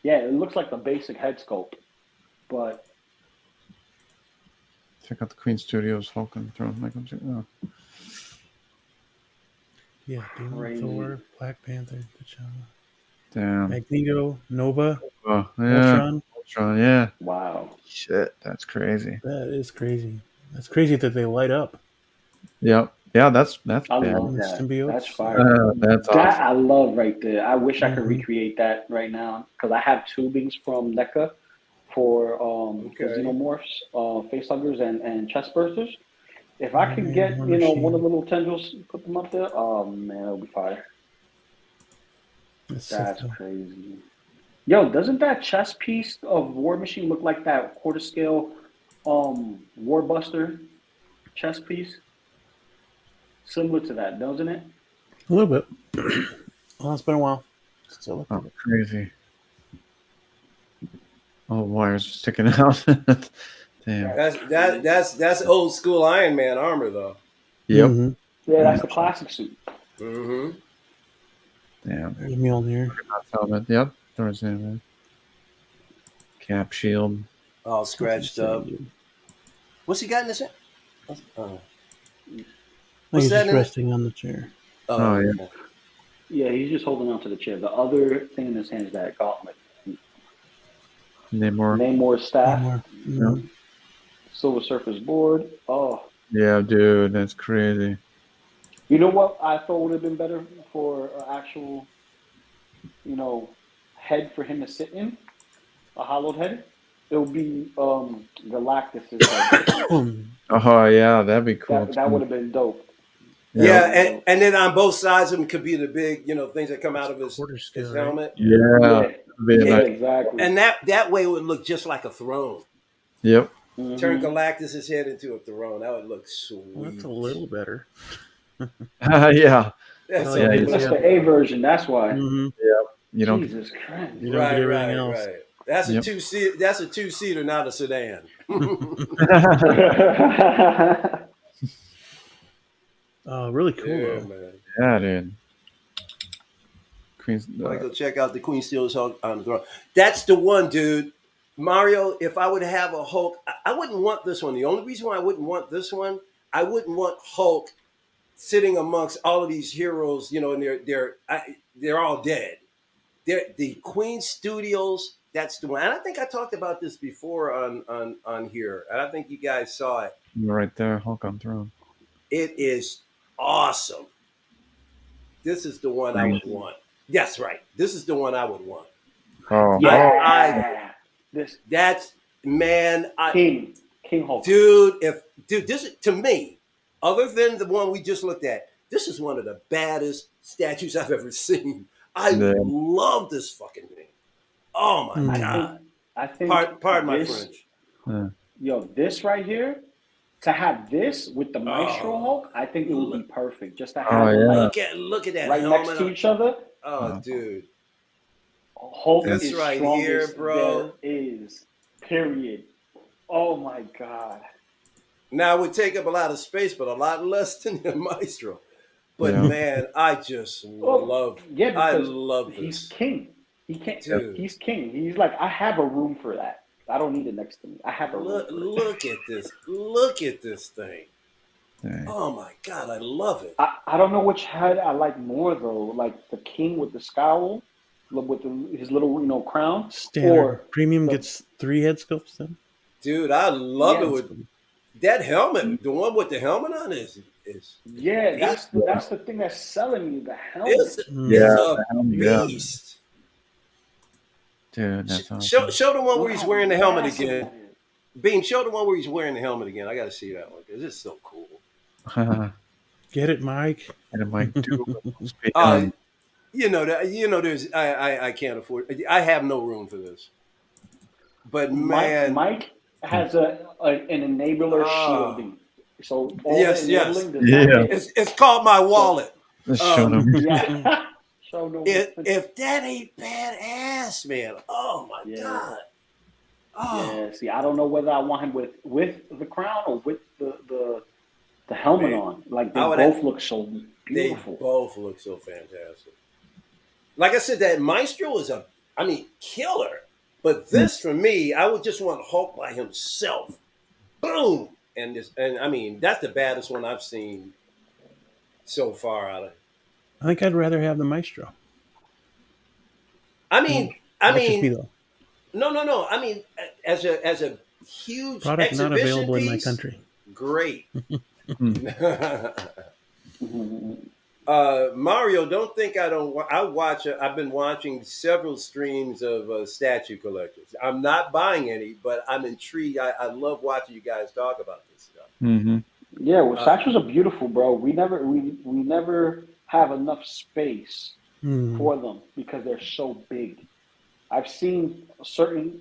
Yeah, it looks like the basic head sculpt, but check out the Queen Studios Hulk and Throne. Oh. Yeah, Demon Thor, Black Panther, T'Challa, Damn. Magneto, Nova, Oh, yeah. Ultron. Ultron, yeah. Wow. Shit, that's crazy. That is crazy. That's crazy that they light up. Yep. Yeah, that's I bad. love that. Symbiotes. That's fire. That's That awesome. I love right there. I wish I could Mhm. recreate that right now because I have tubings from NECA for xenomorphs, facehuggers, and chest bursters. If I could get War one Machine. of the little tendrils, put them up there. Oh man, that'll be fire. That's so That's cool. crazy. Yo, doesn't that chest piece of War Machine look like that quarter scale Warbuster chest piece? Similar to that, doesn't it? A little bit. Well, it's been a while. Still Oh, crazy. All the wires sticking out. Damn. That's old school Iron Man armor, though. Yep. Mm-hmm. Yeah, that's the classic suit. Mm-hmm. Damn. There's Mjolnir. Helmet. Yep. There's Sandman. Cap shield. All scratched up. What's he got in his hand? Like What's he's that just in resting on the chair. Oh, yeah. okay. Yeah, he's just holding on to the chair. The other thing in his hand is that gauntlet. Namor. Namor's staff. Namor. Mhm. Silver Surfer's board. Oh. Yeah, dude, that's crazy. You know what I thought would have been better for an actual, head for him to sit in? A hollowed head? It would be Galactus' head. Oh, yeah, that'd be cool. That would have been dope. Yeah, and then on both sides of him could be the big, things that come out of his scale, helmet. Yeah. Yeah, exactly. And that way it would look just like a throne. Yep. Mm-hmm. Turn Galactus' head into a throne. That would look sweet. Well, that's a little better. Yeah. That's Yeah, That's the A version. That's why. Mm-hmm. You don't. Jesus Christ. You don't get everything else. Right. That's a Yep. two-seater. That's a two-seater, not a sedan. Really cool. Yeah, though. man. Yeah, dude. Queen's. Michael, check out the Queen Steelers Hulk on the throne. That's the one, dude. Mario, if I would have a Hulk, I wouldn't want this one. The only reason why I wouldn't want this one, I wouldn't want Hulk sitting amongst all of these heroes, and they're all dead. The Queen Studios, that's the one. And I think I talked about this before on here. And I think you guys saw it. You're right there, Hulk on throne. It is awesome. This is the one I would want. That's right. This is the one I would want. Oh, Yeah. That's man. King Hulk. Dude, this is, to me, other than the one we just looked at, this is one of the baddest statues I've ever seen. I love this fucking thing. Oh my god! I think. Pardon my French. Yo, this right here, to have this with the Maestro Hulk, I think it would be perfect. Just to have look at that right helmet next to each other. Oh, dude. Hulk this is right strongest here, bro. there is. Period. Oh my god. Now it would take up a lot of space, but a lot less than the Maestro. But man, I just love. Yeah, I love this. He's king. He can't. Dude. He's king. He's like, I have a room for that. I don't need it next to me. I have a room. Look at this. Look at this thing. Dang. Oh my god, I love it. I don't know which head I like more though. Like the king with the scowl, with his little crown. Standard or premium gets 3 head sculpts then. Dude, I love it with that helmet. The one with the helmet on is that's the thing that's selling me, the helmet. It's a beast. Dude, that's awesome. Show the one where he's wearing the helmet again. Beam, show the one where he's wearing the helmet again. I got to see that one because it's so cool. Get it, Mike. And Mike, there's I can't afford. I have no room for this. But man, Mike has an enabler shielding. So yes. It's called my wallet. If that ain't badass, man. Oh my god. Yeah. See, I don't know whether I want him with the crown or with the helmet on. Like they both look so beautiful. They both look so fantastic. Like I said, that Maestro is killer. But this, for me, I would just want Hulk by himself. Boom! And that's the baddest one I've seen so far out of it. I think I'd rather have the Maestro. I mean, That's just me though. No. I mean, as a huge Product not exhibition available piece, in my country. Great. Mario, don't think I don't. I watch. I've been watching several streams of statue collectors. I'm not buying any, but I'm intrigued. I love watching you guys talk about this stuff. Mm-hmm. Yeah, well, statues are beautiful, bro. We never have enough space for them because they're so big. I've seen certain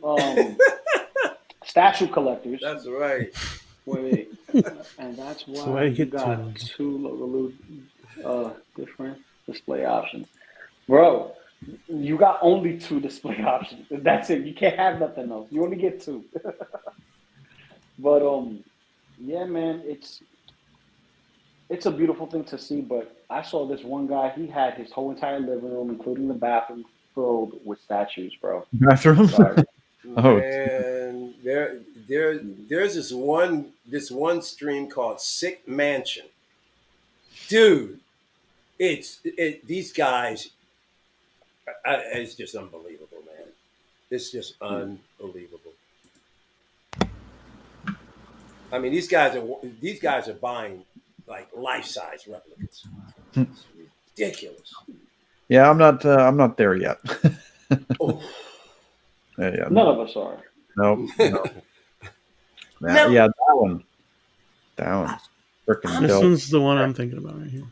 statue collectors. That's right. Wait, and that's why So you got two different display options, bro. You got only 2 display options. That's it. You can't have nothing else. You only get 2. But yeah, man, it's a beautiful thing to see. But I saw this one guy. He had his whole entire living room, including the bathroom, filled with statues, bro. Bathroom? Oh, man, there's this one stream called Sick Mansion, dude. These guys. It's just unbelievable, man. It's just unbelievable. I mean, these guys are buying like life-size replicas. It's ridiculous. Yeah, I'm not there yet. Oh. Yeah. None of us are. Nope. Yeah, that one. Freaking This dope. one's the one I'm thinking about right here.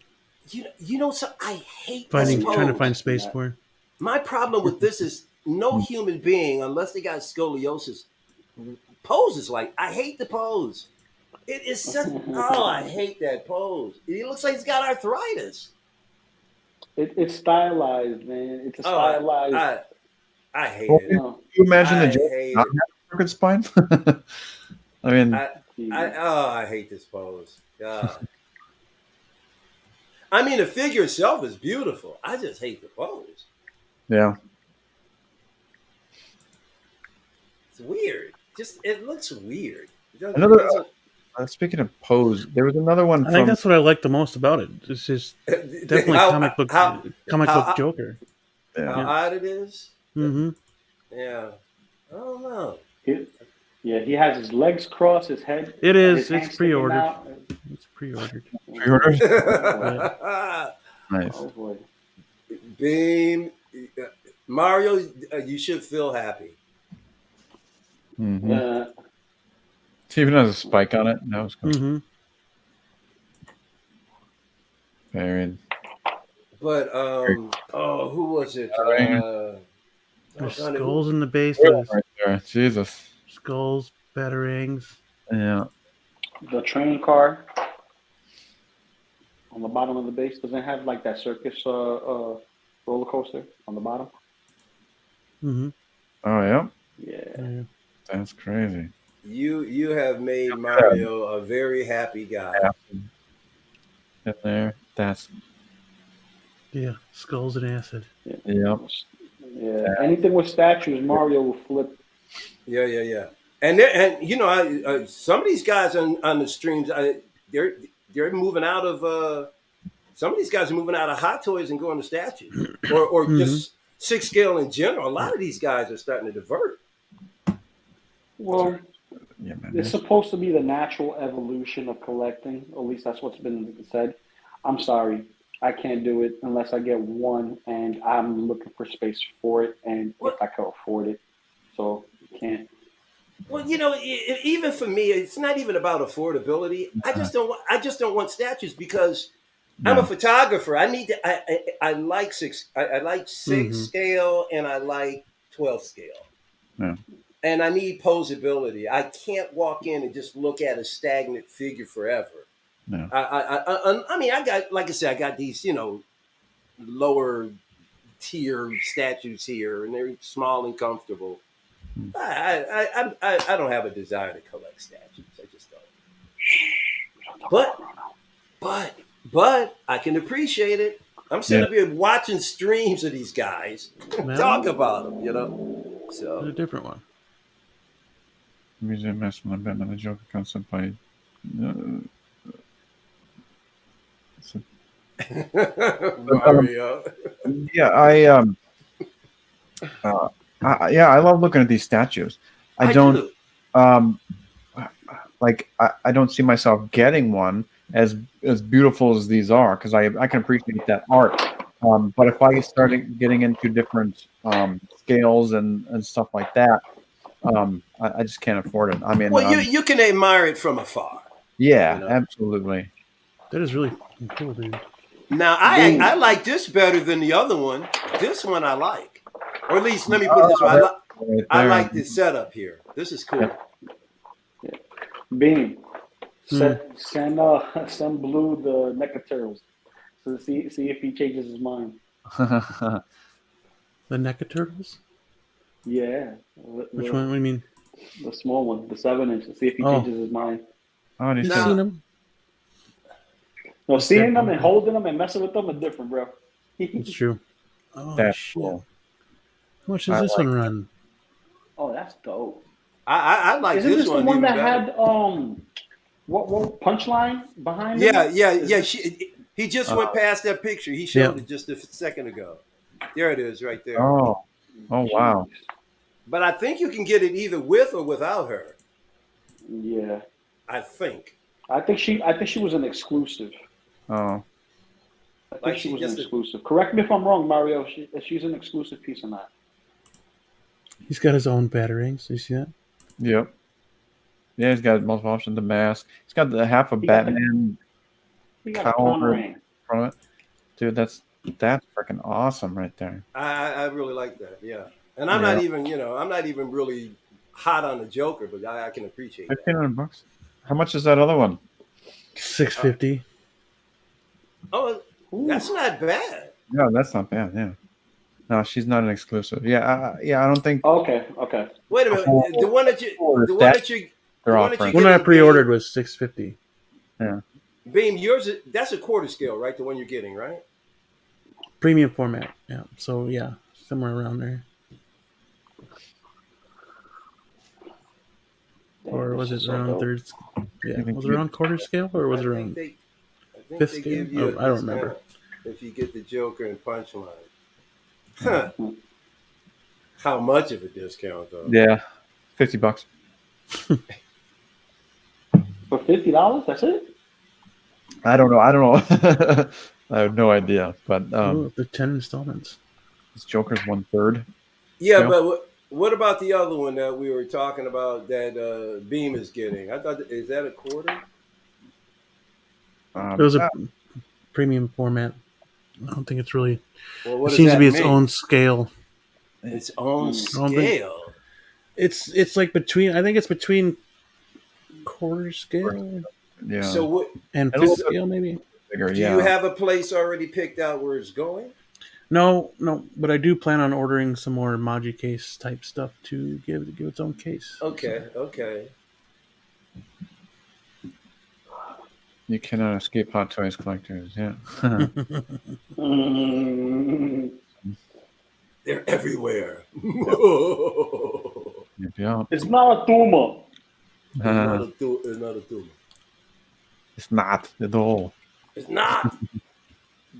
You know, so I hate trying to find space for it. My problem with this is no human being, unless they got scoliosis, poses like. I hate the pose. It is such. I hate that pose. It looks like he's got arthritis. It's stylized, man. It's a stylized. I hate it. Can you imagine the Joker not having a crooked spine? I mean, I hate this pose. I mean, the figure itself is beautiful. I just hate the pose. Yeah. It's weird. It looks weird. Speaking of pose, there was another one. I think that's what I like the most about it. It's just definitely comic book Joker. How odd it is. Mm-hmm. Yeah. I don't know. He has his legs crossed, his head. It is. It's pre-ordered. It's pre-ordered. Pre-ordered. Nice. Oh boy. Beam, Mario, you should feel happy. Mm-hmm. It even has a spike on it. That was cool. Mm-hmm. Very. But who was it? There's skulls in the base. Right there. Jesus. Skulls, batarangs. Yeah. The train car on the bottom of the base doesn't have like that circus roller coaster on the bottom. Mm-hmm. Oh yeah. Yeah. That's crazy. You have made Mario a very happy guy. In there. That's. Yeah, skulls and acid. Yep. Yeah. Anything with statues, Mario will flip. Yeah. And you know, some of these guys on the streams, they're moving out of. Some of these guys are moving out of Hot Toys and going to statues, or just 6 scale in general. A lot of these guys are starting to divert. Well, it's supposed to be the natural evolution of collecting. At least that's what's been said. I'm sorry, I can't do it unless I get one, and I'm looking for space for it, and if I can afford it. So you can't. Well, you know, even for me, it's not even about affordability. I just don't want statues because I'm a photographer. I need to. I like 6. I like 6 scale and I like 12 scale. Yeah. And I need posability. I can't walk in and just look at a stagnant figure forever. No. I mean, I got these, you know, lower tier statues here, and they're small and comfortable. I don't have a desire to collect statues. I just don't. But I can appreciate it. I'm sitting up here watching streams of these guys talk about them, you know. So There's a different one. Museum Master on Batman the Joker concept by. Mario. Yeah, I love looking at these statues. I don't I don't see myself getting one as beautiful as these are, because I can appreciate that art. But if I start getting into different scales and stuff like that, I just can't afford it. I mean, well, you can admire it from afar. Yeah, you know? Absolutely. That is really cool, dude. Now I like this better than the other one. This one I like, or at least let me put it this way: I like this setup here. This is cool. Beam, send Blue the NECA turtles. So see if he changes his mind. The NECA turtles? Yeah. Which one? What do you mean? The small one, the 7-inch. See if he changes his mind. Oh, you've seen them? No, seeing them and holding them and messing with them are different, bro. It's true. Oh, that's shit. cool. How much does this one run? Oh, that's dope. I like Isn't this the one that better. had what punchline behind Yeah, him? yeah. He just went past that picture. He showed it just a second ago. There it is, right there. Oh wow. But I think you can get it either with or without her. Yeah. I think she was an exclusive. Oh. I think she was an exclusive. Correct me if I'm wrong, Mario. She's an exclusive piece or not. He's got his own batarangs. You see that? Yep. Yeah, he's got multiple options. The mask. He's got the half of Batman. He got a corner ring from it. Dude, that's freaking awesome right there. I really like that. Yeah. And I'm not even, I'm not even really hot on the Joker, but I can appreciate that. $1,500. How much is that other one? $650. Oh, that's not bad. No, that's not bad. Yeah. No, she's not an exclusive. Yeah, I don't think. Okay. Wait a minute. The one that I pre-ordered was $650. Yeah. Beam, yours that's a quarter scale, right? The one you're getting, right? Premium format. Yeah. So yeah, somewhere around there. Or was it around third? Yeah. Was it around quarter scale or was it around fifth scale? Oh, I don't remember. If you get the Joker and Punchline. Huh. How much of a discount though? Yeah, $50. For $50, that's it? I don't know. I have no idea. But the 10 installments. This Joker's 1/3. Yeah, but what about the other one that we were talking about that Beam is getting? I thought, is that a quarter? It was a premium format. I don't think it's really. Well, it seems to be its own scale. Its own scale. It's like between. I think it's between quarter scale. Yeah. So what? And fifth scale maybe. Bigger, do you have a place already picked out where it's going? No, but I do plan on ordering some more Maji case type stuff to give its own case. Okay. You cannot escape Hot Toys collectors. Yeah. They're everywhere. Yep. It's not a tumor. It's not a tumor. It's not at all. It's not.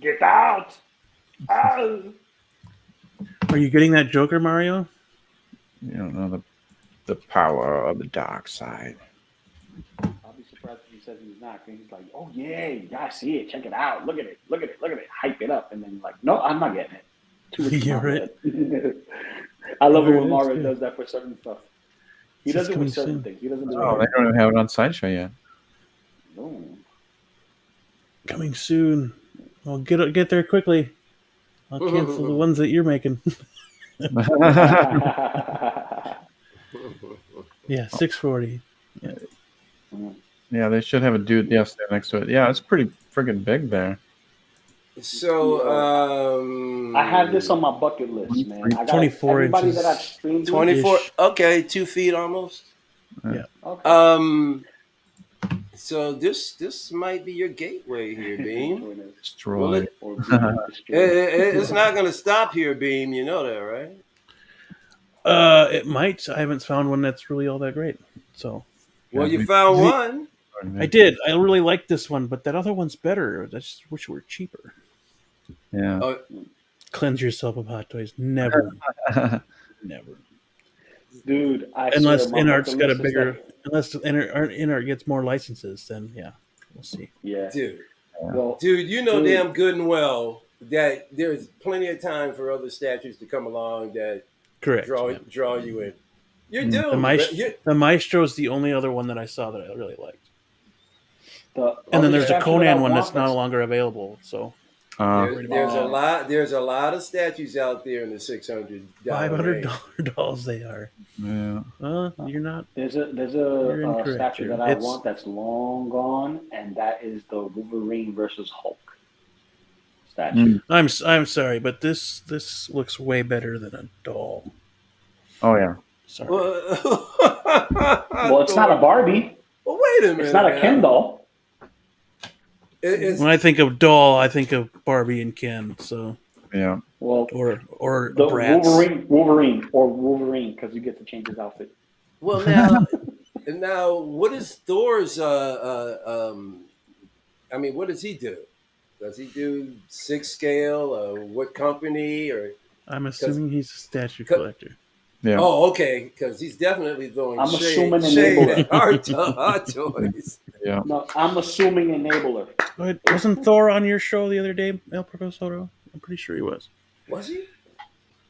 Get out. Are you getting that Joker, Mario? You don't know the power of the dark side. I'll be surprised if he says he's not. He's like, oh yeah, you gotta see it. Check it out. Look at it. Hype it up. And then like, no, I'm not getting it. You're right. I love it when Mario does that for certain stuff. He does it with certain things. He doesn't do it. They don't even have it on Sideshow yet. No. Coming soon. Well, get there quickly. I'll cancel the ones that you're making. Yeah, 640. Yeah, they should have a dude stand next to it. Yeah, it's pretty friggin' big there. So, I have this on my bucket list, man. I got 24 everybody inches. that I've streamed with. 24. Ish. Okay, 2 feet almost. Yeah. Okay. So this might be your gateway here, Beam. Destroy. Or being destroyed. It's not going to stop here, Beam. You know that, right? It might. I haven't found one that's really all that great. So Well, Yeah, you found one. I did. I really like this one, but that other one's better. I just wish it were cheaper. Yeah. Oh, Cleanse yourself of hot toys. Never. Never. Dude, I Unless swear, Inart's got a bigger. Unless Inart gets more licenses, then yeah, we'll see. Yeah. dude, Well, you know dude. damn good and well that there's plenty of time for other statues to come along that Correct. draw you in. You're Mm. doomed. The Maestro is the only other one that I saw that I really liked. And then there's a Conan one that's no longer available. So there's a lot of statues out there in the $600. $500 they are. Yeah. You're not. There's a incorrect, statue Jared. that I want that's long gone, and that is the Wolverine versus Hulk statue. I'm sorry, but this looks way better than a doll. Oh yeah. Sorry. Well, it's not a Barbie. Well, wait a minute. It's not a Ken doll. When I think of doll, I think of Barbie and Ken. So yeah. Well, or the Bratz. Wolverine, because you get to change his outfit. Well, now, what is Thor's? I mean, what does he do? Does he do 6 scale? What company? Or I'm assuming he's a statue collector. Yeah. Oh, okay, because he's definitely throwing I'm assuming shade enabler. at hot toys. Yeah. No, I'm assuming enabler. But wasn't Thor on your show the other day, El Profesoro? I'm pretty sure he was. Was he?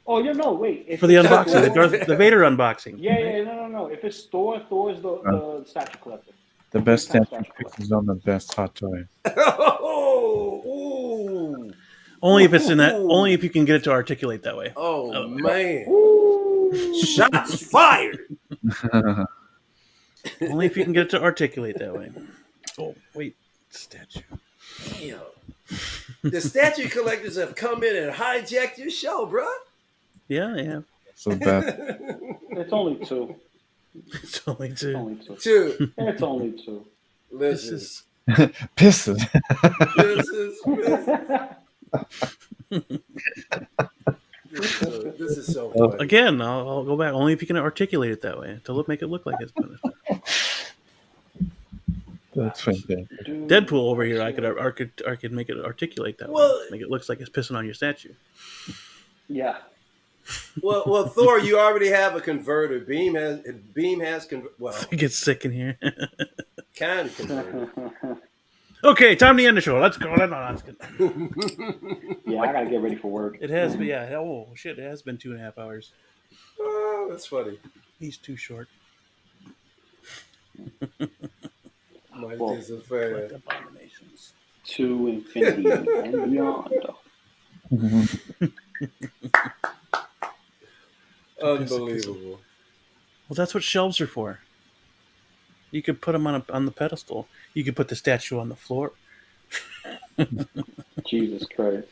Oh, wait. For the unboxing, the Vader unboxing. Yeah, no. If it's Thor, Thor's the statue collector. The best statue pictures on the best hot toy. Oh, only if it's in that. Only if you can get it to articulate that way. Oh man! Shots fired. Only if you can get it to articulate that way. Oh wait, statue. Damn. The statue collectors have come in and hijacked your show, bro. Yeah, they have. So bad. It's only 2. It's only 2. It's only 2. Listen. Pisses. This is so funny. Again, I'll go back. Only if you can articulate it that way to make it look like it's gonna. That's fantastic. Deadpool over here, I could make it articulate that way. Make it looks like it's pissing on your statue. Yeah. Well, Thor, you already have a converter. Beam has well. It gets sick in here. Kind of converter. Okay, time to end the show. Let's go. Yeah, I gotta get ready for work. It has been, yeah. Oh shit, it has been 2.5 hours. Oh, that's funny. He's too short. Mike is a fan. Abominations. To infinity and beyond. Unbelievable. Well, that's what shelves are for. You could put them on the pedestal. You could put the statue on the floor. Jesus Christ!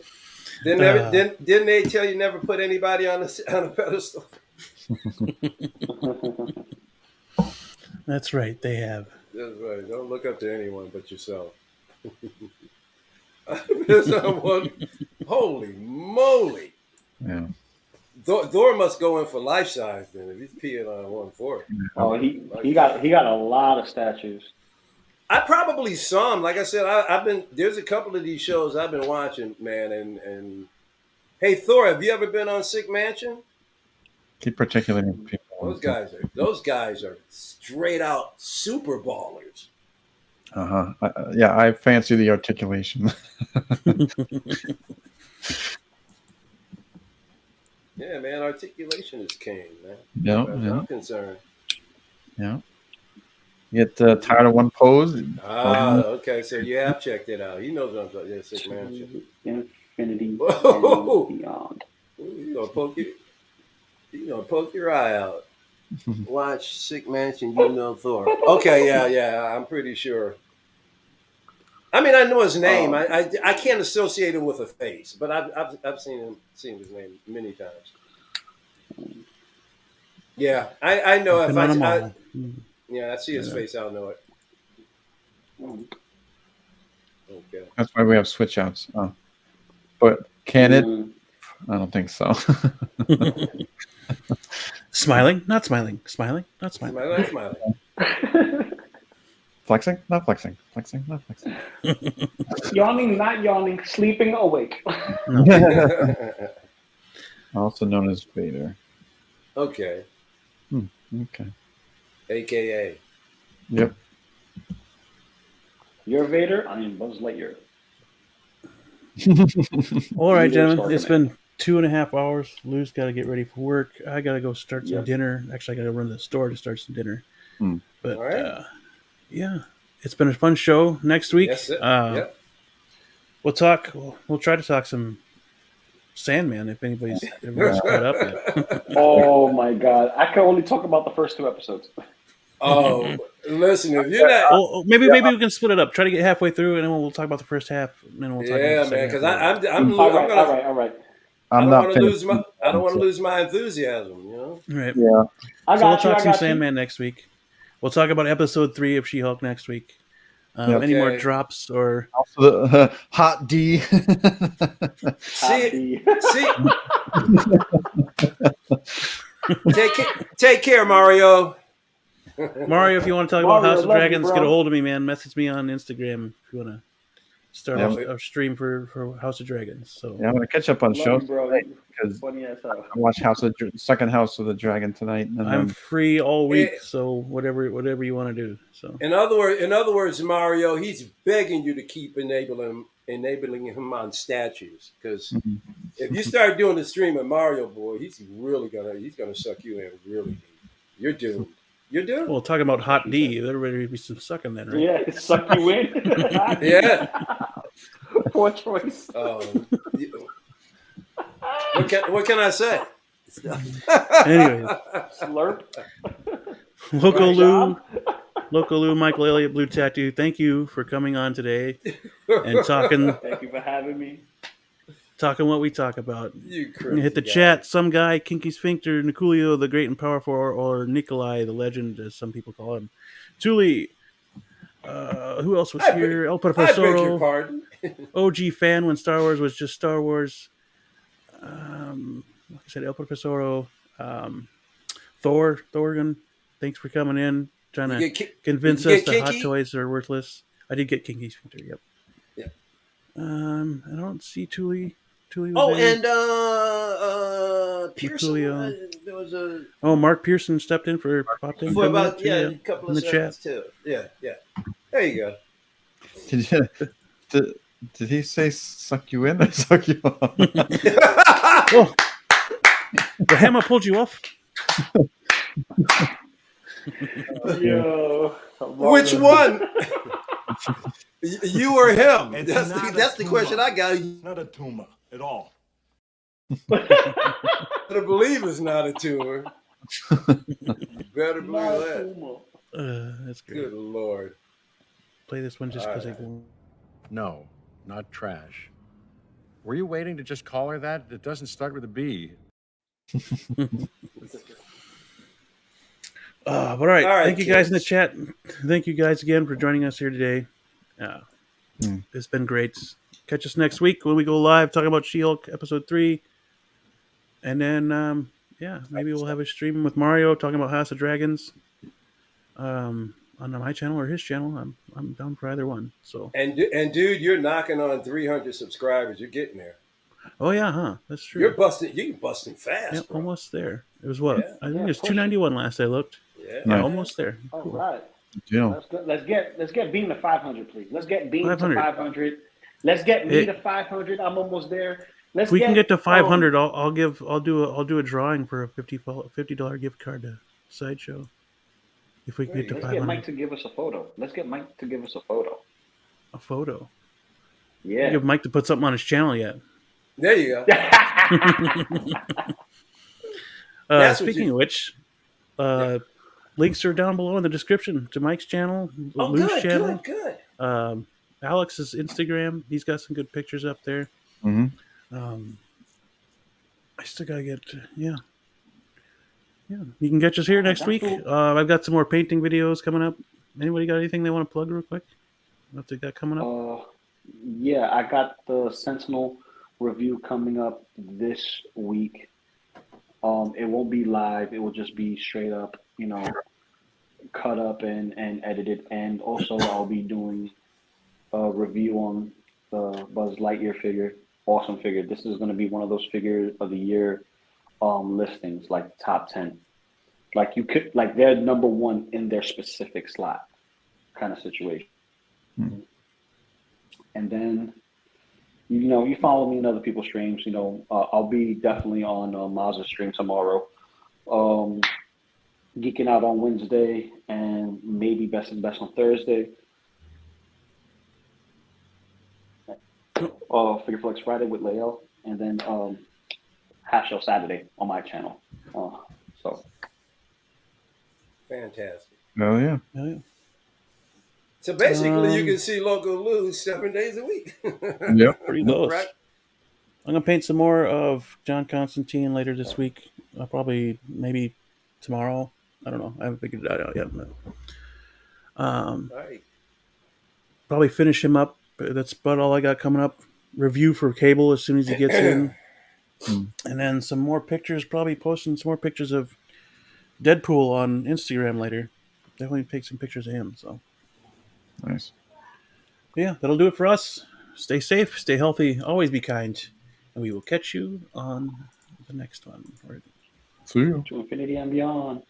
Didn't they tell you never put anybody on a pedestal? That's right. They have. That's right. Don't look up to anyone but yourself. Holy moly! Yeah. Thor must go in for life size then if he's peeing on 1/4. Oh, he got a lot of statues. I probably saw him. Like I said, there's a couple of these shows I've been watching, man. And hey, Thor, have you ever been on Sick Mansion? Keep articulating people. Those guys are straight out super ballers. Yeah, I fancy the articulation. Yeah, man, articulation is king, man. Yeah, I'm concerned. Yeah. You get tired of one pose? Okay, so you have checked it out. He knows what I'm talking about. Sick Mansion. Infinity and beyond. You gonna poke your eye out. Watch Sick Mansion, you know Thor. Okay, yeah, I'm pretty sure. I mean, I know his name. I can't associate him with a face, but I've seen his name many times. Yeah, I know if I see his face, I'll know it. Okay. That's why we have switch outs. But can it? I don't think so. Smiling, not smiling. Smiling, not smiling. Not smiling. Flexing, not flexing. Flexing, not flexing. Yawning, not yawning. Sleeping, awake. Also known as Vader. Okay. Okay. AKA. Yep. You're Vader. I am Buzz Lightyear. All right, gentlemen. It's been 2.5 hours. Lou's got to get ready for work. I got to go start some dinner. Actually, I got to run to the store to start some dinner. But yeah, it's been a fun show. Next week, we'll talk. We'll try to talk some Sandman if anybody's ever caught up yet. Oh my God! I can only talk about the first 2 episodes. Oh, listen, if you're not, maybe we can split it up. Try to get halfway through, and then we'll talk about the first half. And then we'll talk about the man, because all right. I don't want to lose my enthusiasm. You know. Right. Yeah. We'll talk some Sandman next week. We'll talk about episode 3 of She-Hulk next week. Any more drops or also the Hot D? See. Take care, Mario. Mario, if you want to talk about House of Dragons, get a hold of me, man. Message me on Instagram if you want to start a stream for House of Dragons. So I'm gonna catch up on shows because I watch second House of the Dragon tonight. And I'm free all week, so whatever you want to do. So in other words, Mario, he's begging you to keep enabling him on statues, because if you start doing the stream with Mario, boy, he's gonna suck you in really deep. You're doomed. Well, talking about Hot D, there would be some sucking then, right? Yeah, suck you in. Yeah. Poor choice. What can I say? Anyways, Slurp. Loco Lou, Michael Elliott, Blue Tattoo. Thank you for coming on today and talking. Thank you for having me. Talking what we talk about. You crazy hit the guy. chat. Some guy, Kinky Sphincter, Niculio, the Great and Powerful, or Nikolai, the Legend, as some people call him. Tuli. Who else was here? El Profesoro. I beg your pardon. OG fan when Star Wars was just Star Wars. Like I said, El Profesoro. Thorgan. Thanks for coming in. Trying to convince us that hot toys are worthless. I did get Kinky Sphincter, yep. I don't see Tuli. And Pearson. There was Mark Pearson popped in for about a couple of seconds too. Yeah. There you go. Did he say suck you in or suck you off? The hammer pulled you off. Which one? You or him? That's the question I got. Not a tumor at all. Better believe it's not a tumor. Better believe that. That's great. Good Lord. Play this one just because I go. No, not trash. Were you waiting to just call her that? It doesn't start with a B. But all right. Thank you guys in the chat. Thank you guys again for joining us here today. It's been great. Catch us next week when we go live talking about She-Hulk episode 3. And then, maybe we'll have a stream with Mario talking about House of Dragons on my channel or his channel. I'm down for either one. So and dude, you're knocking on 300 subscribers. You're getting there. Oh yeah, huh? That's true. You're busting fast. Yep, bro. almost there. It was what? I think it was 291 last I looked. Yeah, almost there. All cool. right. Yeah. Let's get Beam to 500, please. Let's get Beam to 500. Let's get me to 500. I'm almost there. If we can get to 500, I'll do a drawing for a $50 gift card to Sideshow. If we can get to 500. Let's get Mike to give us a photo. A photo. Yeah. Give Mike to put something on his channel yet. There you go. Speaking of which, links are down below in the description to Mike's channel, Lou's channel. Good. Alex's Instagram. He's got some good pictures up there. Mm-hmm. I still gotta get yeah. You can catch us here next week. Cool. I've got some more painting videos coming up. Anybody got anything they want to plug real quick? What they got coming up? Yeah, I got the Sentinel review coming up this week. It won't be live. It will just be straight up, cut up and edited. And also, I'll be doing a review on the Buzz Lightyear figure. Awesome figure. This is going to be one of those figure of the year listings, like top 10. Like they're number one in their specific slot kind of situation. Mm-hmm. And then, you follow me in other people's streams. I'll be definitely on Maz's stream tomorrow. Geeking Out on Wednesday, and maybe Best and Best on Thursday. Figure Flex Friday with Lael, and then Half Show Saturday on my channel. So fantastic. Oh yeah. So basically, you can see Loco lose 7 days a week. Yep. Pretty close. Right? I'm gonna paint some more of John Constantine later this week. Probably maybe tomorrow. I don't know. I haven't figured it out yet. But, Right. probably finish him up. That's about all I got coming up. Review for Cable as soon as he gets in, and then some more pictures. Probably posting some more pictures of Deadpool on Instagram later. Definitely take some pictures of him. So nice. Yeah, that'll do it for us. Stay safe, stay healthy, always be kind, and we will catch you on the next one. See you. to infinity and beyond.